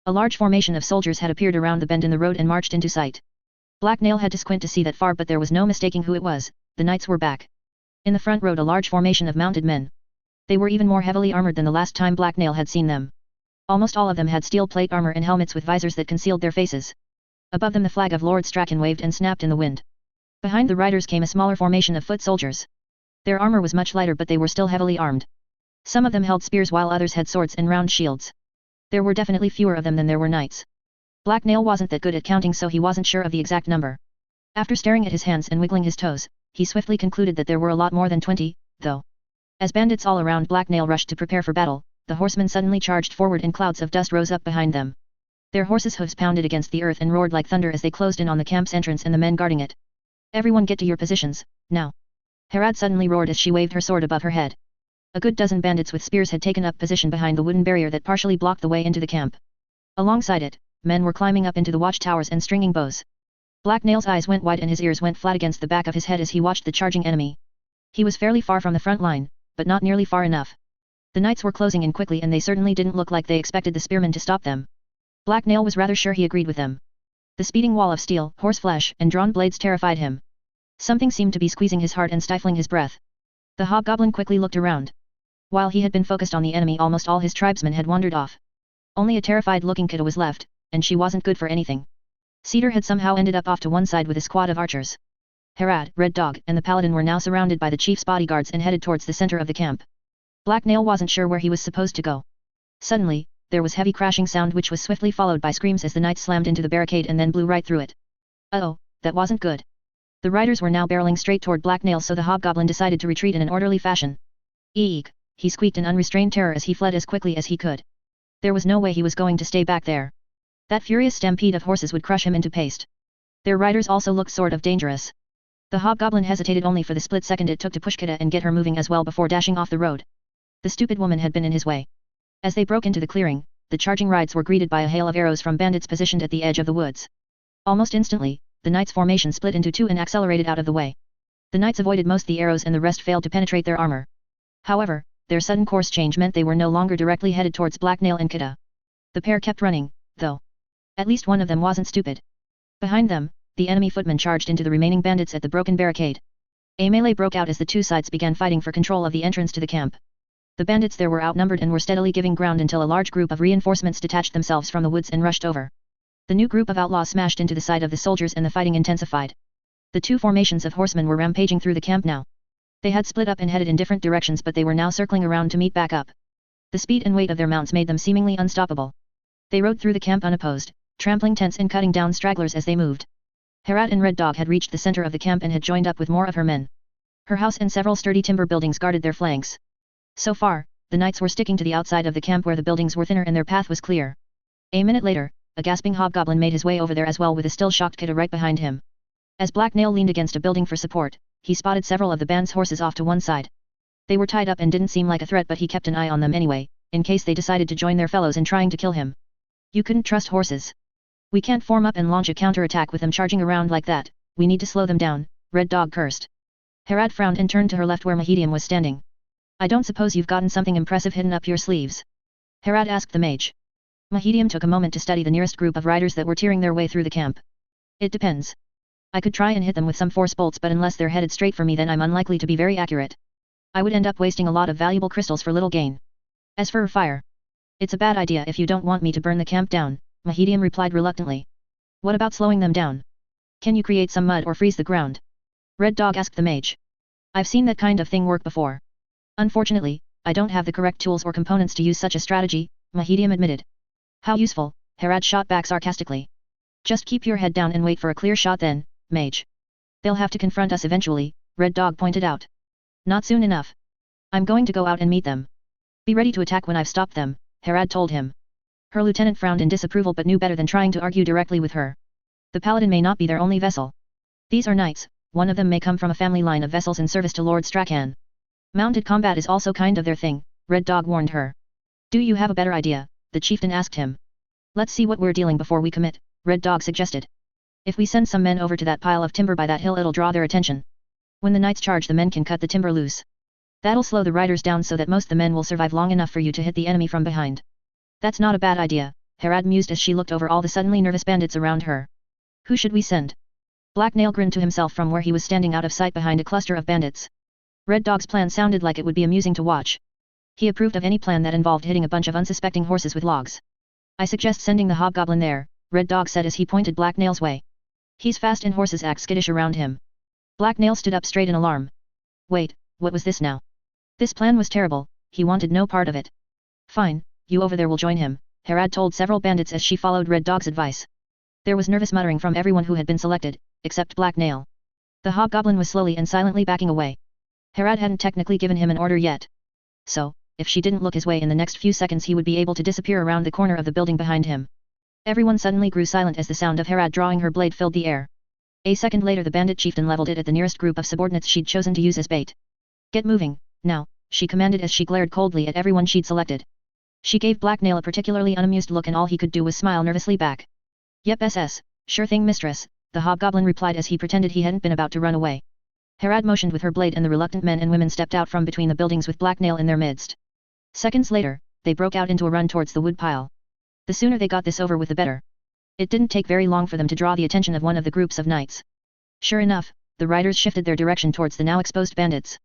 A large formation of soldiers had appeared around the bend in the road and marched into sight. Black Nail had to squint to see that far but there was no mistaking who it was, the knights were back. In the front rode a large formation of mounted men. They were even more heavily armored than the last time Black Nail had seen them. Almost all of them had steel plate armor and helmets with visors that concealed their faces. Above them the flag of Lord Strachan waved and snapped in the wind. Behind the riders came a smaller formation of foot soldiers. Their armor was much lighter but they were still heavily armed. Some of them held spears while others had swords and round shields. There were definitely fewer of them than there were knights. Black Nail wasn't that good at counting so he wasn't sure of the exact number. After staring at his hands and wiggling his toes, he swiftly concluded that there were a lot more than 20, though. As bandits all around Black Nail rushed to prepare for battle, the horsemen suddenly charged forward and clouds of dust rose up behind them. Their horses' hooves pounded against the earth and roared like thunder as they closed in on the camp's entrance and the men guarding it. Everyone get to your positions, now. Harad suddenly roared as she waved her sword above her head. A good dozen bandits with spears had taken up position behind the wooden barrier that partially blocked the way into the camp. Alongside it, men were climbing up into the watchtowers and stringing bows. Black Nail's eyes went wide and his ears went flat against the back of his head as he watched the charging enemy. He was fairly far from the front line, but not nearly far enough. The knights were closing in quickly and they certainly didn't look like they expected the spearmen to stop them. Black Nail was rather sure he agreed with them. The speeding wall of steel, horseflesh, and drawn blades terrified him. Something seemed to be squeezing his heart and stifling his breath. The hobgoblin quickly looked around. While he had been focused on the enemy, almost all his tribesmen had wandered off. Only a terrified-looking kiddo was left, and she wasn't good for anything. Cedar had somehow ended up off to one side with a squad of archers. Harad, Red Dog, and the paladin were now surrounded by the chief's bodyguards and headed towards the center of the camp. Black Nail wasn't sure where he was supposed to go. Suddenly, there was heavy crashing sound which was swiftly followed by screams as the knights slammed into the barricade and then blew right through it. Uh-oh, that wasn't good. The riders were now barreling straight toward Black Nail, so the hobgoblin decided to retreat in an orderly fashion. Eek! He squeaked in unrestrained terror as he fled as quickly as he could. There was no way he was going to stay back there. That furious stampede of horses would crush him into paste. Their riders also looked sort of dangerous. The hobgoblin hesitated only for the split second it took to push Kida and get her moving as well before dashing off the road. The stupid woman had been in his way. As they broke into the clearing, the charging rides were greeted by a hail of arrows from bandits positioned at the edge of the woods. Almost instantly, the knights' formation split into two and accelerated out of the way. The knights avoided most the arrows and the rest failed to penetrate their armor. However, their sudden course change meant they were no longer directly headed towards Black Nail and Kida. The pair kept running, though. At least one of them wasn't stupid. Behind them, the enemy footmen charged into the remaining bandits at the broken barricade. A melee broke out as the two sides began fighting for control of the entrance to the camp. The bandits there were outnumbered and were steadily giving ground until a large group of reinforcements detached themselves from the woods and rushed over. The new group of outlaws smashed into the side of the soldiers and the fighting intensified. The two formations of horsemen were rampaging through the camp now. They had split up and headed in different directions, but they were now circling around to meet back up. The speed and weight of their mounts made them seemingly unstoppable. They rode through the camp unopposed, trampling tents and cutting down stragglers as they moved. Harad and Red Dog had reached the center of the camp and had joined up with more of her men. Her house and several sturdy timber buildings guarded their flanks. So far, the knights were sticking to the outside of the camp where the buildings were thinner and their path was clear. A minute later, a gasping hobgoblin made his way over there as well, with a still shocked Kida right behind him. As Black Nail leaned against a building for support, he spotted several of the band's horses off to one side. They were tied up and didn't seem like a threat, but he kept an eye on them anyway, in case they decided to join their fellows in trying to kill him. You couldn't trust horses. We can't form up and launch a counterattack with them charging around like that. We need to slow them down, Red Dog cursed. Harad frowned and turned to her left where Mahedium was standing. I don't suppose you've gotten something impressive hidden up your sleeves? Harad asked the mage. Mahedium took a moment to study the nearest group of riders that were tearing their way through the camp. It depends. I could try and hit them with some force bolts, but unless they're headed straight for me, then I'm unlikely to be very accurate. I would end up wasting a lot of valuable crystals for little gain. As for fire, it's a bad idea if you don't want me to burn the camp down, Mahedium replied reluctantly. What about slowing them down? Can you create some mud or freeze the ground? Red Dog asked the mage. I've seen that kind of thing work before. Unfortunately, I don't have the correct tools or components to use such a strategy, Mahedium admitted. How useful, Harad shot back sarcastically. Just keep your head down and wait for a clear shot then, mage. They'll have to confront us eventually, Red Dog pointed out. Not soon enough. I'm going to go out and meet them. Be ready to attack when I've stopped them, Harad told him. Her lieutenant frowned in disapproval but knew better than trying to argue directly with her. The paladin may not be their only vessel. These are knights, one of them may come from a family line of vessels in service to Lord Strachan. Mounted combat is also kind of their thing, Red Dog warned her. Do you have a better idea? The chieftain asked him. Let's see what we're dealing before we commit, Red Dog suggested. If we send some men over to that pile of timber by that hill, it'll draw their attention. When the knights charge, the men can cut the timber loose. That'll slow the riders down so that most of the men will survive long enough for you to hit the enemy from behind. That's not a bad idea, Harad mused as she looked over all the suddenly nervous bandits around her. Who should we send? Black Nail grinned to himself from where he was standing out of sight behind a cluster of bandits. Red Dog's plan sounded like it would be amusing to watch. He approved of any plan that involved hitting a bunch of unsuspecting horses with logs. I suggest sending the hobgoblin there, Red Dog said as he pointed Black Nail's way. He's fast and horses act skittish around him. Black Nail stood up straight in alarm. Wait, what was this now? This plan was terrible, he wanted no part of it. Fine, you over there will join him, Harad told several bandits as she followed Red Dog's advice. There was nervous muttering from everyone who had been selected, except Black Nail. The hobgoblin was slowly and silently backing away. Harad hadn't technically given him an order yet. So, if she didn't look his way in the next few seconds, he would be able to disappear around the corner of the building behind him. Everyone suddenly grew silent as the sound of Harad drawing her blade filled the air. A second later the bandit chieftain leveled it at the nearest group of subordinates she'd chosen to use as bait. Get moving, now, she commanded as she glared coldly at everyone she'd selected. She gave Black Nail a particularly unamused look and all he could do was smile nervously back. Yep SS, sure thing mistress, the hobgoblin replied as he pretended he hadn't been about to run away. Harad motioned with her blade and the reluctant men and women stepped out from between the buildings with Black Nail in their midst. Seconds later, they broke out into a run towards the wood pile. The sooner they got this over with the better. It didn't take very long for them to draw the attention of one of the groups of knights. Sure enough, the riders shifted their direction towards the now exposed bandits.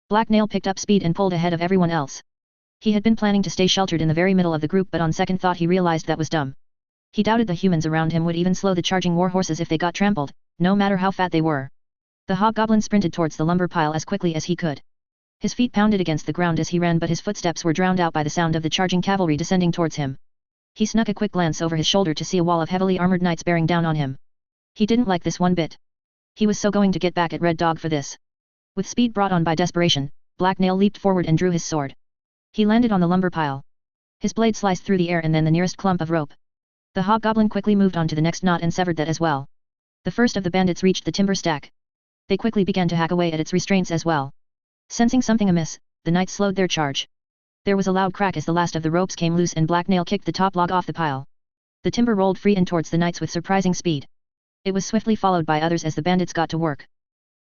Black Nail picked up speed and pulled ahead of everyone else. He had been planning to stay sheltered in the very middle of the group, but on second thought he realized that was dumb. He doubted the humans around him would even slow the charging war horses if they got trampled, no matter how fat they were. The hobgoblin sprinted towards the lumber pile as quickly as he could. His feet pounded against the ground as he ran, but his footsteps were drowned out by the sound of the charging cavalry descending towards him. He snuck a quick glance over his shoulder to see a wall of heavily armored knights bearing down on him. He didn't like this one bit. He was so going to get back at Red Dog for this. With speed brought on by desperation, Black Nail leaped forward and drew his sword. He landed on the lumber pile. His blade sliced through the air and then the nearest clump of rope. The hobgoblin quickly moved on to the next knot and severed that as well. The first of the bandits reached the timber stack. They quickly began to hack away at its restraints as well. Sensing something amiss, the knights slowed their charge. There was a loud crack as the last of the ropes came loose and Black Nail kicked the top log off the pile. The timber rolled free and towards the knights with surprising speed. It was swiftly followed by others as the bandits got to work.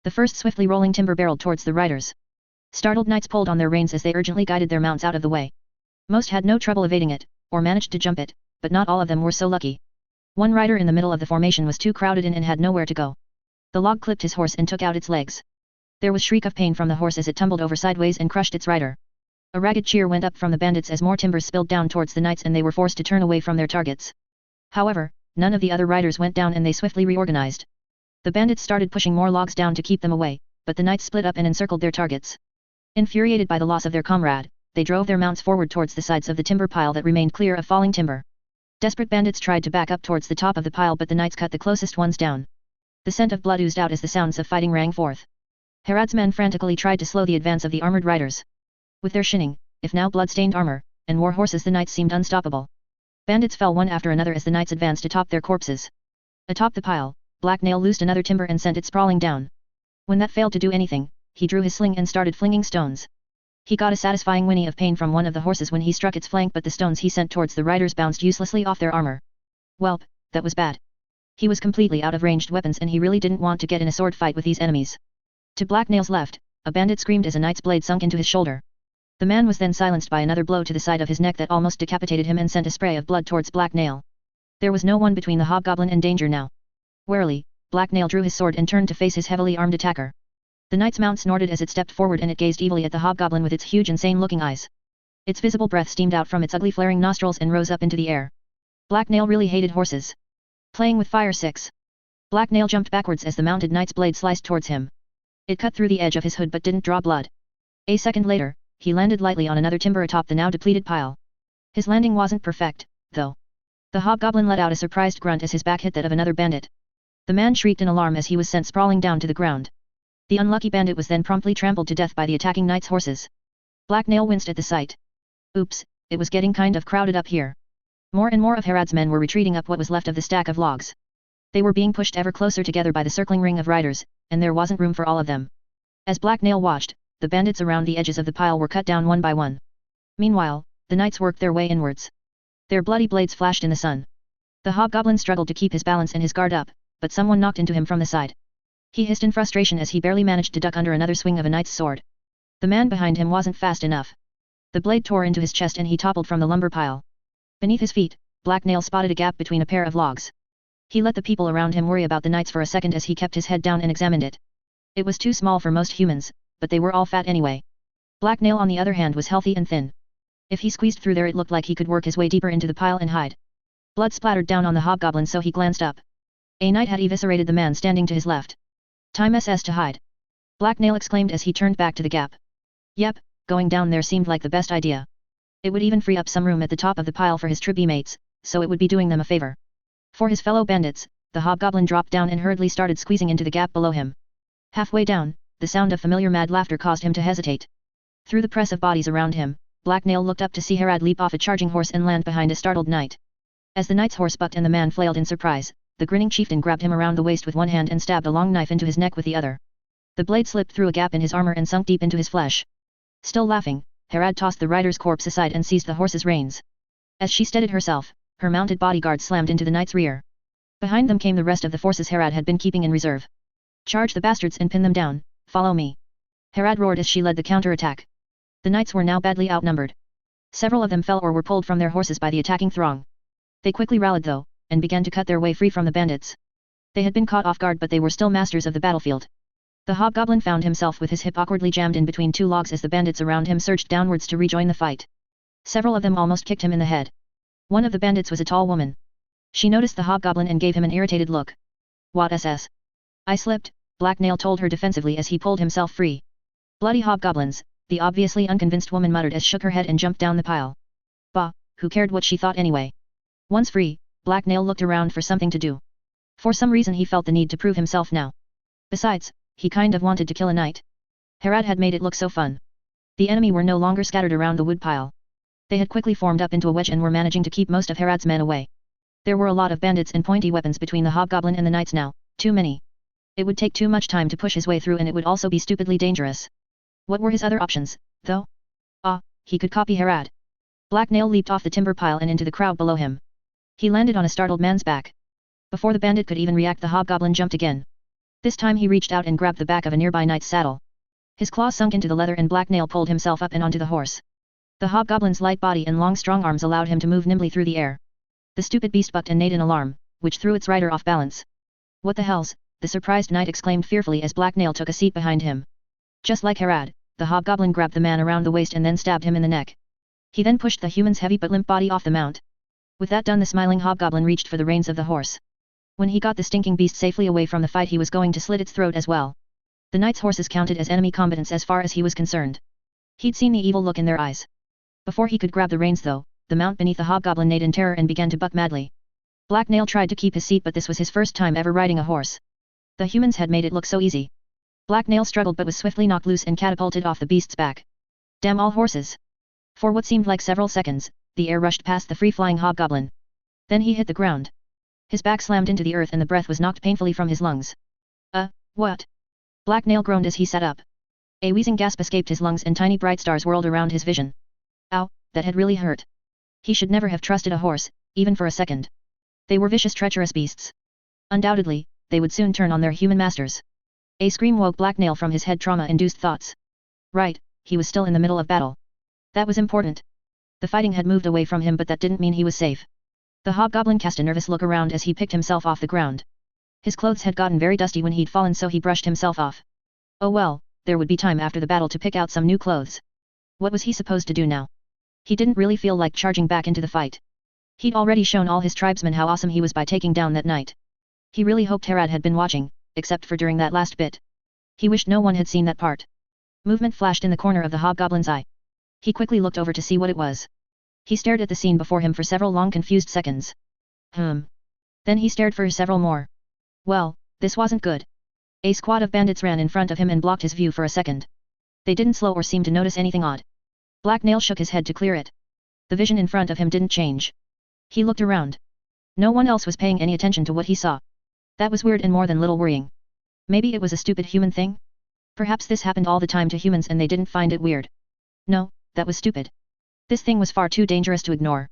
The first swiftly rolling timber barreled towards the riders. Startled knights pulled on their reins as they urgently guided their mounts out of the way. Most had no trouble evading it, or managed to jump it, but not all of them were so lucky. One rider in the middle of the formation was too crowded in and had nowhere to go. The log clipped his horse and took out its legs. There was shriek of pain from the horse as it tumbled over sideways and crushed its rider. A ragged cheer went up from the bandits as more timbers spilled down towards the knights and they were forced to turn away from their targets. However, none of the other riders went down and they swiftly reorganized. The bandits started pushing more logs down to keep them away, but the knights split up and encircled their targets. Infuriated by the loss of their comrade, they drove their mounts forward towards the sides of the timber pile that remained clear of falling timber. Desperate bandits tried to back up towards the top of the pile, but the knights cut the closest ones down. The scent of blood oozed out as the sounds of fighting rang forth. Harad's men frantically tried to slow the advance of the armored riders. With their shinning, if now blood-stained armor, and war horses, the knights seemed unstoppable. Bandits fell one after another as the knights advanced atop their corpses. Atop the pile, Black Nail loosed another timber and sent it sprawling down. When that failed to do anything, he drew his sling and started flinging stones. He got a satisfying whinny of pain from one of the horses when he struck its flank, but the stones he sent towards the riders bounced uselessly off their armor. Welp, that was bad. He was completely out of ranged weapons and he really didn't want to get in a sword fight with these enemies. To Black Nail's left, a bandit screamed as a knight's blade sunk into his shoulder. The man was then silenced by another blow to the side of his neck that almost decapitated him and sent a spray of blood towards Black Nail. There was no one between the hobgoblin and danger now. Warily, Black Nail drew his sword and turned to face his heavily armed attacker. The knight's mount snorted as it stepped forward and it gazed evilly at the hobgoblin with its huge insane-looking eyes. Its visible breath steamed out from its ugly flaring nostrils and rose up into the air. Black Nail really hated horses. Playing with fire 6. Black Nail jumped backwards as the mounted knight's blade sliced towards him. It cut through the edge of his hood but didn't draw blood. A second later, he landed lightly on another timber atop the now depleted pile. His landing wasn't perfect, though. The hobgoblin let out a surprised grunt as his back hit that of another bandit. The man shrieked in alarm as he was sent sprawling down to the ground. The unlucky bandit was then promptly trampled to death by the attacking knight's horses. Black Nail winced at the sight. Oops, it was getting kind of crowded up here. More and more of Harad's men were retreating up what was left of the stack of logs. They were being pushed ever closer together by the circling ring of riders, and there wasn't room for all of them. As Black Nail watched, the bandits around the edges of the pile were cut down one by one. Meanwhile, the knights worked their way inwards. Their bloody blades flashed in the sun. The hobgoblin struggled to keep his balance and his guard up, but someone knocked into him from the side. He hissed in frustration as he barely managed to duck under another swing of a knight's sword. The man behind him wasn't fast enough. The blade tore into his chest and he toppled from the lumber pile. Beneath his feet, Black Nail spotted a gap between a pair of logs. He let the people around him worry about the knights for a second as he kept his head down and examined it. It was too small for most humans, but they were all fat anyway. Black Nail on the other hand was healthy and thin. If he squeezed through there it looked like he could work his way deeper into the pile and hide. Blood splattered down on the hobgoblin so he glanced up. A knight had eviscerated the man standing to his left. Time SS to hide. Black Nail exclaimed as he turned back to the gap. Yep, going down there seemed like the best idea. It would even free up some room at the top of the pile for his trippy mates, so it would be doing them a favor. For his fellow bandits, the hobgoblin dropped down and hurriedly started squeezing into the gap below him. Halfway down, the sound of familiar mad laughter caused him to hesitate. Through the press of bodies around him, Black Nail looked up to see Harad leap off a charging horse and land behind a startled knight. As the knight's horse bucked and the man flailed in surprise, the grinning chieftain grabbed him around the waist with one hand and stabbed a long knife into his neck with the other. The blade slipped through a gap in his armor and sunk deep into his flesh. Still laughing, Harad tossed the rider's corpse aside and seized the horse's reins. As she steadied herself, her mounted bodyguard slammed into the knight's rear. Behind them came the rest of the forces Harad had been keeping in reserve. Charge the bastards and pin them down, follow me. Harad roared as she led the counter-attack. The knights were now badly outnumbered. Several of them fell or were pulled from their horses by the attacking throng. They quickly rallied though, and began to cut their way free from the bandits. They had been caught off guard but they were still masters of the battlefield. The hobgoblin found himself with his hip awkwardly jammed in between two logs as the bandits around him surged downwards to rejoin the fight. Several of them almost kicked him in the head. One of the bandits was a tall woman. She noticed the hobgoblin and gave him an irritated look. What SS? I slipped, Black Nail told her defensively as he pulled himself free. Bloody hobgoblins, the obviously unconvinced woman muttered as shook her head and jumped down the pile. Bah, who cared what she thought anyway? Once free, Black Nail looked around for something to do. For some reason he felt the need to prove himself now. Besides, he kind of wanted to kill a knight. Harad had made it look so fun. The enemy were no longer scattered around the woodpile. They had quickly formed up into a wedge and were managing to keep most of Harad's men away. There were a lot of bandits and pointy weapons between the hobgoblin and the knights now, too many. It would take too much time to push his way through and it would also be stupidly dangerous. What were his other options, though? Ah, he could copy Harad. Black Nail leaped off the timber pile and into the crowd below him. He landed on a startled man's back. Before the bandit could even react, the hobgoblin jumped again. This time he reached out and grabbed the back of a nearby knight's saddle. His claws sunk into the leather and Black Nail pulled himself up and onto the horse. The hobgoblin's light body and long strong arms allowed him to move nimbly through the air. The stupid beast bucked and neighed in alarm, which threw its rider off balance. What the hells, the surprised knight exclaimed fearfully as Black Nail took a seat behind him. Just like Harad, the hobgoblin grabbed the man around the waist and then stabbed him in the neck. He then pushed the human's heavy but limp body off the mount. With that done, the smiling hobgoblin reached for the reins of the horse. When he got the stinking beast safely away from the fight, he was going to slit its throat as well. The knight's horses counted as enemy combatants as far as he was concerned. He'd seen the evil look in their eyes. Before he could grab the reins though, the mount beneath the hobgoblin neighed in terror and began to buck madly. Black Nail tried to keep his seat, but this was his first time ever riding a horse. The humans had made it look so easy. Black Nail struggled but was swiftly knocked loose and catapulted off the beast's back. Damn all horses! For what seemed like several seconds, the air rushed past the free-flying hobgoblin. Then he hit the ground. His back slammed into the earth and the breath was knocked painfully from his lungs. What? Black Nail groaned as he sat up. A wheezing gasp escaped his lungs and tiny bright stars whirled around his vision. Ow, that had really hurt. He should never have trusted a horse, even for a second. They were vicious, treacherous beasts. Undoubtedly, they would soon turn on their human masters. A scream woke Black Nail from his head trauma-induced thoughts. Right, he was still in the middle of battle. That was important. The fighting had moved away from him, but that didn't mean he was safe. The hobgoblin cast a nervous look around as he picked himself off the ground. His clothes had gotten very dusty when he'd fallen, so he brushed himself off. Oh well, there would be time after the battle to pick out some new clothes. What was he supposed to do now? He didn't really feel like charging back into the fight. He'd already shown all his tribesmen how awesome he was by taking down that knight. He really hoped Harad had been watching, except for during that last bit. He wished no one had seen that part. Movement flashed in the corner of the hobgoblin's eye. He quickly looked over to see what it was. He stared at the scene before him for several long confused seconds. Then he stared for several more. Well, this wasn't good. A squad of bandits ran in front of him and blocked his view for a second. They didn't slow or seem to notice anything odd. Black Nail shook his head to clear it. The vision in front of him didn't change. He looked around. No one else was paying any attention to what he saw. That was weird and more than little worrying. Maybe it was a stupid human thing? Perhaps this happened all the time to humans and they didn't find it weird. No, that was stupid. This thing was far too dangerous to ignore.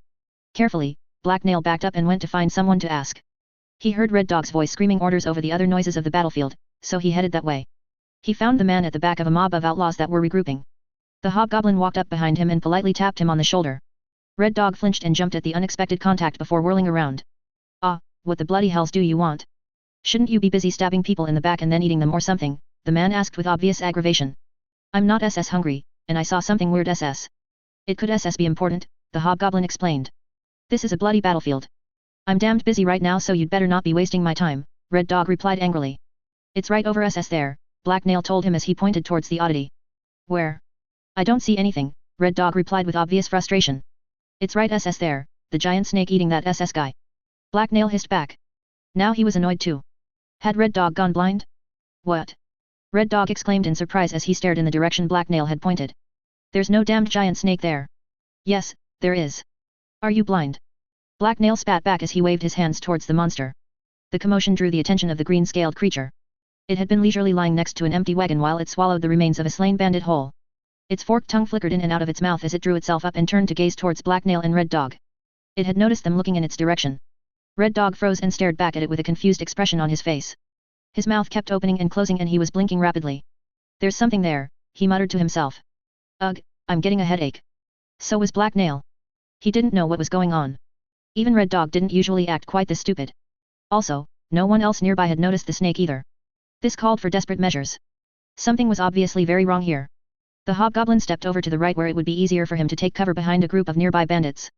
Carefully, Black Nail backed up and went to find someone to ask. He heard Red Dog's voice screaming orders over the other noises of the battlefield, so he headed that way. He found the man at the back of a mob of outlaws that were regrouping. The hobgoblin walked up behind him and politely tapped him on the shoulder. Red Dog flinched and jumped at the unexpected contact before whirling around. Ah, what the bloody hells do you want? Shouldn't you be busy stabbing people in the back and then eating them or something? The man asked with obvious aggravation. I'm not SS hungry, and I saw something weird SS. It could SS be important, the hobgoblin explained. This is a bloody battlefield. I'm damned busy right now, so you'd better not be wasting my time, Red Dog replied angrily. It's right over SS there, Black Nail told him as he pointed towards the oddity. Where? I don't see anything, Red Dog replied with obvious frustration. It's right SS there, the giant snake eating that SS guy. Black Nail hissed back. Now he was annoyed too. Had Red Dog gone blind? What? Red Dog exclaimed in surprise as he stared in the direction Black Nail had pointed. There's no damned giant snake there. Yes, there is. Are you blind? Black Nail spat back as he waved his hands towards the monster. The commotion drew the attention of the green-scaled creature. It had been leisurely lying next to an empty wagon while it swallowed the remains of a slain bandit whole. Its forked tongue flickered in and out of its mouth as it drew itself up and turned to gaze towards Black Nail and Red Dog. It had noticed them looking in its direction. Red Dog froze and stared back at it with a confused expression on his face. His mouth kept opening and closing and he was blinking rapidly. There's something there, he muttered to himself. Ugh, I'm getting a headache. So was Black Nail. He didn't know what was going on. Even Red Dog didn't usually act quite this stupid. Also, no one else nearby had noticed the snake either. This called for desperate measures. Something was obviously very wrong here. The hobgoblin stepped over to the right where it would be easier for him to take cover behind a group of nearby bandits.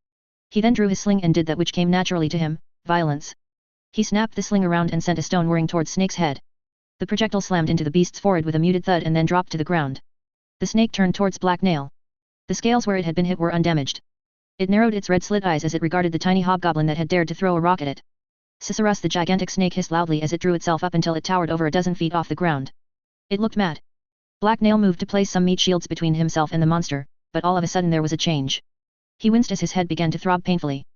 He then drew his sling and did that which came naturally to him, violence. He snapped the sling around and sent a stone whirring towards Snake's head. The projectile slammed into the beast's forehead with a muted thud and then dropped to the ground. The snake turned towards Black Nail. The scales where it had been hit were undamaged. It narrowed its red slit eyes as it regarded the tiny hobgoblin that had dared to throw a rock at it. Cicerus, the gigantic snake, hissed loudly as it drew itself up until it towered over a dozen feet off the ground. It looked mad. Black Nail moved to place some meat shields between himself and the monster, but all of a sudden there was a change. He winced as his head began to throb painfully.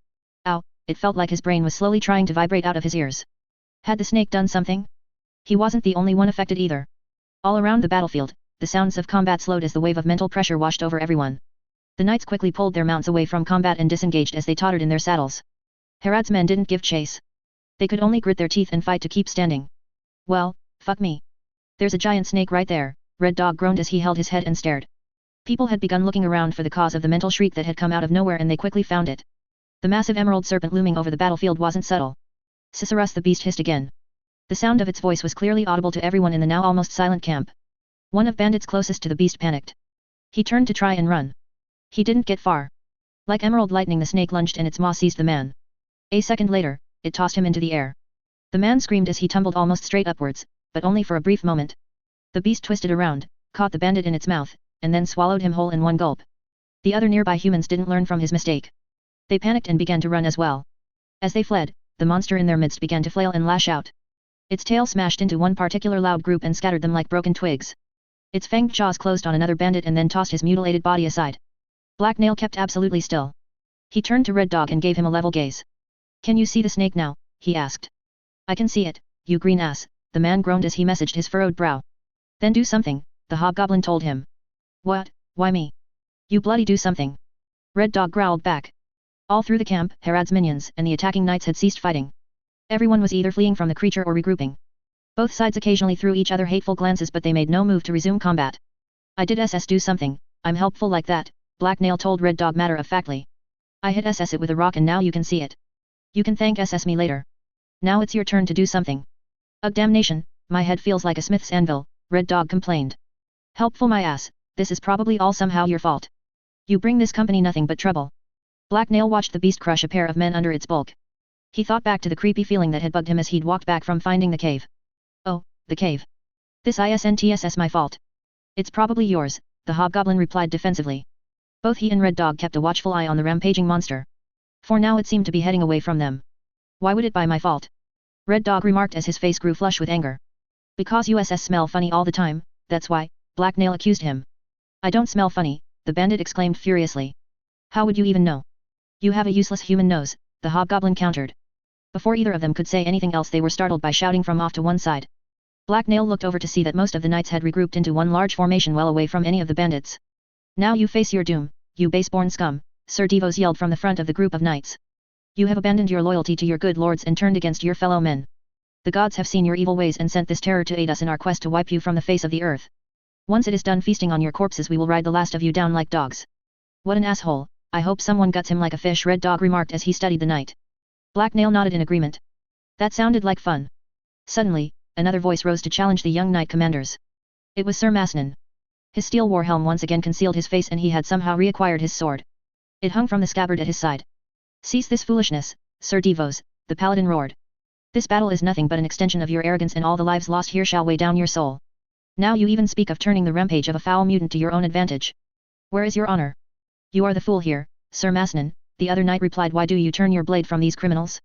Ow, it felt like his brain was slowly trying to vibrate out of his ears. Had the snake done something? He wasn't the only one affected either. All around the battlefield, the sounds of combat slowed as the wave of mental pressure washed over everyone. The knights quickly pulled their mounts away from combat and disengaged as they tottered in their saddles. Herod's men didn't give chase. They could only grit their teeth and fight to keep standing. Well, fuck me. There's a giant snake right there, Red Dog groaned as he held his head and stared. People had begun looking around for the cause of the mental shriek that had come out of nowhere and they quickly found it. The massive emerald serpent looming over the battlefield wasn't subtle. Cicerus the beast hissed again. The sound of its voice was clearly audible to everyone in the now almost silent camp. One of bandits closest to the beast panicked. He turned to try and run. He didn't get far. Like emerald lightning, the snake lunged and its maw seized the man. A second later, it tossed him into the air. The man screamed as he tumbled almost straight upwards, but only for a brief moment. The beast twisted around, caught the bandit in its mouth, and then swallowed him whole in one gulp. The other nearby humans didn't learn from his mistake. They panicked and began to run as well. As they fled, the monster in their midst began to flail and lash out. Its tail smashed into one particular loud group and scattered them like broken twigs. Its fanged jaws closed on another bandit and then tossed his mutilated body aside. Black Nail kept absolutely still. He turned to Red Dog and gave him a level gaze. Can you see the snake now? He asked. I can see it, you green ass, the man groaned as he messaged his furrowed brow. Then do something, the hobgoblin told him. What, why me? You bloody do something. Red Dog growled back. All through the camp, Herod's minions and the attacking knights had ceased fighting. Everyone was either fleeing from the creature or regrouping. Both sides occasionally threw each other hateful glances but they made no move to resume combat. I did do something, I'm helpful like that, Black Nail told Red Dog matter-of-factly. I hit it with a rock and now you can see it. You can thank me later. Now it's your turn to do something. Ugh, damnation, my head feels like a smith's anvil, Red Dog complained. Helpful my ass, this is probably all somehow your fault. You bring this company nothing but trouble. Black Nail watched the beast crush a pair of men under its bulk. He thought back to the creepy feeling that had bugged him as he'd walked back from finding the cave. Oh, the cave. This isn't my fault. It's probably yours, the hobgoblin replied defensively. Both he and Red Dog kept a watchful eye on the rampaging monster. For now it seemed to be heading away from them. Why would it be my fault? Red Dog remarked as his face grew flush with anger. Because you smell funny all the time, that's why, Black Nail accused him. I don't smell funny, the bandit exclaimed furiously. How would you even know? You have a useless human nose, the hobgoblin countered. Before either of them could say anything else they were startled by shouting from off to one side. Black Nail looked over to see that most of the knights had regrouped into one large formation well away from any of the bandits. Now you face your doom, you baseborn scum, Sir Devos yelled from the front of the group of knights. You have abandoned your loyalty to your good lords and turned against your fellow men. The gods have seen your evil ways and sent this terror to aid us in our quest to wipe you from the face of the earth. Once it is done feasting on your corpses we will ride the last of you down like dogs. What an asshole, I hope someone guts him like a fish, Red Dog remarked as he studied the knight. Black Nail nodded in agreement. That sounded like fun. Suddenly, another voice rose to challenge the young knight commanders. It was Sir Masnan. His steel war helm once again concealed his face and he had somehow reacquired his sword. It hung from the scabbard at his side. Cease this foolishness, Sir Devos, the paladin roared. This battle is nothing but an extension of your arrogance and all the lives lost here shall weigh down your soul. Now you even speak of turning the rampage of a foul mutant to your own advantage. Where is your honor? You are the fool here, Sir Masnan, the other knight replied. Why do you turn your blade from these criminals?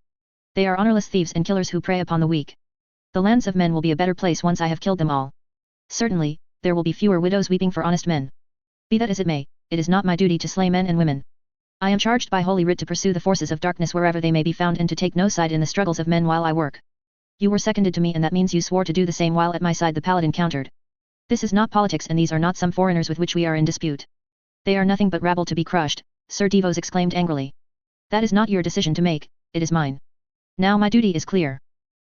They are honorless thieves and killers who prey upon the weak. The lands of men will be a better place once I have killed them all. Certainly, there will be fewer widows weeping for honest men. Be that as it may, it is not my duty to slay men and women. I am charged by Holy Writ to pursue the forces of darkness wherever they may be found and to take no side in the struggles of men while I work. You were seconded to me and that means you swore to do the same while at my side, the paladin countered. This is not politics and these are not some foreigners with which we are in dispute. They are nothing but rabble to be crushed, Sir Devos exclaimed angrily. That is not your decision to make, it is mine. Now my duty is clear.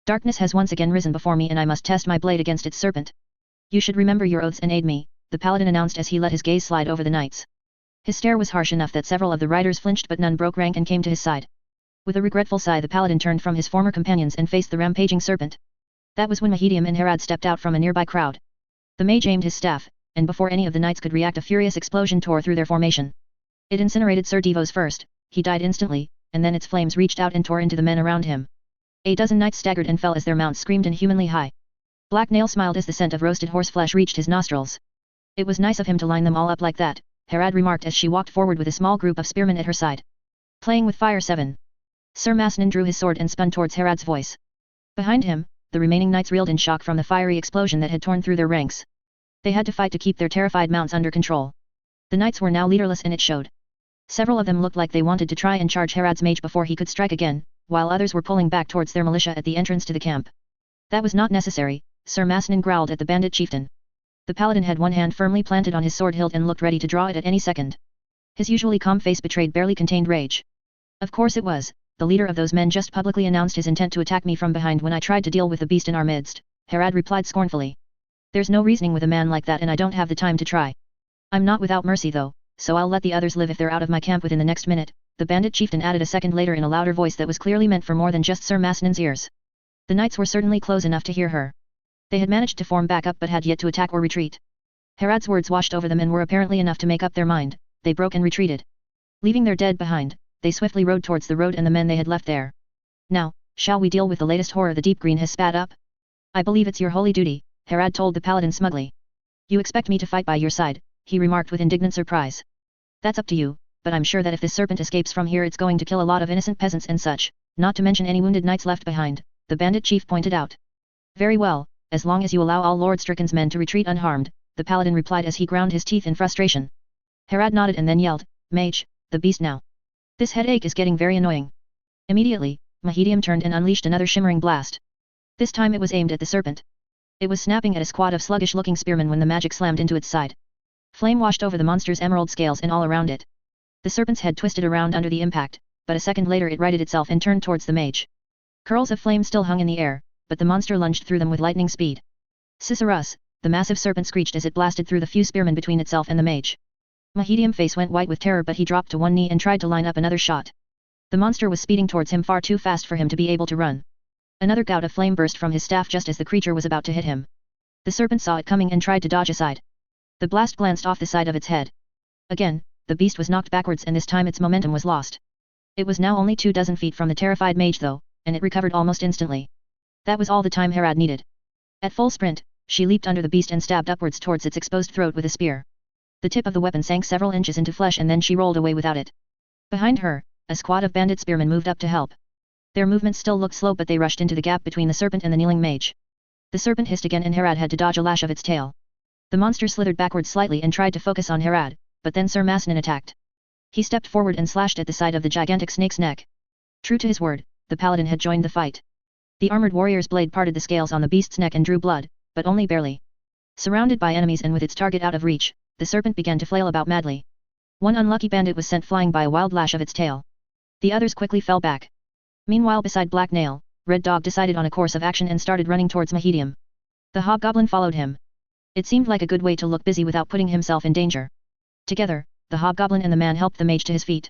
Darkness has once again risen before me and I must test my blade against its serpent. You should remember your oaths and aid me, the paladin announced as he let his gaze slide over the knights. His stare was harsh enough that several of the riders flinched but none broke rank and came to his side. With a regretful sigh the paladin turned from his former companions and faced the rampaging serpent. That was when Mahedium and Herad stepped out from a nearby crowd. The mage aimed his staff, and before any of the knights could react a furious explosion tore through their formation. It incinerated Sir Devos first, he died instantly, and then its flames reached out and tore into the men around him. A dozen knights staggered and fell as their mounts screamed inhumanly high. Black Nail smiled as the scent of roasted horseflesh reached his nostrils. It was nice of him to line them all up like that, Herad remarked as she walked forward with a small group of spearmen at her side. Playing with fire 7. Sir Masnin drew his sword and spun towards Herad's voice. Behind him, the remaining knights reeled in shock from the fiery explosion that had torn through their ranks. They had to fight to keep their terrified mounts under control. The knights were now leaderless and it showed. Several of them looked like they wanted to try and charge Herad's mage before he could strike again, while others were pulling back towards their militia at the entrance to the camp. That was not necessary, Sir Masnin growled at the bandit chieftain. The paladin had one hand firmly planted on his sword hilt and looked ready to draw it at any second. His usually calm face betrayed barely contained rage. Of course it was. The leader of those men just publicly announced his intent to attack me from behind when I tried to deal with the beast in our midst, Herad replied scornfully. There's no reasoning with a man like that and I don't have the time to try. I'm not without mercy though, so I'll let the others live if they're out of my camp within the next minute, the bandit chieftain added a second later in a louder voice that was clearly meant for more than just Sir Masnin's ears. The knights were certainly close enough to hear her. They had managed to form back up but had yet to attack or retreat. Herad's words washed over them and were apparently enough to make up their mind, they broke and retreated. Leaving their dead behind, they swiftly rode towards the road and the men they had left there. Now, shall we deal with the latest horror the deep green has spat up? I believe it's your holy duty, Herad told the paladin smugly. You expect me to fight by your side, he remarked with indignant surprise. That's up to you, but I'm sure that if this serpent escapes from here it's going to kill a lot of innocent peasants and such, not to mention any wounded knights left behind, the bandit chief pointed out. Very well, as long as you allow all Lord Stricken's men to retreat unharmed, the paladin replied as he ground his teeth in frustration. Herad nodded and then yelled, Mage, the beast now. This headache is getting very annoying. Immediately, Mahedium turned and unleashed another shimmering blast. This time it was aimed at the serpent. It was snapping at a squad of sluggish-looking spearmen when the magic slammed into its side. Flame washed over the monster's emerald scales and all around it. The serpent's head twisted around under the impact, but a second later it righted itself and turned towards the mage. Curls of flame still hung in the air, but the monster lunged through them with lightning speed. Cicerus, the massive serpent screeched as it blasted through the few spearmen between itself and the mage. Mahedium's face went white with terror but he dropped to one knee and tried to line up another shot. The monster was speeding towards him far too fast for him to be able to run. Another gout of flame burst from his staff just as the creature was about to hit him. The serpent saw it coming and tried to dodge aside. The blast glanced off the side of its head. Again, the beast was knocked backwards and this time its momentum was lost. It was now only 24 feet from the terrified mage though, and it recovered almost instantly. That was all the time Herad needed. At full sprint, she leaped under the beast and stabbed upwards towards its exposed throat with a spear. The tip of the weapon sank several inches into flesh and then she rolled away without it. Behind her, a squad of bandit spearmen moved up to help. Their movement still looked slow but they rushed into the gap between the serpent and the kneeling mage. The serpent hissed again and Herad had to dodge a lash of its tail. The monster slithered backwards slightly and tried to focus on Herad, but then Sir Masnin attacked. He stepped forward and slashed at the side of the gigantic snake's neck. True to his word, the paladin had joined the fight. The armored warrior's blade parted the scales on the beast's neck and drew blood, but only barely. Surrounded by enemies and with its target out of reach, the serpent began to flail about madly. One unlucky bandit was sent flying by a wild lash of its tail. The others quickly fell back. Meanwhile beside Black Nail, Red Dog decided on a course of action and started running towards Mahedium. The hobgoblin followed him. It seemed like a good way to look busy without putting himself in danger. Together, the hobgoblin and the man helped the mage to his feet.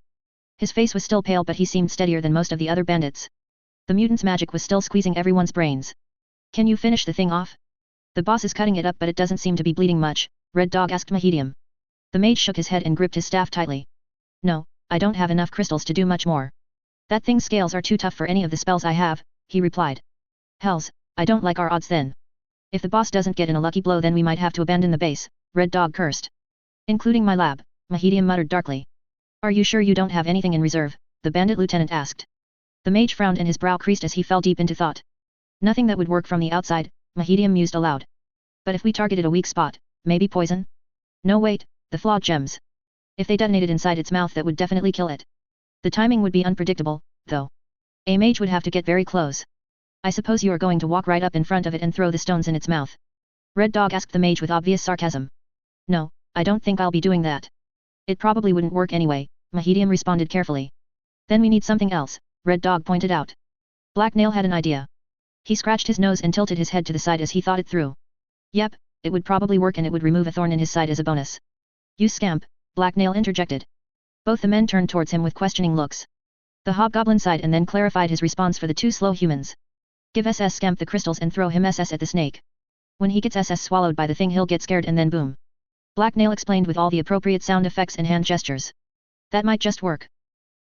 His face was still pale but he seemed steadier than most of the other bandits. The mutant's magic was still squeezing everyone's brains. Can you finish the thing off? The boss is cutting it up but it doesn't seem to be bleeding much, Red Dog asked Mahedium. The mage shook his head and gripped his staff tightly. No, I don't have enough crystals to do much more. That thing's scales are too tough for any of the spells I have, he replied. Hells, I don't like our odds then. If the boss doesn't get in a lucky blow then we might have to abandon the base, Red Dog cursed. Including my lab, Mahedium muttered darkly. Are you sure you don't have anything in reserve? The bandit lieutenant asked. The mage frowned and his brow creased as he fell deep into thought. Nothing that would work from the outside, Mahedium mused aloud. But if we targeted a weak spot, maybe poison? No wait, the flawed gems. If they detonated inside its mouth that would definitely kill it. The timing would be unpredictable, though. A mage would have to get very close. I suppose you are going to walk right up in front of it and throw the stones in its mouth. Red Dog asked the mage with obvious sarcasm. No, I don't think I'll be doing that. It probably wouldn't work anyway, Mahedium responded carefully. Then we need something else, Red Dog pointed out. Black Nail had an idea. He scratched his nose and tilted his head to the side as he thought it through. Yep, it would probably work and it would remove a thorn in his side as a bonus. You scamp, Black Nail interjected. Both the men turned towards him with questioning looks. The hobgoblin sighed and then clarified his response for the two slow humans. Give SS Scamp the crystals and throw him SS at the snake. When he gets SS swallowed by the thing he'll get scared and then boom. Black Nail explained with all the appropriate sound effects and hand gestures. That might just work.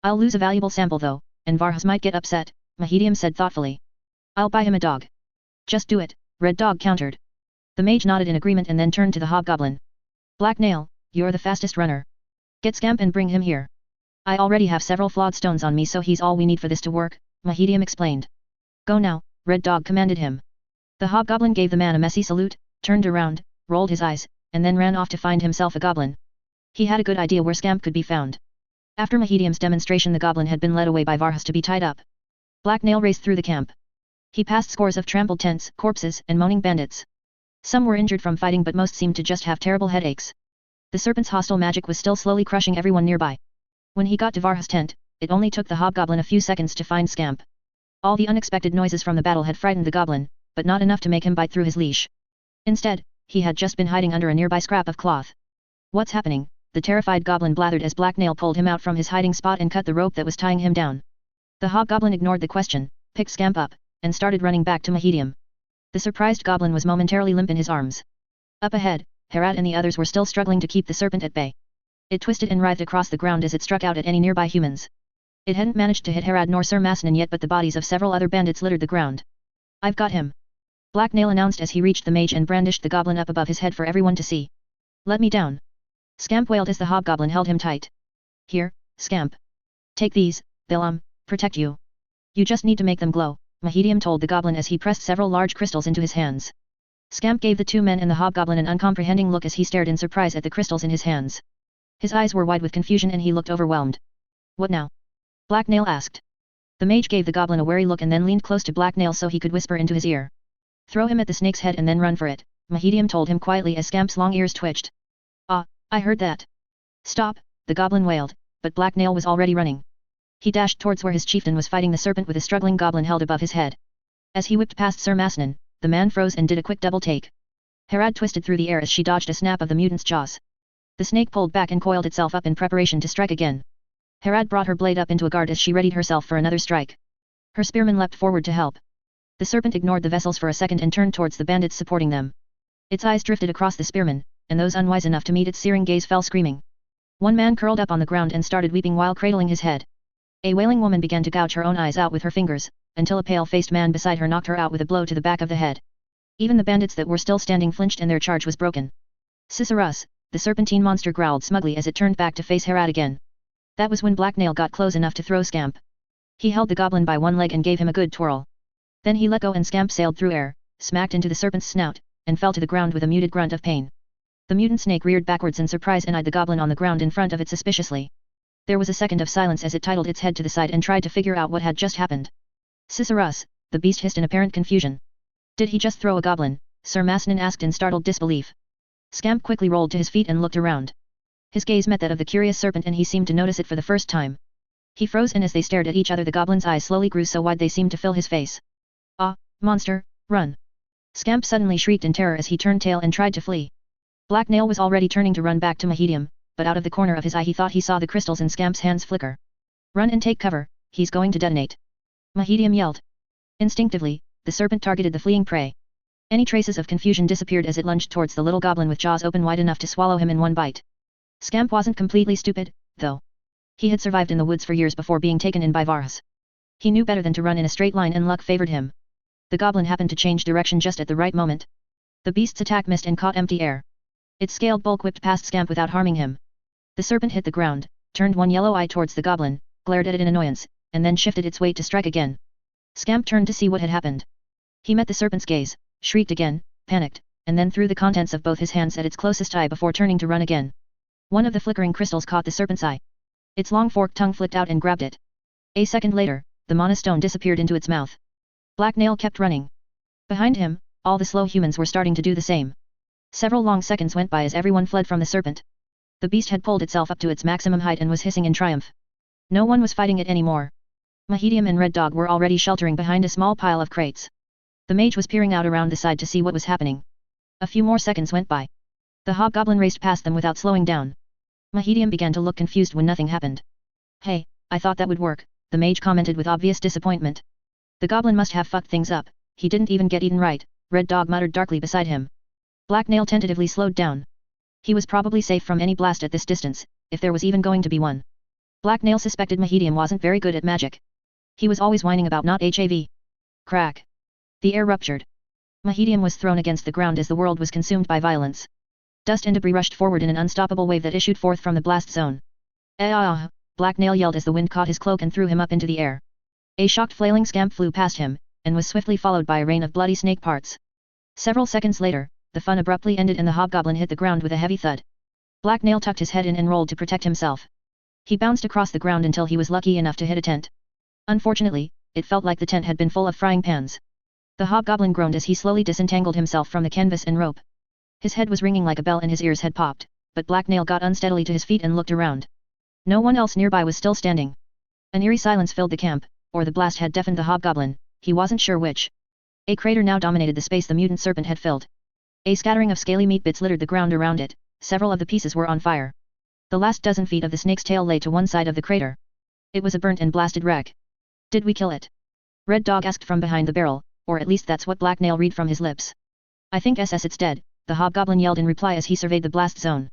I'll lose a valuable sample though, and Varhas might get upset, Mahedium said thoughtfully. I'll buy him a dog. Just do it, Red Dog countered. The mage nodded in agreement and then turned to the hobgoblin. Black Nail, you're the fastest runner. Get Scamp and bring him here. I already have several flawed stones on me so he's all we need for this to work, Mahedium explained. Go now, Red Dog commanded him. The hobgoblin gave the man a messy salute, turned around, rolled his eyes, and then ran off to find himself a goblin. He had a good idea where Scamp could be found. After Mahedium's demonstration the goblin had been led away by Varhas to be tied up. Black Nail raced through the camp. He passed scores of trampled tents, corpses, and moaning bandits. Some were injured from fighting but most seemed to just have terrible headaches. The serpent's hostile magic was still slowly crushing everyone nearby. When he got to Varhas' tent, it only took the hobgoblin a few seconds to find Scamp. All the unexpected noises from the battle had frightened the goblin, but not enough to make him bite through his leash. Instead, he had just been hiding under a nearby scrap of cloth. What's happening? The terrified goblin blathered as Black Nail pulled him out from his hiding spot and cut the rope that was tying him down. The hobgoblin ignored the question, picked Scamp up, and started running back to Mahedium. The surprised goblin was momentarily limp in his arms. Up ahead, Herat and the others were still struggling to keep the serpent at bay. It twisted and writhed across the ground as it struck out at any nearby humans. It hadn't managed to hit Herad nor Sir Masnan yet but the bodies of several other bandits littered the ground. I've got him. Black Nail announced as he reached the mage and brandished the goblin up above his head for everyone to see. Let me down. Scamp wailed as the hobgoblin held him tight. Here, Scamp. Take these, they'll protect you. You just need to make them glow, Mahedium told the goblin as he pressed several large crystals into his hands. Scamp gave the two men and the hobgoblin an uncomprehending look as he stared in surprise at the crystals in his hands. His eyes were wide with confusion and he looked overwhelmed. What now? Black Nail asked. The mage gave the goblin a wary look and then leaned close to Black Nail so he could whisper into his ear. Throw him at the snake's head and then run for it, Mahedium told him quietly as Scamp's long ears twitched. Ah, I heard that. Stop, the goblin wailed, but Black Nail was already running. He dashed towards where his chieftain was fighting the serpent with a struggling goblin held above his head. As he whipped past Sir Masnan, the man froze and did a quick double take. Herad twisted through the air as she dodged a snap of the mutant's jaws. The snake pulled back and coiled itself up in preparation to strike again. Herad brought her blade up into a guard as she readied herself for another strike. Her spearman leapt forward to help. The serpent ignored the vessels for a second and turned towards the bandits supporting them. Its eyes drifted across the spearmen, and those unwise enough to meet its searing gaze fell screaming. One man curled up on the ground and started weeping while cradling his head. A wailing woman began to gouge her own eyes out with her fingers, until a pale-faced man beside her knocked her out with a blow to the back of the head. Even the bandits that were still standing flinched and their charge was broken. Cicerus, the serpentine monster growled smugly as it turned back to face Herad again. That was when Black Nail got close enough to throw Scamp. He held the goblin by one leg and gave him a good twirl. Then he let go and Scamp sailed through air, smacked into the serpent's snout, and fell to the ground with a muted grunt of pain. The mutant snake reared backwards in surprise and eyed the goblin on the ground in front of it suspiciously. There was a second of silence as it titled its head to the side and tried to figure out what had just happened. Cicerus, the beast hissed in apparent confusion. Did he just throw a goblin? Sir Masnan asked in startled disbelief. Scamp quickly rolled to his feet and looked around. His gaze met that of the curious serpent and he seemed to notice it for the first time. He froze and as they stared at each other the goblin's eyes slowly grew so wide they seemed to fill his face. Ah, monster, run! Scamp suddenly shrieked in terror as he turned tail and tried to flee. Black Nail was already turning to run back to Mahedium, but out of the corner of his eye he thought he saw the crystals in Scamp's hands flicker. Run and take cover, he's going to detonate. Mahedium yelled. Instinctively, the serpent targeted the fleeing prey. Any traces of confusion disappeared as it lunged towards the little goblin with jaws open wide enough to swallow him in one bite. Scamp wasn't completely stupid, though. He had survived in the woods for years before being taken in by Varhas. He knew better than to run in a straight line and luck favored him. The goblin happened to change direction just at the right moment. The beast's attack missed and caught empty air. Its scaled bulk whipped past Scamp without harming him. The serpent hit the ground, turned one yellow eye towards the goblin, glared at it in annoyance, and then shifted its weight to strike again. Scamp turned to see what had happened. He met the serpent's gaze, shrieked again, panicked, and then threw the contents of both his hands at its closest eye before turning to run again. One of the flickering crystals caught the serpent's eye. Its long forked tongue flicked out and grabbed it. A second later, the mana stone disappeared into its mouth. Black Nail kept running. Behind him, all the slow humans were starting to do the same. Several long seconds went by as everyone fled from the serpent. The beast had pulled itself up to its maximum height and was hissing in triumph. No one was fighting it anymore. Mahedium and Red Dog were already sheltering behind a small pile of crates. The mage was peering out around the side to see what was happening. A few more seconds went by. The hobgoblin raced past them without slowing down. Mahedium began to look confused when nothing happened. Hey, I thought that would work, the mage commented with obvious disappointment. The goblin must have fucked things up, he didn't even get eaten right, Red Dog muttered darkly beside him. Black Nail tentatively slowed down. He was probably safe from any blast at this distance, if there was even going to be one. Black Nail suspected Mahedium wasn't very good at magic. He was always whining about not HAV. Crack. The air ruptured. Mahedium was thrown against the ground as the world was consumed by violence. Dust and debris rushed forward in an unstoppable wave that issued forth from the blast zone. Ah! Black Nail yelled as the wind caught his cloak and threw him up into the air. A shocked flailing scamp flew past him, and was swiftly followed by a rain of bloody snake parts. Several seconds later, the fun abruptly ended and the hobgoblin hit the ground with a heavy thud. Black Nail tucked his head in and rolled to protect himself. He bounced across the ground until he was lucky enough to hit a tent. Unfortunately, it felt like the tent had been full of frying pans. The hobgoblin groaned as he slowly disentangled himself from the canvas and rope. His head was ringing like a bell and his ears had popped, but Black Nail got unsteadily to his feet and looked around. No one else nearby was still standing. An eerie silence filled the camp, or the blast had deafened the hobgoblin, he wasn't sure which. A crater now dominated the space the mutant serpent had filled. A scattering of scaly meat bits littered the ground around it, several of the pieces were on fire. The last dozen feet of the snake's tail lay to one side of the crater. It was a burnt and blasted wreck. Did we kill it? Red Dog asked from behind the barrel, or at least that's what Black Nail read from his lips. I think it's dead, the hobgoblin yelled in reply as he surveyed the blast zone.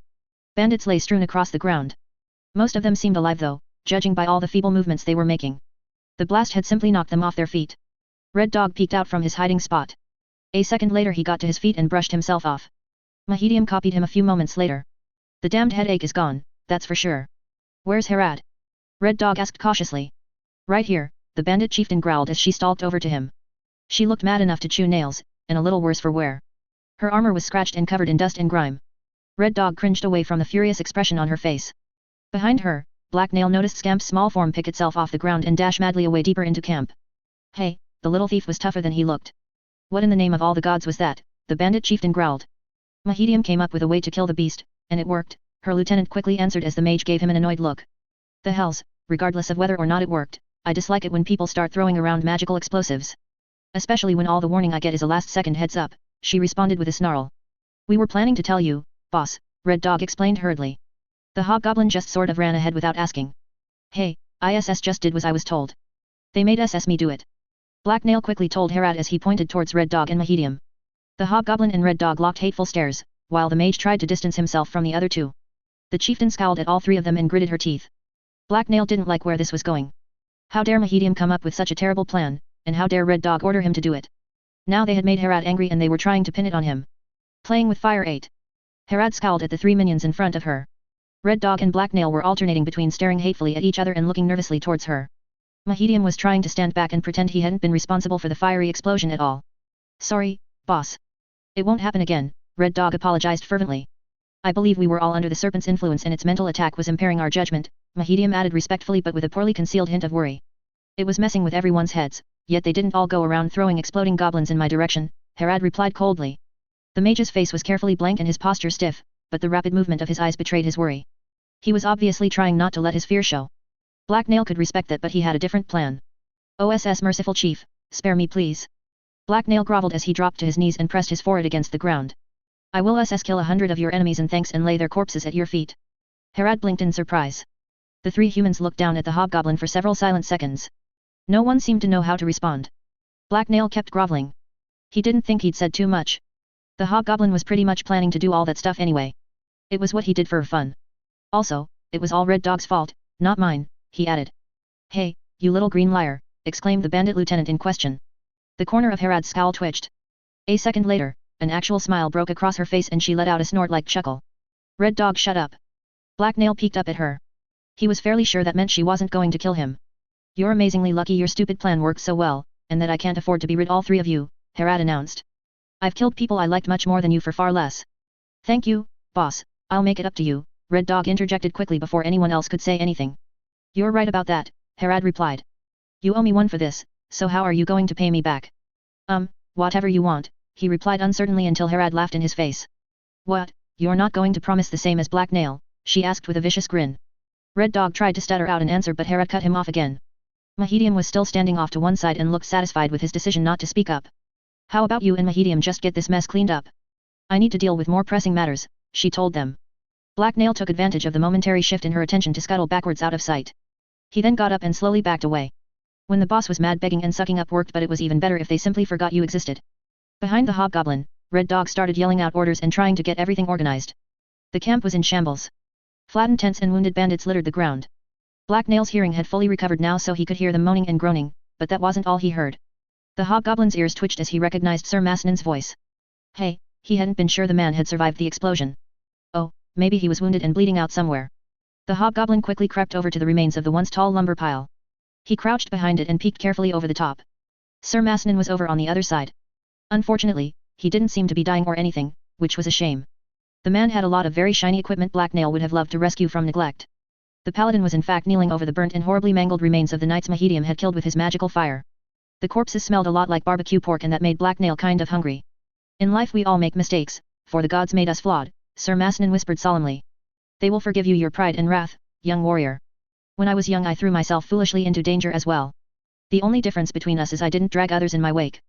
Bandits lay strewn across the ground. Most of them seemed alive though, judging by all the feeble movements they were making. The blast had simply knocked them off their feet. Red Dog peeked out from his hiding spot. A second later he got to his feet and brushed himself off. Mahedium copied him a few moments later. The damned headache is gone, that's for sure. Where's Herad? Red Dog asked cautiously. Right here, the bandit chieftain growled as she stalked over to him. She looked mad enough to chew nails, and a little worse for wear. Her armor was scratched and covered in dust and grime. Red Dog cringed away from the furious expression on her face. Behind her, Black Nail noticed Scamp's small form pick itself off the ground and dash madly away deeper into camp. Hey, the little thief was tougher than he looked. What in the name of all the gods was that? The bandit chieftain growled. Mahedium came up with a way to kill the beast, and it worked, her lieutenant quickly answered as the mage gave him an annoyed look. The hells, regardless of whether or not it worked, I dislike it when people start throwing around magical explosives. Especially when all the warning I get is a last-second heads-up, she responded with a snarl. We were planning to tell you, boss, Red Dog explained hurriedly. The hobgoblin just sort of ran ahead without asking. Hey, ISS just did as I was told. They made me do it. Black Nail quickly told Herad as he pointed towards Red Dog and Mahedium. The hobgoblin and Red Dog locked hateful stares, while the mage tried to distance himself from the other two. The chieftain scowled at all three of them and gritted her teeth. Black Nail didn't like where this was going. How dare Mahedium come up with such a terrible plan, and how dare Red Dog order him to do it? Now they had made Herad angry and they were trying to pin it on him. Playing with fire 8. Herad scowled at the three minions in front of her. Red Dog and Black Nail were alternating between staring hatefully at each other and looking nervously towards her. Mahedium was trying to stand back and pretend he hadn't been responsible for the fiery explosion at all. Sorry, boss. It won't happen again, Red Dog apologized fervently. I believe we were all under the serpent's influence and its mental attack was impairing our judgment, Mahedium added respectfully but with a poorly concealed hint of worry. It was messing with everyone's heads, yet they didn't all go around throwing exploding goblins in my direction, Herad replied coldly. The mage's face was carefully blank and his posture stiff, but the rapid movement of his eyes betrayed his worry. He was obviously trying not to let his fear show. Black Nail could respect that but he had a different plan. OSS merciful chief, spare me please. Black Nail groveled as he dropped to his knees and pressed his forehead against the ground. I will kill 100 of your enemies and thanks and lay their corpses at your feet. Herad blinked in surprise. The three humans looked down at the hobgoblin for several silent seconds. No one seemed to know how to respond. Black Nail kept groveling. He didn't think he'd said too much. The hobgoblin was pretty much planning to do all that stuff anyway. It was what he did for fun. Also, it was all Red Dog's fault, not mine, he added. Hey, you little green liar, exclaimed the bandit lieutenant in question. The corner of Herad's scowl twitched. A second later, an actual smile broke across her face and she let out a snort-like chuckle. Red Dog shut up. Black Nail peeked up at her. He was fairly sure that meant she wasn't going to kill him. You're amazingly lucky your stupid plan worked so well, and that I can't afford to be rid all three of you, Herad announced. I've killed people I liked much more than you for far less. Thank you, boss, I'll make it up to you, Red Dog interjected quickly before anyone else could say anything. You're right about that, Herad replied. You owe me one for this, so how are you going to pay me back? Whatever you want, he replied uncertainly until Herad laughed in his face. What, you're not going to promise the same as Black Nail? She asked with a vicious grin. Red Dog tried to stutter out an answer but Herad cut him off again. Mahedium was still standing off to one side and looked satisfied with his decision not to speak up. How about you and Mahedium just get this mess cleaned up? I need to deal with more pressing matters, she told them. Black Nail took advantage of the momentary shift in her attention to scuttle backwards out of sight. He then got up and slowly backed away. When the boss was mad, begging and sucking up worked, but it was even better if they simply forgot you existed. Behind the hobgoblin, Red Dog started yelling out orders and trying to get everything organized. The camp was in shambles. Flattened tents and wounded bandits littered the ground. Black Nail's hearing had fully recovered now, so he could hear them moaning and groaning, but that wasn't all he heard. The hobgoblin's ears twitched as he recognized Sir Masnin's voice. Hey, he hadn't been sure the man had survived the explosion. Oh, maybe he was wounded and bleeding out somewhere. The hobgoblin quickly crept over to the remains of the once tall lumber pile. He crouched behind it and peeked carefully over the top. Sir Masnin was over on the other side. Unfortunately, he didn't seem to be dying or anything, which was a shame. The man had a lot of very shiny equipment Black Nail would have loved to rescue from neglect. The paladin was in fact kneeling over the burnt and horribly mangled remains of the knights Mahedium had killed with his magical fire. The corpses smelled a lot like barbecue pork, and that made Black Nail kind of hungry. In life we all make mistakes, for the gods made us flawed, Sir Masnin whispered solemnly. They will forgive you your pride and wrath, young warrior. When I was young I threw myself foolishly into danger as well. The only difference between us is I didn't drag others in my wake.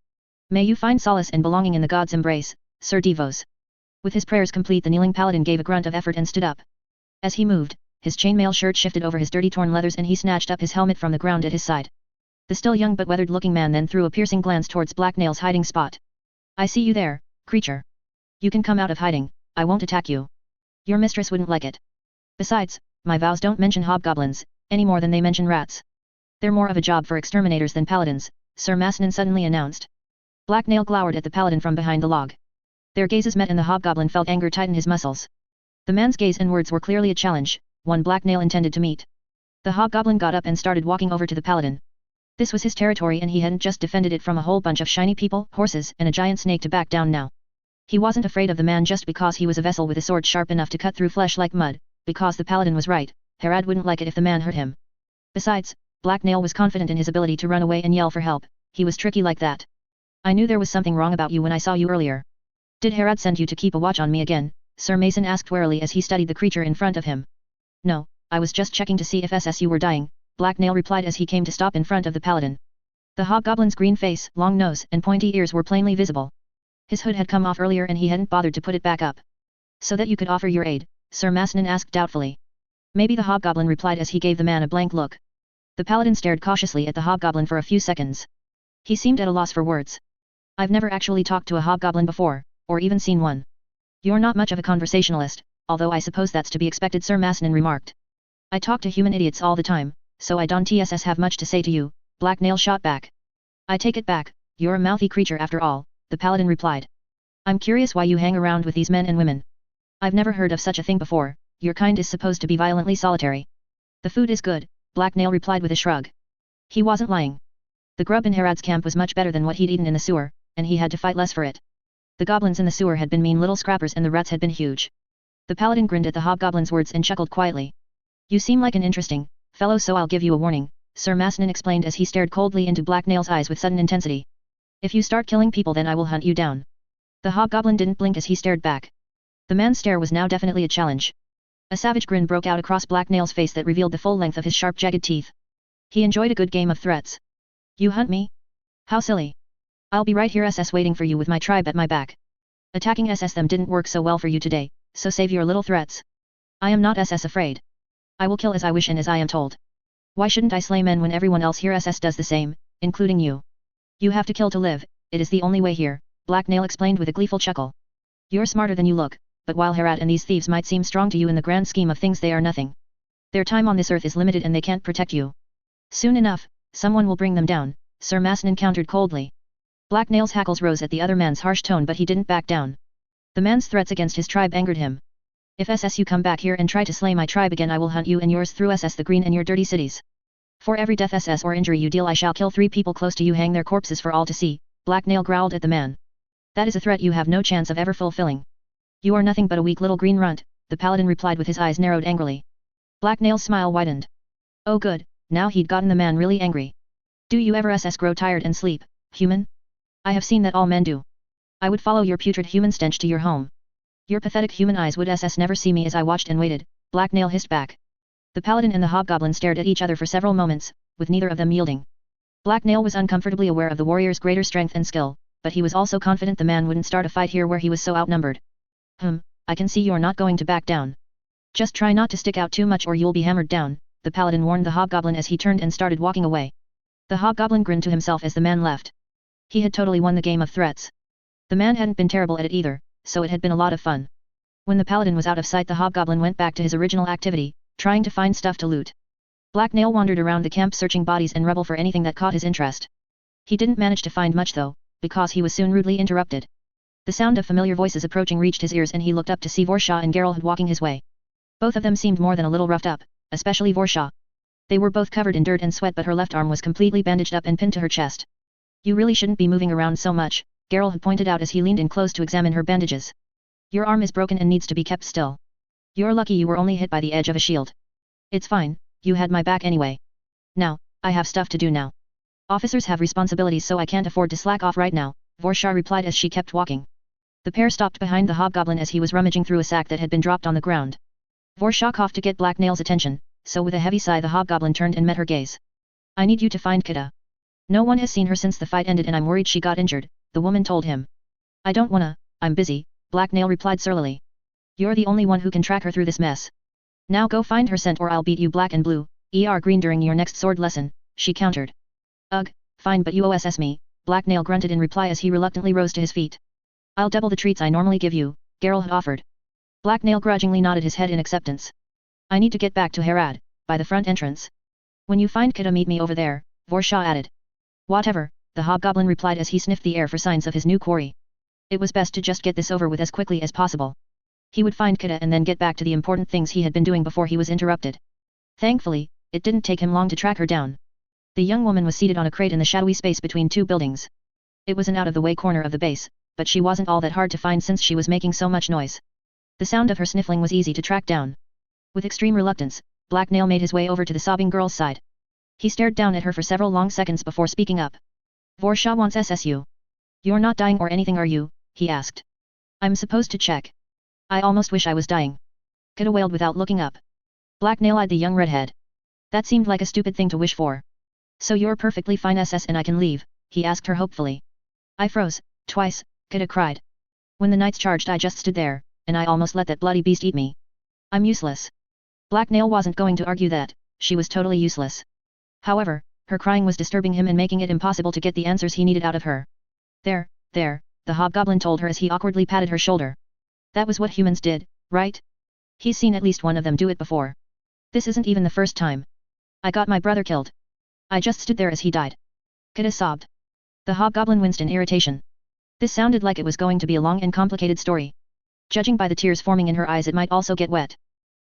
May you find solace and belonging in the gods' embrace, Sir Devos. With his prayers complete, the kneeling paladin gave a grunt of effort and stood up. As he moved, his chainmail shirt shifted over his dirty torn leathers and he snatched up his helmet from the ground at his side. The still young but weathered-looking man then threw a piercing glance towards Black Nail's hiding spot. I see you there, creature. You can come out of hiding, I won't attack you. Your mistress wouldn't like it. Besides, my vows don't mention hobgoblins, any more than they mention rats. They're more of a job for exterminators than paladins, Sir Masnin suddenly announced. Black Nail glowered at the paladin from behind the log. Their gazes met and the hobgoblin felt anger tighten his muscles. The man's gaze and words were clearly a challenge, one Black Nail intended to meet. The hobgoblin got up and started walking over to the paladin. This was his territory and he hadn't just defended it from a whole bunch of shiny people, horses, and a giant snake to back down now. He wasn't afraid of the man just because he was a vessel with a sword sharp enough to cut through flesh like mud, because the paladin was right, Herad wouldn't like it if the man hurt him. Besides, Black Nail was confident in his ability to run away and yell for help, he was tricky like that. I knew there was something wrong about you when I saw you earlier. Did Herad send you to keep a watch on me again? Sir Mason asked warily as he studied the creature in front of him. No, I was just checking to see if you were dying, Black Nail replied as he came to stop in front of the paladin. The hobgoblin's green face, long nose, and pointy ears were plainly visible. His hood had come off earlier and he hadn't bothered to put it back up. So that you could offer your aid, Sir Masnin asked doubtfully. Maybe, the hobgoblin replied as he gave the man a blank look. The paladin stared cautiously at the hobgoblin for a few seconds. He seemed at a loss for words. I've never actually talked to a hobgoblin before, or even seen one. You're not much of a conversationalist, although I suppose that's to be expected, Sir Masnin remarked. I talk to human idiots all the time, so I don't have much to say to you, Black Nail shot back. I take it back, you're a mouthy creature after all, the paladin replied. I'm curious why you hang around with these men and women. I've never heard of such a thing before, your kind is supposed to be violently solitary. The food is good, Black Nail replied with a shrug. He wasn't lying. The grub in Herad's camp was much better than what he'd eaten in the sewer, and he had to fight less for it. The goblins in the sewer had been mean little scrappers and the rats had been huge. The paladin grinned at the hobgoblin's words and chuckled quietly. You seem like an interesting fellow, so I'll give you a warning, Sir Masnin explained as he stared coldly into Black Nail's eyes with sudden intensity. If you start killing people, then I will hunt you down. The hobgoblin didn't blink as he stared back. The man's stare was now definitely a challenge. A savage grin broke out across Black Nail's face that revealed the full length of his sharp jagged teeth. He enjoyed a good game of threats. You hunt me? How silly. I'll be right here waiting for you with my tribe at my back. Attacking them didn't work so well for you today, so save your little threats. I am not afraid. I will kill as I wish and as I am told. Why shouldn't I slay men when everyone else here does the same, including you? You have to kill to live, it is the only way here, Black Nail explained with a gleeful chuckle. You're smarter than you look, but while Herad and these thieves might seem strong to you in the grand scheme of things, they are nothing. Their time on this earth is limited and they can't protect you. Soon enough, someone will bring them down, Sir Masnin countered coldly. Black Nail's hackles rose at the other man's harsh tone, but he didn't back down. The man's threats against his tribe angered him. If you come back here and try to slay my tribe again, I will hunt you and yours through the green and your dirty cities. For every death or injury you deal, I shall kill 3 people close to you, hang their corpses for all to see, Black Nail growled at the man. That is a threat you have no chance of ever fulfilling. You are nothing but a weak little green runt, the paladin replied with his eyes narrowed angrily. Black Nail's smile widened. Oh good, now he'd gotten the man really angry. Do you ever grow tired and sleep, human? I have seen that all men do. I would follow your putrid human stench to your home. Your pathetic human eyes would never see me as I watched and waited, Black Nail hissed back. The paladin and the hobgoblin stared at each other for several moments, with neither of them yielding. Black Nail was uncomfortably aware of the warrior's greater strength and skill, but he was also confident the man wouldn't start a fight here where he was so outnumbered. I can see you're not going to back down. Just try not to stick out too much or you'll be hammered down, the paladin warned the hobgoblin as he turned and started walking away. The hobgoblin grinned to himself as the man left. He had totally won the game of threats. The man hadn't been terrible at it either, so it had been a lot of fun. When the paladin was out of sight, the hobgoblin went back to his original activity, trying to find stuff to loot. Black Nail wandered around the camp searching bodies and rubble for anything that caught his interest. He didn't manage to find much though, because he was soon rudely interrupted. The sound of familiar voices approaching reached his ears and he looked up to see Vorsha and Geralt walking his way. Both of them seemed more than a little roughed up, especially Vorsha. They were both covered in dirt and sweat, but her left arm was completely bandaged up and pinned to her chest. You really shouldn't be moving around so much, Geralt had pointed out as he leaned in close to examine her bandages. Your arm is broken and needs to be kept still. You're lucky you were only hit by the edge of a shield. It's fine, you had my back anyway. Now, I have stuff to do now. Officers have responsibilities, so I can't afford to slack off right now, Vorsha replied as she kept walking. The pair stopped behind the hobgoblin as he was rummaging through a sack that had been dropped on the ground. Vorsha coughed to get Black Nail's attention, so with a heavy sigh the hobgoblin turned and met her gaze. I need you to find Kita. No one has seen her since the fight ended and I'm worried she got injured, the woman told him. I don't wanna, I'm busy, Black Nail replied surlily. You're the only one who can track her through this mess. Now go find her scent or I'll beat you black and blue, green during your next sword lesson, she countered. Ugh, fine, but you oss me, Black Nail grunted in reply as he reluctantly rose to his feet. I'll double the treats I normally give you, Geralt had offered. Black Nail grudgingly nodded his head in acceptance. I need to get back to Harad, by the front entrance. When you find Kita, meet me over there, Vorsha added. Whatever, the hobgoblin replied as he sniffed the air for signs of his new quarry. It was best to just get this over with as quickly as possible. He would find Kita and then get back to the important things he had been doing before he was interrupted. Thankfully, it didn't take him long to track her down. The young woman was seated on a crate in the shadowy space between two buildings. It was an out-of-the-way corner of the base, but she wasn't all that hard to find since she was making so much noise. The sound of her sniffling was easy to track down. With extreme reluctance, Black Nail made his way over to the sobbing girl's side. He stared down at her for several long seconds before speaking up. Vorsha wants SSU. You're not dying or anything, are you? He asked. I'm supposed to check. I almost wish I was dying. Kita wailed without looking up. Black Nail eyed the young redhead. That seemed like a stupid thing to wish for. So you're perfectly fine SS and I can leave, he asked her hopefully. I froze, twice, Kita cried. When the knights charged I just stood there, and I almost let that bloody beast eat me. I'm useless. Black Nail wasn't going to argue that, she was totally useless. However, her crying was disturbing him and making it impossible to get the answers he needed out of her. There, the hobgoblin told her as he awkwardly patted her shoulder. That was what humans did, right? He's seen at least one of them do it before. This isn't even the first time. I got my brother killed. I just stood there as he died. Kita sobbed. The hobgoblin winced in irritation. This sounded like it was going to be a long and complicated story. Judging by the tears forming in her eyes, it might also get wet.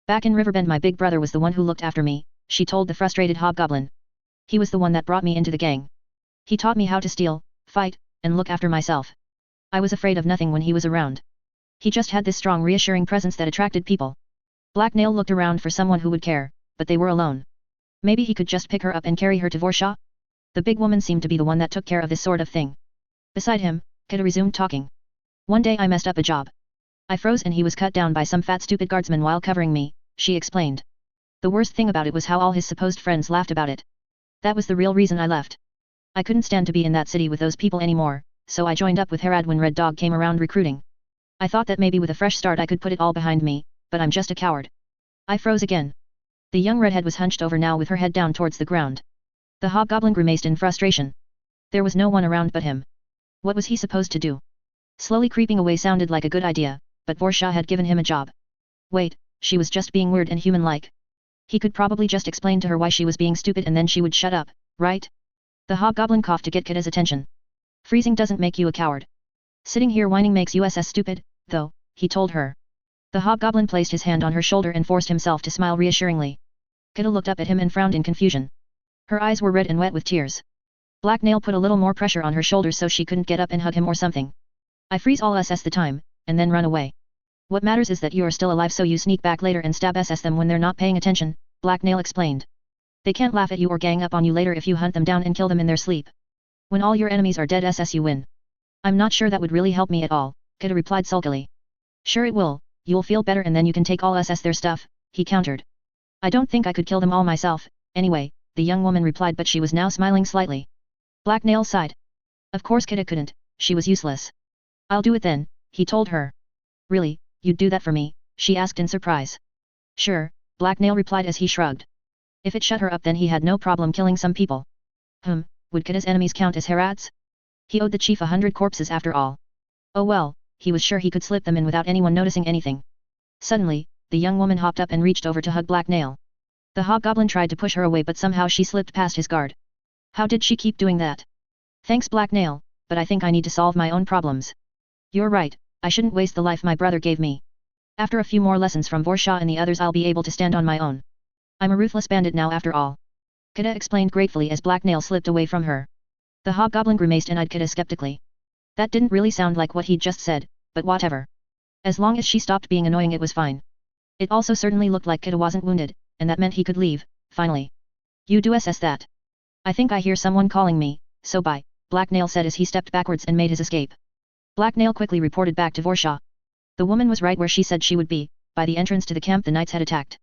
Back in Riverbend, my big brother was the one who looked after me, she told the frustrated hobgoblin. He was the one that brought me into the gang. He taught me how to steal, fight, and look after myself. I was afraid of nothing when he was around. He just had this strong, reassuring presence that attracted people. Black Nail looked around for someone who would care, but they were alone. Maybe he could just pick her up and carry her to Vorsha? The big woman seemed to be the one that took care of this sort of thing. Beside him, Kita resumed talking. One day I messed up a job. I froze and he was cut down by some fat stupid guardsman while covering me, she explained. The worst thing about it was how all his supposed friends laughed about it. That was the real reason I left. I couldn't stand to be in that city with those people anymore, so I joined up with Harad when Red Dog came around recruiting. I thought that maybe with a fresh start I could put it all behind me, but I'm just a coward. I froze again. The young redhead was hunched over now with her head down towards the ground. The hobgoblin grimaced in frustration. There was no one around but him. What was he supposed to do? Slowly creeping away sounded like a good idea, but Vorsha had given him a job. Wait, she was just being weird and human-like. He could probably just explain to her why she was being stupid and then she would shut up, right? The hobgoblin coughed to get Kita's attention. Freezing doesn't make you a coward. Sitting here whining makes you stupid, though, he told her. The hobgoblin placed his hand on her shoulder and forced himself to smile reassuringly. Kita looked up at him and frowned in confusion. Her eyes were red and wet with tears. Black Nail put a little more pressure on her shoulders so she couldn't get up and hug him or something. I freeze all SS the time, and then run away. What matters is that you are still alive, so you sneak back later and stab SS them when they're not paying attention, Black Nail explained. They can't laugh at you or gang up on you later if you hunt them down and kill them in their sleep. When all your enemies are dead, SS you win. I'm not sure that would really help me at all, Kita replied sulkily. Sure it will, you'll feel better and then you can take all SS their stuff, he countered. I don't think I could kill them all myself, anyway, the young woman replied, but she was now smiling slightly. Black Nail sighed. Of course Kida couldn't, she was useless. I'll do it then, he told her. Really, you'd do that for me? She asked in surprise. Sure, Black Nail replied as he shrugged. If it shut her up then he had no problem killing some people. Would Kida's enemies count as Herad's? He owed the chief 100 corpses after all. Oh well, he was sure he could slip them in without anyone noticing anything. Suddenly, the young woman hopped up and reached over to hug Black Nail. The hobgoblin tried to push her away but somehow she slipped past his guard. How did she keep doing that? Thanks Black Nail, but I think I need to solve my own problems. You're right, I shouldn't waste the life my brother gave me. After a few more lessons from Vorsha and the others I'll be able to stand on my own. I'm a ruthless bandit now after all. Kida explained gratefully as Black Nail slipped away from her. The hobgoblin grimaced and eyed Kida skeptically. That didn't really sound like what he'd just said, but whatever. As long as she stopped being annoying it was fine. It also certainly looked like Kida wasn't wounded, and that meant he could leave, finally. You do assess that. I think I hear someone calling me, so bye, Black Nail said as he stepped backwards and made his escape. Black Nail quickly reported back to Vorsha. The woman was right where she said she would be, by the entrance to the camp the knights had attacked.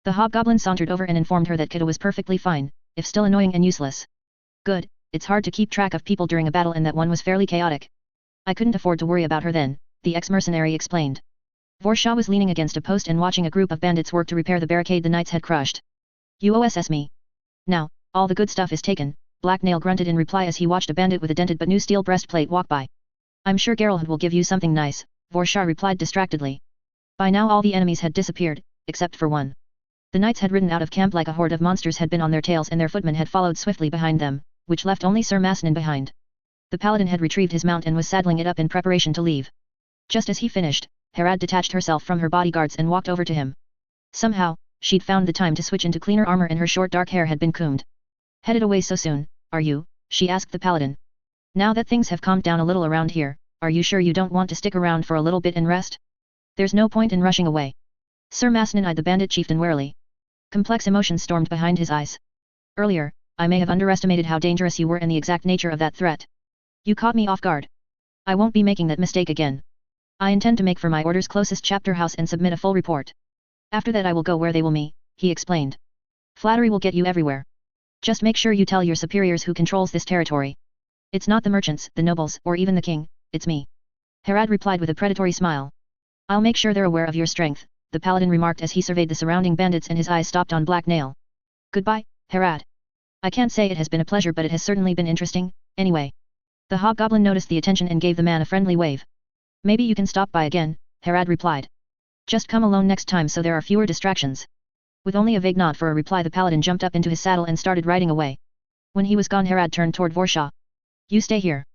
The hobgoblin sauntered over and informed her that Kida was perfectly fine, if still annoying and useless. Good, it's hard to keep track of people during a battle and that one was fairly chaotic. I couldn't afford to worry about her then, the ex-mercenary explained. Vorsha was leaning against a post and watching a group of bandits work to repair the barricade the knights had crushed. You OSS me. Now, all the good stuff is taken, Black Nail grunted in reply as he watched a bandit with a dented but new steel breastplate walk by. I'm sure Geralt will give you something nice, Vorsha replied distractedly. By now all the enemies had disappeared, except for one. The knights had ridden out of camp like a horde of monsters had been on their tails and their footmen had followed swiftly behind them, which left only Sir Massanin behind. The paladin had retrieved his mount and was saddling it up in preparation to leave. Just as he finished, Herad detached herself from her bodyguards and walked over to him. Somehow, she'd found the time to switch into cleaner armor and her short dark hair had been combed. Headed away so soon, are you? She asked the paladin. Now that things have calmed down a little around here, are you sure you don't want to stick around for a little bit and rest? There's no point in rushing away. Sir Massanin eyed the bandit chieftain warily. Complex emotions stormed behind his eyes. Earlier, I may have underestimated how dangerous you were and the exact nature of that threat. You caught me off guard. I won't be making that mistake again. I intend to make for my order's closest chapter house and submit a full report. After that I will go where they will me, he explained. Flattery will get you everywhere. Just make sure you tell your superiors who controls this territory. It's not the merchants, the nobles, or even the king, it's me. Herad replied with a predatory smile. I'll make sure they're aware of your strength, the paladin remarked as he surveyed the surrounding bandits and his eyes stopped on Black Nail. Goodbye, Herad. I can't say it has been a pleasure but it has certainly been interesting, anyway. The hobgoblin noticed the attention and gave the man a friendly wave. Maybe you can stop by again, Herad replied. Just come alone next time so there are fewer distractions. With only a vague nod for a reply the paladin jumped up into his saddle and started riding away. When he was gone Herad turned toward Vorsha. You stay here.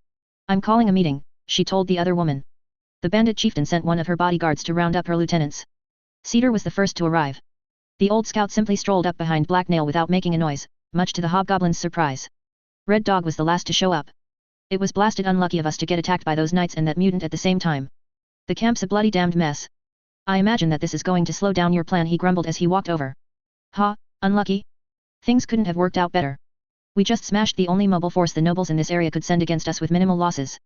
I'm calling a meeting, she told the other woman. The bandit chieftain sent one of her bodyguards to round up her lieutenants. Cedar was the first to arrive. The old scout simply strolled up behind Black Nail without making a noise, much to the hobgoblin's surprise. Red Dog was the last to show up. It was blasted unlucky of us to get attacked by those knights and that mutant at the same time. The camp's a bloody damned mess. I imagine that this is going to slow down your plan, he grumbled as he walked over. Ha, unlucky? Things couldn't have worked out better. We just smashed the only mobile force the nobles in this area could send against us with minimal losses.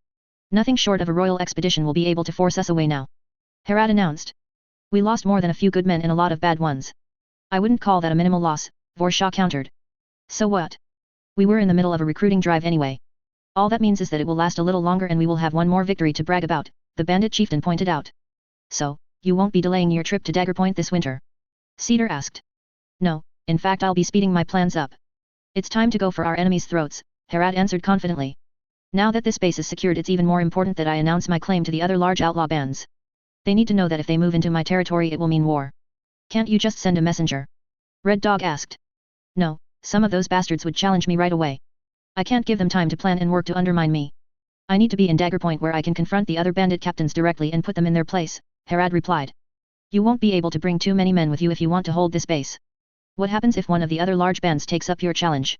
Nothing short of a royal expedition will be able to force us away now. Herad announced. We lost more than a few good men and a lot of bad ones. I wouldn't call that a minimal loss, Vorsha countered. So what? We were in the middle of a recruiting drive anyway. All that means is that it will last a little longer and we will have one more victory to brag about, the bandit chieftain pointed out. So, you won't be delaying your trip to Dagger Point this winter? Cedar asked. No, in fact I'll be speeding my plans up. It's time to go for our enemies' throats, Herad answered confidently. Now that this base is secured it's even more important that I announce my claim to the other large outlaw bands. They need to know that if they move into my territory it will mean war. Can't you just send a messenger? Red Dog asked. No, some of those bastards would challenge me right away. I can't give them time to plan and work to undermine me. I need to be in Dagger Point where I can confront the other bandit captains directly and put them in their place, Herad replied. You won't be able to bring too many men with you if you want to hold this base. What happens if one of the other large bands takes up your challenge?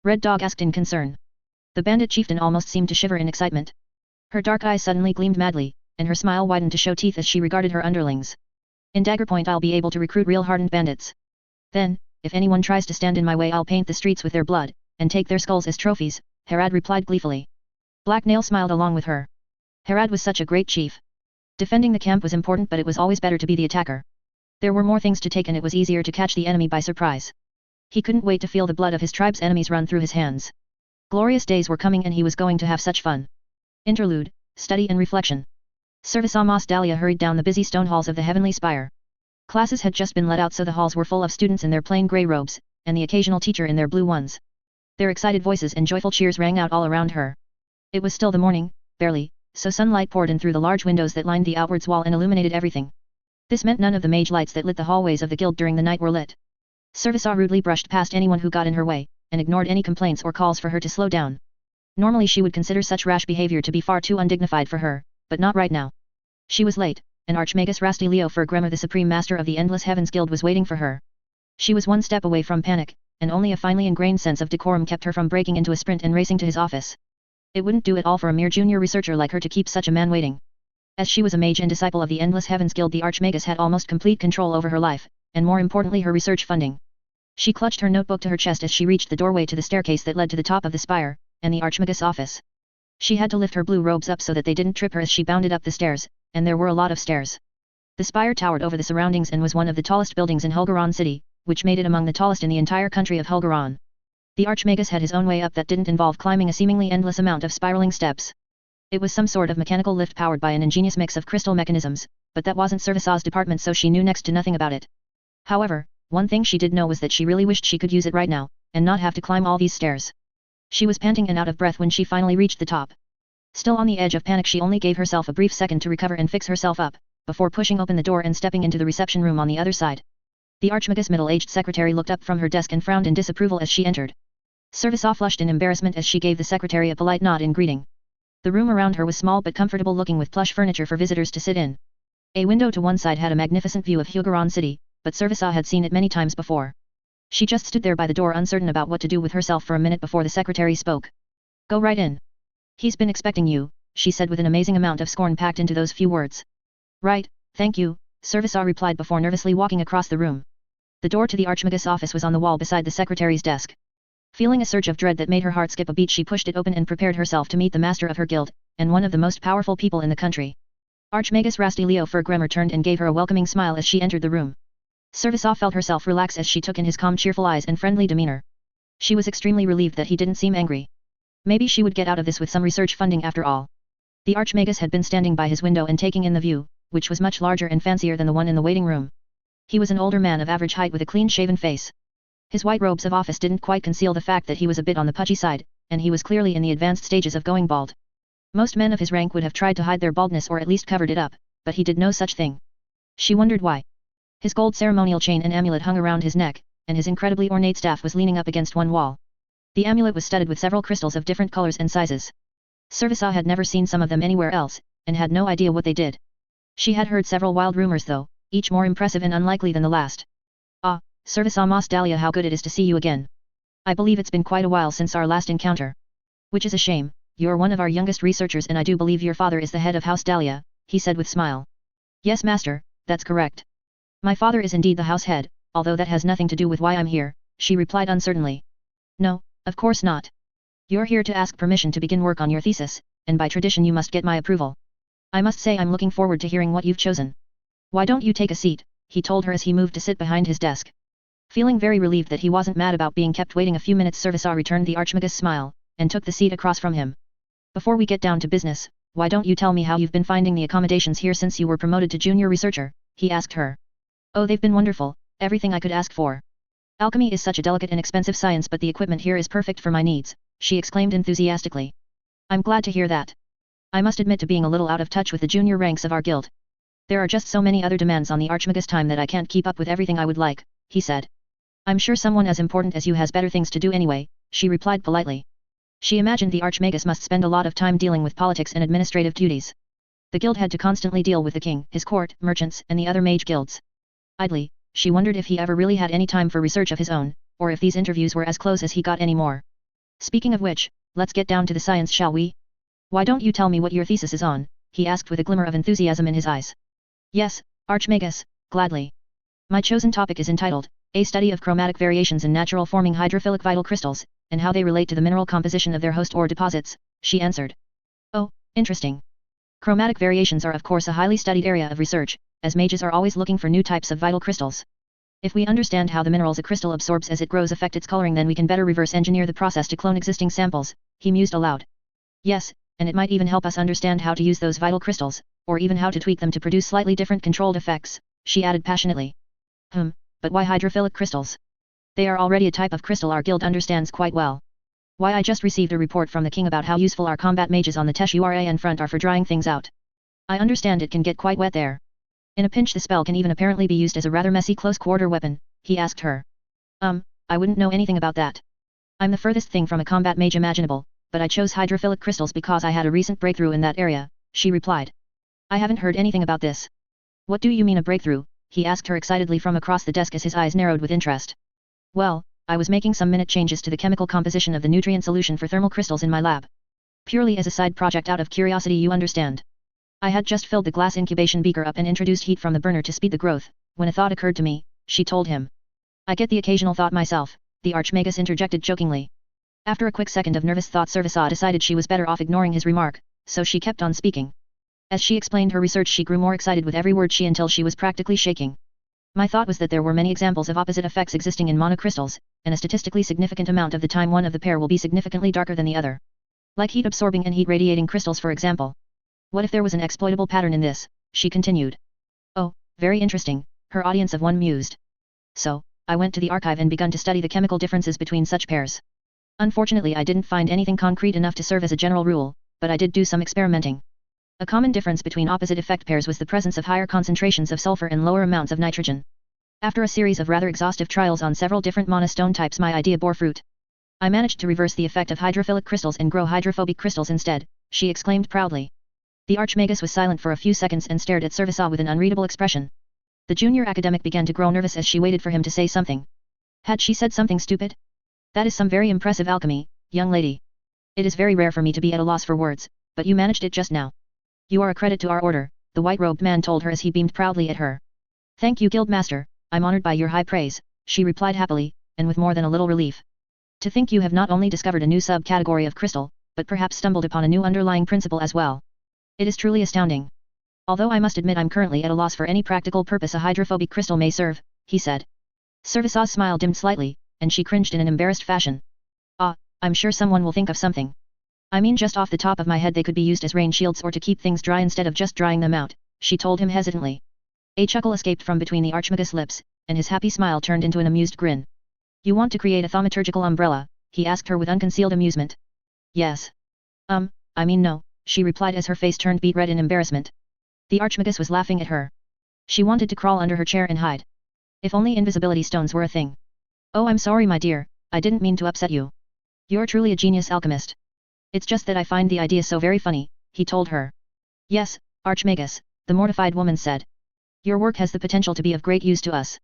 Red Dog asked in concern. The bandit chieftain almost seemed to shiver in excitement. Her dark eyes suddenly gleamed madly, and her smile widened to show teeth as she regarded her underlings. In Dagger Point I'll be able to recruit real hardened bandits. Then, if anyone tries to stand in my way I'll paint the streets with their blood, and take their skulls as trophies, Herad replied gleefully. Black Nail smiled along with her. Herad was such a great chief. Defending the camp was important but it was always better to be the attacker. There were more things to take and it was easier to catch the enemy by surprise. He couldn't wait to feel the blood of his tribe's enemies run through his hands. Glorious days were coming and he was going to have such fun. Interlude, Study and Reflection. Servisa Mas Dahlia hurried down the busy stone halls of the heavenly spire. Classes had just been let out, so the halls were full of students in their plain grey robes, and the occasional teacher in their blue ones. Their excited voices and joyful cheers rang out all around her. It was still the morning, barely, so sunlight poured in through the large windows that lined the outwards wall and illuminated everything. This meant none of the mage lights that lit the hallways of the guild during the night were lit. Servisa rudely brushed past anyone who got in her way, and ignored any complaints or calls for her to slow down. Normally she would consider such rash behavior to be far too undignified for her, but not right now. She was late, and Archmagus Rastilio Fergremer, the Supreme Master of the Endless Heavens Guild, was waiting for her. She was one step away from panic, and only a finely ingrained sense of decorum kept her from breaking into a sprint and racing to his office. It wouldn't do at all for a mere junior researcher like her to keep such a man waiting. As she was a mage and disciple of the Endless Heavens Guild, the Archmagus had almost complete control over her life, and more importantly her research funding. She clutched her notebook to her chest as she reached the doorway to the staircase that led to the top of the spire, and the Archmagus' office. She had to lift her blue robes up so that they didn't trip her as she bounded up the stairs, and there were a lot of stairs. The spire towered over the surroundings and was one of the tallest buildings in Helgeron City, which made it among the tallest in the entire country of Helgeron. The Archmagus had his own way up that didn't involve climbing a seemingly endless amount of spiraling steps. It was some sort of mechanical lift powered by an ingenious mix of crystal mechanisms, but that wasn't Servisa's department, so she knew next to nothing about it. However, one thing she did know was that she really wished she could use it right now, and not have to climb all these stairs. She was panting and out of breath when she finally reached the top. Still on the edge of panic, she only gave herself a brief second to recover and fix herself up, before pushing open the door and stepping into the reception room on the other side. The Archmagus' middle-aged secretary looked up from her desk and frowned in disapproval as she entered. Servisa flushed in embarrassment as she gave the secretary a polite nod in greeting. The room around her was small but comfortable looking, with plush furniture for visitors to sit in. A window to one side had a magnificent view of Helgeron City, but Servisa had seen it many times before. She just stood there by the door, uncertain about what to do with herself, for a minute before the secretary spoke. "Go right in. He's been expecting you," she said with an amazing amount of scorn packed into those few words. "Right, thank you," Servisa replied before nervously walking across the room. The door to the Archmagus' office was on the wall beside the secretary's desk. Feeling a surge of dread that made her heart skip a beat, she pushed it open and prepared herself to meet the master of her guild, and one of the most powerful people in the country. Archmagus Rastilio Fergremer turned and gave her a welcoming smile as she entered the room. Servisa felt herself relax as she took in his calm, cheerful eyes and friendly demeanor. She was extremely relieved that he didn't seem angry. Maybe she would get out of this with some research funding after all. The Archmagus had been standing by his window and taking in the view, which was much larger and fancier than the one in the waiting room. He was an older man of average height with a clean-shaven face. His white robes of office didn't quite conceal the fact that he was a bit on the pudgy side, and he was clearly in the advanced stages of going bald. Most men of his rank would have tried to hide their baldness or at least covered it up, but he did no such thing. She wondered why. His gold ceremonial chain and amulet hung around his neck, and his incredibly ornate staff was leaning up against one wall. The amulet was studded with several crystals of different colors and sizes. Servisa had never seen some of them anywhere else, and had no idea what they did. She had heard several wild rumors though, each more impressive and unlikely than the last. "Ah, Servisa Mas Dahlia, how good it is to see you again. I believe it's been quite a while since our last encounter. Which is a shame, you're one of our youngest researchers and I do believe your father is the head of House Dahlia," he said with smile. "Yes master, that's correct. My father is indeed the house head, although that has nothing to do with why I'm here," she replied uncertainly. "No, of course not. You're here to ask permission to begin work on your thesis, and by tradition you must get my approval. I must say I'm looking forward to hearing what you've chosen. Why don't you take a seat," he told her as he moved to sit behind his desk. Feeling very relieved that he wasn't mad about being kept waiting a few minutes, Servisa returned the Archmagus' smile, and took the seat across from him. "Before we get down to business, why don't you tell me how you've been finding the accommodations here since you were promoted to junior researcher," he asked her. "Oh, they've been wonderful, everything I could ask for. Alchemy is such a delicate and expensive science, but the equipment here is perfect for my needs," she exclaimed enthusiastically. "I'm glad to hear that. I must admit to being a little out of touch with the junior ranks of our guild. There are just so many other demands on the Archmagus' time that I can't keep up with everything I would like," he said. "I'm sure someone as important as you has better things to do anyway," she replied politely. She imagined the Archmagus must spend a lot of time dealing with politics and administrative duties. The guild had to constantly deal with the king, his court, merchants, and the other mage guilds. Idly, she wondered if he ever really had any time for research of his own, or if these interviews were as close as he got anymore. "Speaking of which, let's get down to the science, shall we? Why don't you tell me what your thesis is on?" he asked with a glimmer of enthusiasm in his eyes. "Yes, Archmagus, gladly. My chosen topic is entitled, A Study of Chromatic Variations in Natural Forming Hydrophilic Vital Crystals, and How They Relate to the Mineral Composition of Their Host or Deposits," she answered. "Oh, interesting. Chromatic variations are of course a highly studied area of research, as mages are always looking for new types of vital crystals. If we understand how the minerals a crystal absorbs as it grows affect its coloring, then we can better reverse engineer the process to clone existing samples, he mused aloud. Yes, and it might even help us understand how to use those vital crystals, or even how to tweak them to produce slightly different controlled effects, she added passionately. But why hydrophilic crystals? They are already a type of crystal our guild understands quite well. Why, I just received a report from the king about how useful our combat mages on the Teshuran front are for drying things out. I understand it can get quite wet there. In a pinch the spell can even apparently be used as a rather messy close-quarter weapon, he asked her. I wouldn't know anything about that. I'm the furthest thing from a combat mage imaginable, but I chose hydrophilic crystals because I had a recent breakthrough in that area, she replied. I haven't heard anything about this. What do you mean a breakthrough? He asked her excitedly from across the desk as his eyes narrowed with interest. Well, I was making some minute changes to the chemical composition of the nutrient solution for thermal crystals in my lab. Purely as a side project out of curiosity, you understand. I had just filled the glass incubation beaker up and introduced heat from the burner to speed the growth, when a thought occurred to me, she told him. I get the occasional thought myself, the Archmagus interjected jokingly. After a quick second of nervous thought, Servisa decided she was better off ignoring his remark, so she kept on speaking. As she explained her research, she grew more excited with every word until she was practically shaking. My thought was that there were many examples of opposite effects existing in monocrystals, and a statistically significant amount of the time one of the pair will be significantly darker than the other. Like heat-absorbing and heat-radiating crystals, for example. What if there was an exploitable pattern in this? She continued. Oh, very interesting, her audience of one mused. So, I went to the archive and begun to study the chemical differences between such pairs. Unfortunately, I didn't find anything concrete enough to serve as a general rule, but I did do some experimenting. A common difference between opposite effect pairs was the presence of higher concentrations of sulfur and lower amounts of nitrogen. After a series of rather exhaustive trials on several different monostone types, my idea bore fruit. I managed to reverse the effect of hydrophilic crystals and grow hydrophobic crystals instead, she exclaimed proudly. The Archmagus was silent for a few seconds and stared at Servisa with an unreadable expression. The junior academic began to grow nervous as she waited for him to say something. Had she said something stupid? That is some very impressive alchemy, young lady. It is very rare for me to be at a loss for words, but you managed it just now. You are a credit to our order, the white-robed man told her as he beamed proudly at her. Thank you, Guildmaster, I'm honored by your high praise, she replied happily, and with more than a little relief. To think you have not only discovered a new subcategory of crystal, but perhaps stumbled upon a new underlying principle as well. It is truly astounding. Although I must admit I'm currently at a loss for any practical purpose a hydrophobic crystal may serve, he said. Servisa's smile dimmed slightly, and she cringed in an embarrassed fashion. I'm sure someone will think of something. I mean, just off the top of my head, they could be used as rain shields or to keep things dry instead of just drying them out, she told him hesitantly. A chuckle escaped from between the Archmagus' lips, and his happy smile turned into an amused grin. You want to create a thaumaturgical umbrella? He asked her with unconcealed amusement. Yes. I mean no, she replied as her face turned beet red in embarrassment. The Archmagus was laughing at her. She wanted to crawl under her chair and hide. If only invisibility stones were a thing. Oh, I'm sorry, my dear, I didn't mean to upset you. You're truly a genius alchemist. It's just that I find the idea so very funny, he told her. Yes, Archmagus, the mortified woman said. Your work has the potential to be of great use to us.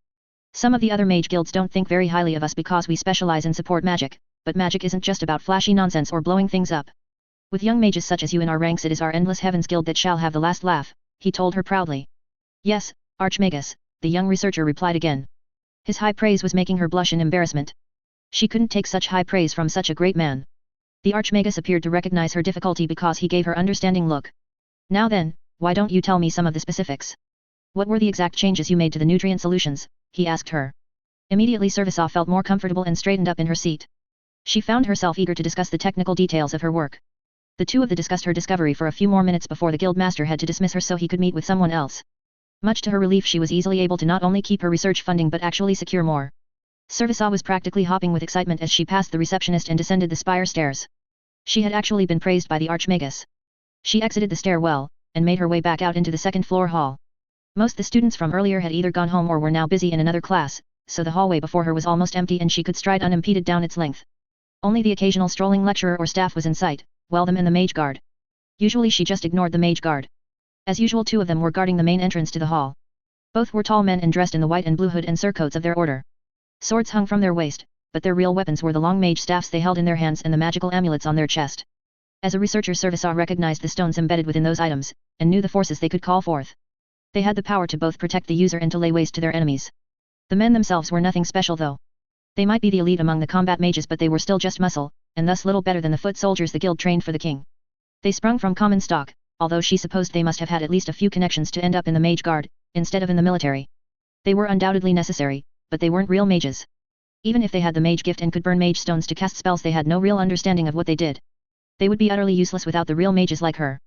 Some of the other mage guilds don't think very highly of us because we specialize in support magic, but magic isn't just about flashy nonsense or blowing things up. With young mages such as you in our ranks, it is our Endless Heavens Guild that shall have the last laugh, he told her proudly. Yes, Archmagus, the young researcher replied again. His high praise was making her blush in embarrassment. She couldn't take such high praise from such a great man. The Archmagus appeared to recognize her difficulty because he gave her understanding look. Now then, why don't you tell me some of the specifics? What were the exact changes you made to the nutrient solutions? He asked her. Immediately Servisa felt more comfortable and straightened up in her seat. She found herself eager to discuss the technical details of her work. The two of them discussed her discovery for a few more minutes before the guildmaster had to dismiss her so he could meet with someone else. Much to her relief, she was easily able to not only keep her research funding but actually secure more. Servisa was practically hopping with excitement as she passed the receptionist and descended the spire stairs. She had actually been praised by the Archmagus. She exited the stairwell, and made her way back out into the second-floor hall. Most the students from earlier had either gone home or were now busy in another class, so the hallway before her was almost empty and she could stride unimpeded down its length. Only the occasional strolling lecturer or staff was in sight, them and the mage guard. Usually she just ignored the mage guard. As usual, two of them were guarding the main entrance to the hall. Both were tall men and dressed in the white and blue hood and surcoats of their order. Swords hung from their waist, but their real weapons were the long mage staffs they held in their hands and the magical amulets on their chest. As a researcher, Servisa recognized the stones embedded within those items, and knew the forces they could call forth. They had the power to both protect the user and to lay waste to their enemies. The men themselves were nothing special though. They might be the elite among the combat mages, but they were still just muscle, and thus little better than the foot soldiers the guild trained for the king. They sprung from common stock, although she supposed they must have had at least a few connections to end up in the mage guard, instead of in the military. They were undoubtedly necessary, but they weren't real mages. Even if they had the mage gift and could burn mage stones to cast spells, they had no real understanding of what they did. They would be utterly useless without the real mages like her.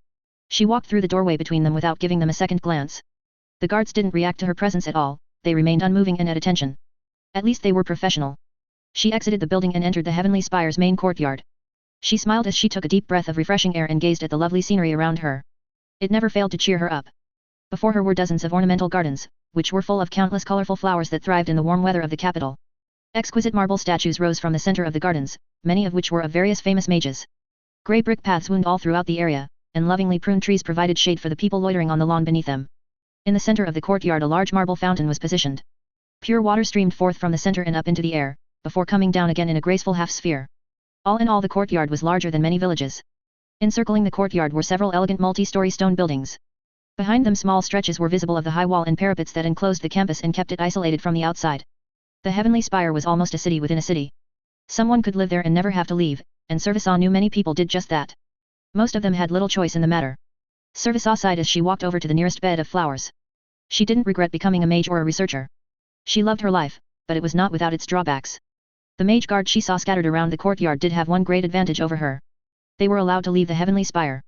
She walked through the doorway between them without giving them a second glance. The guards didn't react to her presence at all, they remained unmoving and at attention. At least they were professional. She exited the building and entered the Heavenly Spire's main courtyard. She smiled as she took a deep breath of refreshing air and gazed at the lovely scenery around her. It never failed to cheer her up. Before her were dozens of ornamental gardens, which were full of countless colorful flowers that thrived in the warm weather of the capital. Exquisite marble statues rose from the center of the gardens, many of which were of various famous mages. Grey brick paths wound all throughout the area, and lovingly pruned trees provided shade for the people loitering on the lawn beneath them. In the center of the courtyard a large marble fountain was positioned. Pure water streamed forth from the center and up into the air, before coming down again in a graceful half-sphere. All in all, the courtyard was larger than many villages. Encircling the courtyard were several elegant multi-story stone buildings. Behind them small stretches were visible of the high wall and parapets that enclosed the campus and kept it isolated from the outside. The Heavenly Spire was almost a city within a city. Someone could live there and never have to leave, and Servisa knew many people did just that. Most of them had little choice in the matter. Servisa sighed as she walked over to the nearest bed of flowers. She didn't regret becoming a mage or a researcher. She loved her life, but it was not without its drawbacks. The mage guards she saw scattered around the courtyard did have one great advantage over her. They were allowed to leave the Heavenly Spire.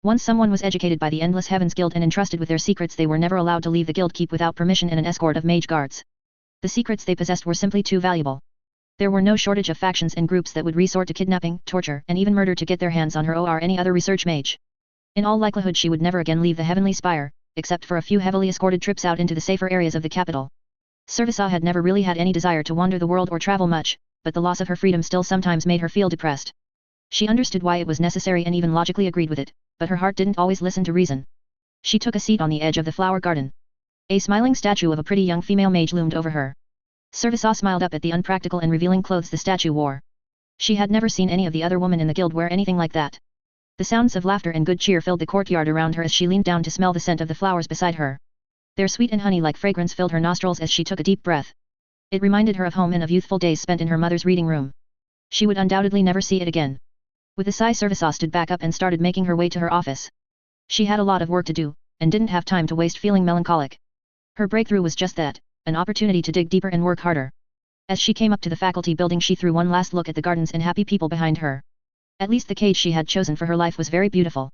Once someone was educated by the Endless Heavens Guild and entrusted with their secrets, they were never allowed to leave the guild keep without permission and an escort of mage guards. The secrets they possessed were simply too valuable. There were no shortage of factions and groups that would resort to kidnapping, torture, and even murder to get their hands on her or any other research mage. In all likelihood she would never again leave the Heavenly Spire, except for a few heavily escorted trips out into the safer areas of the capital. Servisa had never really had any desire to wander the world or travel much, but the loss of her freedom still sometimes made her feel depressed. She understood why it was necessary and even logically agreed with it, but her heart didn't always listen to reason. She took a seat on the edge of the flower garden. A smiling statue of a pretty young female mage loomed over her. Servisa smiled up at the unpractical and revealing clothes the statue wore. She had never seen any of the other women in the guild wear anything like that. The sounds of laughter and good cheer filled the courtyard around her as she leaned down to smell the scent of the flowers beside her. Their sweet and honey-like fragrance filled her nostrils as she took a deep breath. It reminded her of home and of youthful days spent in her mother's reading room. She would undoubtedly never see it again. With a sigh, Servisa stood back up and started making her way to her office. She had a lot of work to do, and didn't have time to waste feeling melancholic. Her breakthrough was just that, an opportunity to dig deeper and work harder. As she came up to the faculty building, she threw one last look at the gardens and happy people behind her. At least the cage she had chosen for her life was very beautiful.